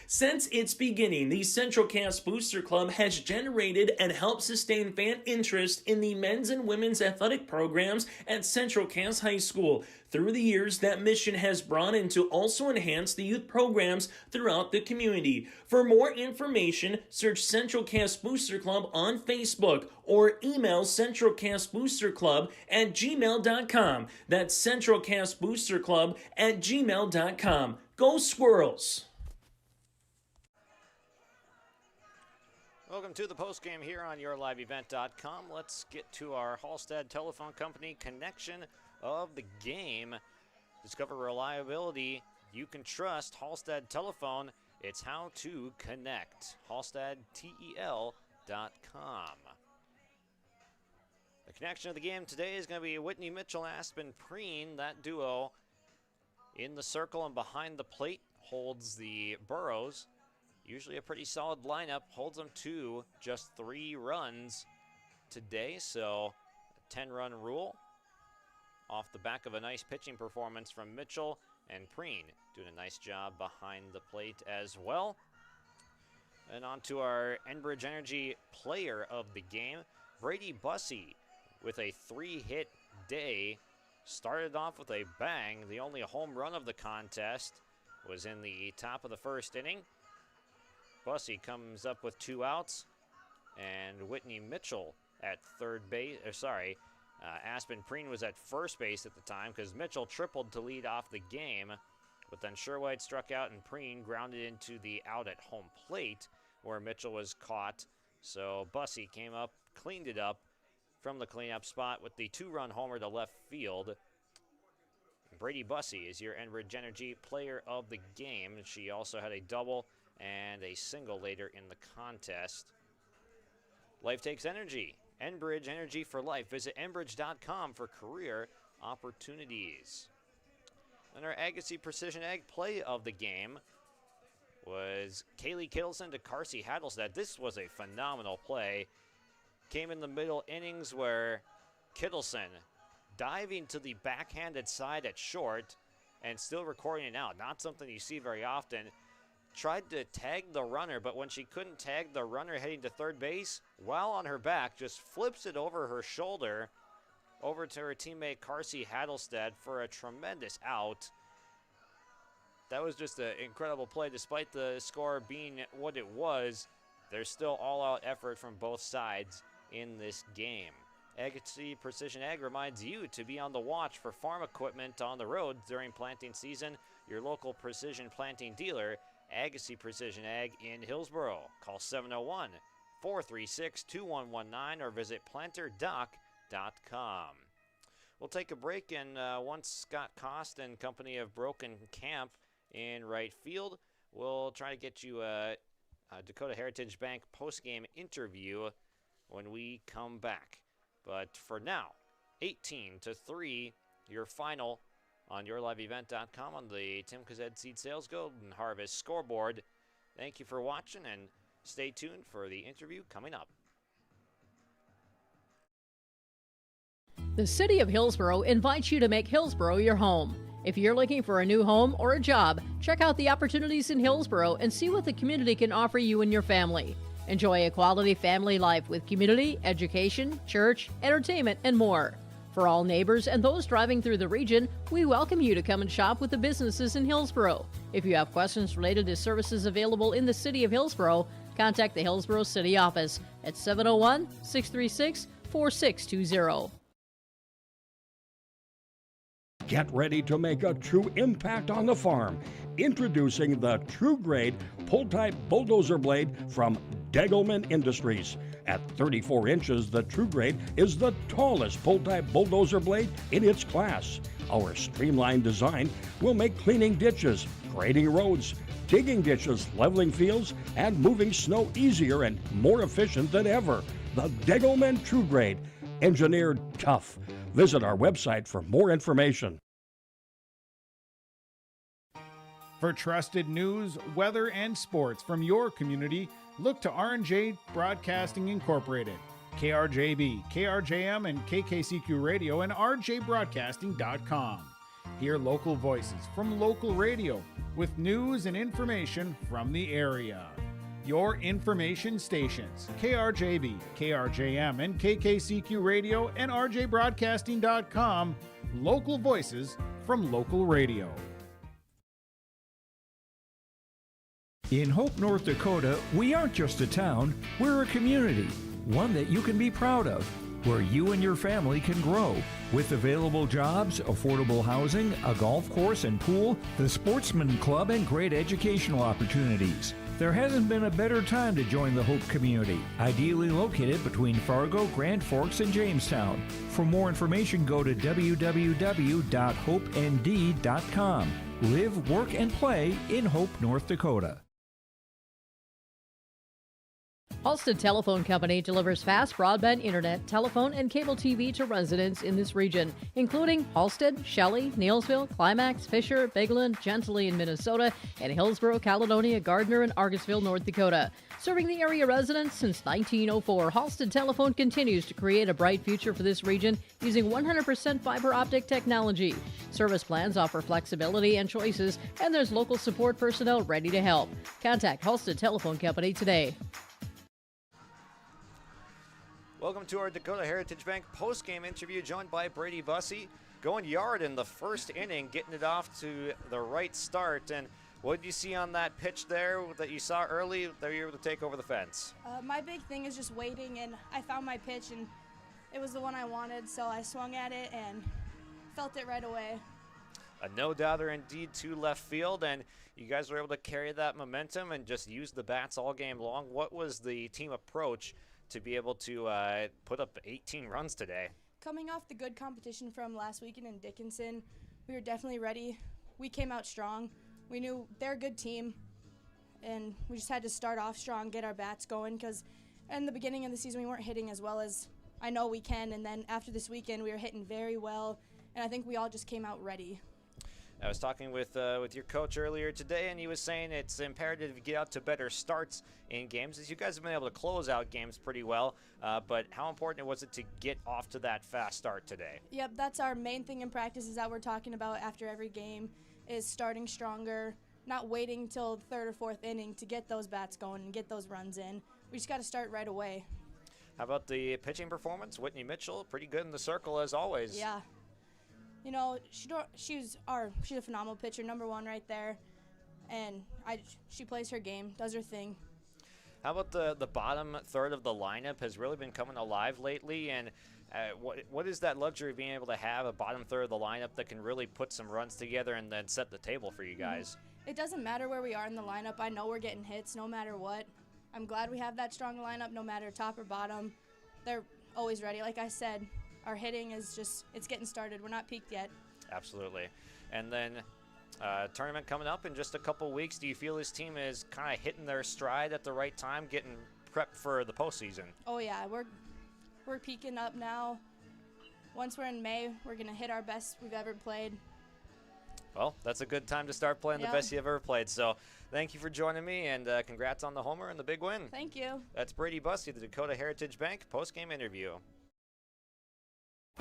Since its beginning, the Central Cass Booster Club has generated and helped sustain fan interest in the men's and women's athletic programs at Central Cass High School. Through the years, that mission has brought in to also enhance the youth programs throughout the community. For more information, search Central Cass Booster Club on Facebook or email centralcassboosterclub@gmail.com. That's centralcassboosterclub@gmail.com. Go Squirrels! Welcome to the postgame here on yourliveevent.com. Let's get to our Hallstatt Telephone Company connection of the game. Discover reliability you can trust. Hallstatt Telephone, it's how to connect. HallstattTEL.com. The connection of the game today is going to be Whitney Mitchell, Aspen Preen. That duo in the circle and behind the plate holds the Burros. Usually a pretty solid lineup, holds them to just 3 runs today, so a 10-run rule off the back of a nice pitching performance from Mitchell, and Preen doing a nice job behind the plate as well. And on to our Enbridge Energy player of the game, Brady Bussey, with a 3-hit day. Started off with a bang. The only home run of the contest was in the top of the first inning. Bussey comes up with 2 outs, and Whitney Mitchell at third base. Aspen Preen was at first base at the time because Mitchell tripled to lead off the game, but then Sherwhite struck out and Preen grounded into the out at home plate where Mitchell was caught. So Bussey came up, cleaned it up from the cleanup spot with the 2-run homer to left field. Brady Bussey is your Enbridge Energy player of the game. She also had a double and a single later in the contest. Life takes energy. Enbridge Energy for life. Visit enbridge.com for career opportunities. And our Agassi Precision Ag play of the game was was Kaylee Kittleson to Carsey Hattlestead. This was a phenomenal play. Came in the middle innings where Kittleson diving to the backhanded side at short and still recording it out. Not something you see very often. Tried to tag the runner, but when she couldn't tag the runner heading to third base, while on her back, just flips it over her shoulder over to her teammate Carsey Hattlestead for a tremendous out. That was just an incredible play. Despite the score being what it was, there's still all-out effort from both sides in this game. Agassiz Precision Ag reminds you to be on the watch for farm equipment on the road during planting season. Your local precision planting dealer, Agassiz Precision Ag in Hillsboro. Call 701-436-2119 or visit planterdoc.com. We'll take a break, and once Scott Cost and company have broken camp in right field, we'll try to get you a Dakota Heritage Bank postgame interview when we come back. But for now, 18-3, your final on yourliveevent.com on the Tim Kazed Seed Sales Golden Harvest scoreboard. Thank you for watching, and stay tuned for the interview coming up. The City of Hillsboro invites you to make Hillsboro your home. If you're looking for a new home or a job, check out the opportunities in Hillsboro and see what the community can offer you and your family. Enjoy a quality family life with community, education, church, entertainment, and more. For all neighbors and those driving through the region, we welcome you to come and shop with the businesses in Hillsboro. If you have questions related to services available in the City of Hillsboro, contact the Hillsboro City office at 701-636-4620. Get ready to make a true impact on the farm. Introducing the True Grade Pull-Type Bulldozer Blade from Degelman Industries. At 34 inches, the True Grade is the tallest pull-type bulldozer blade in its class. Our streamlined design will make cleaning ditches, grading roads, digging ditches, leveling fields, and moving snow easier and more efficient than ever. The Degelman True Grade, engineered tough. Visit our website for more information. For trusted news, weather, and sports from your community, look to R&J Broadcasting Incorporated, KRJB, KRJM, and KKCQ Radio, and rjbroadcasting.com. Hear local voices from local radio with news and information from the area. Your information stations, KRJB, KRJM, and KKCQ Radio, and rjbroadcasting.com. Local voices from local radio. In Hope, North Dakota, we aren't just a town, we're a community, one that you can be proud of, where you and your family can grow. With available jobs, affordable housing, a golf course and pool, the Sportsman Club, and great educational opportunities. There hasn't been a better time to join the Hope community, ideally located between Fargo, Grand Forks, and Jamestown. For more information, go to www.hopend.com. Live, work, and play in Hope, North Dakota. Halstead Telephone Company delivers fast broadband internet, telephone, and cable TV to residents in this region, including Halstead, Shelley, Neillsville, Climax, Fisher, Bigland, Gentilly in Minnesota, and Hillsboro, Caledonia, Gardner, and Argosville, North Dakota. Serving the area residents since 1904, Halstead Telephone continues to create a bright future for this region using 100% fiber optic technology. Service plans offer flexibility and choices, and there's local support personnel ready to help. Contact Halstead Telephone Company today. Welcome to our Dakota Heritage Bank postgame interview, joined by Brady Bussey, going yard in the first inning, getting it off to the right start. And what did you see on that pitch there that you saw early that you were able to take over the fence? My big thing is just waiting, and I found my pitch, and it was the one I wanted, so I swung at it and felt it right away. A no-doubter indeed to left field, and you guys were able to carry that momentum and just use the bats all game long. What was the team approach to be able to put up 18 runs today? Coming off the good competition from last weekend in Dickinson, we were definitely ready. We came out strong. We knew they're a good team, and we just had to start off strong, get our bats going, because in the beginning of the season we weren't hitting as well as I know we can, and then after this weekend we were hitting very well, and I think we all just came out ready. I was talking with your coach earlier today, and he was saying it's imperative to get out to better starts in games, as you guys have been able to close out games pretty well. But how important was it to get off to that fast start today? Yep, that's our main thing in practice is that we're talking about after every game is starting stronger, not waiting till the third or fourth inning to get those bats going and get those runs in. We just got to start right away. How about the pitching performance? Whitney Mitchell, pretty good in the circle as always. Yeah. You know, she's a phenomenal pitcher, number one right there, and she plays her game, does her thing. How about the bottom third of the lineup has really been coming alive lately, and what is that luxury of being able to have a bottom third of the lineup that can really put some runs together and then set the table for you guys? It doesn't matter where we are in the lineup. I know we're getting hits no matter what. I'm glad we have that strong lineup no matter top or bottom. They're always ready. Like I said, our hitting is it's getting started. We're not peaked yet. Absolutely. And then tournament coming up in just a couple weeks. Do you feel this team is kind of hitting their stride at the right time, getting prepped for the postseason? Oh, yeah. We're peaking up now. Once we're in May, we're going to hit our best we've ever played. Well, that's a good time to start playing the best you've ever played. So thank you for joining me, and congrats on the homer and the big win. Thank you. That's Brady Bussey, the Dakota Heritage Bank post-game interview.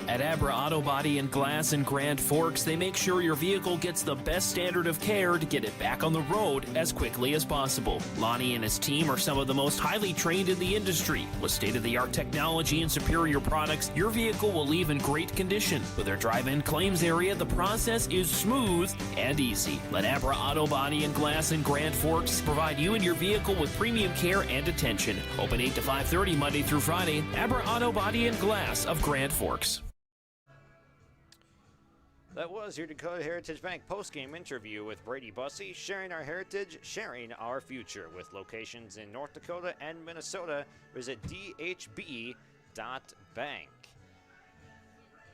At Abra Auto Body and Glass in Grand Forks, they make sure your vehicle gets the best standard of care to get it back on the road as quickly as possible. Lonnie and his team are some of the most highly trained in the industry. With state-of-the-art technology and superior products, your vehicle will leave in great condition. With their drive-in claims area, the process is smooth and easy. Let Abra Auto Body and Glass in Grand Forks provide you and your vehicle with premium care and attention. Open 8 to 5:30 Monday through Friday. Abra Auto Body and Glass of Grand Forks. That was your Dakota Heritage Bank post-game interview with Brady Bussey, sharing our heritage, sharing our future. With locations in North Dakota and Minnesota, visit dhb.bank.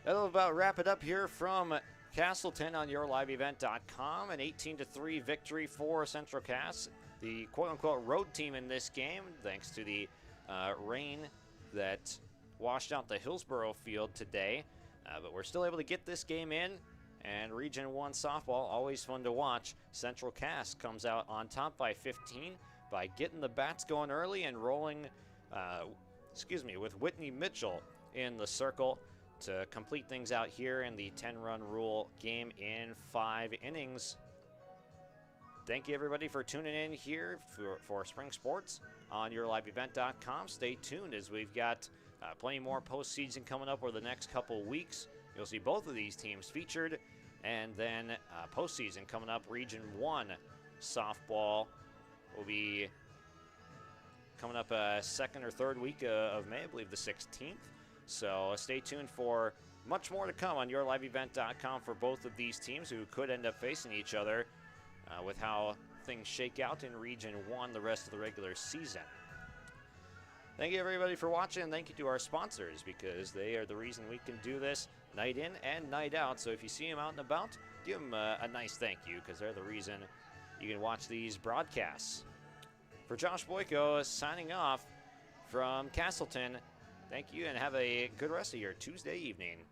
That'll about wrap it up here from Castleton on yourliveevent.com. An 18-3 victory for Central Cass, the quote-unquote road team in this game, thanks to the rain that washed out the Hillsboro field today. But we're still able to get this game in, and Region 1 softball, always fun to watch. Central Cass comes out on top by 15 by getting the bats going early and rolling, with Whitney Mitchell in the circle to complete things out here in the 10-run rule game in 5 innings. Thank you, everybody, for tuning in here for Spring Sports on yourliveevent.com. Stay tuned as we've got plenty more postseason coming up over the next couple weeks. You'll see both of these teams featured. And then postseason coming up, Region 1 softball will be coming up second or third week of May, I believe the 16th. So stay tuned for much more to come on yourliveevent.com for both of these teams who could end up facing each other with how things shake out in Region 1 the rest of the regular season. Thank you, everybody, for watching, and thank you to our sponsors, because they are the reason we can do this night in and night out. So if you see them out and about, give them a nice thank you, because they're the reason you can watch these broadcasts. For Josh Boyko, signing off from Castleton, thank you, and have a good rest of your Tuesday evening.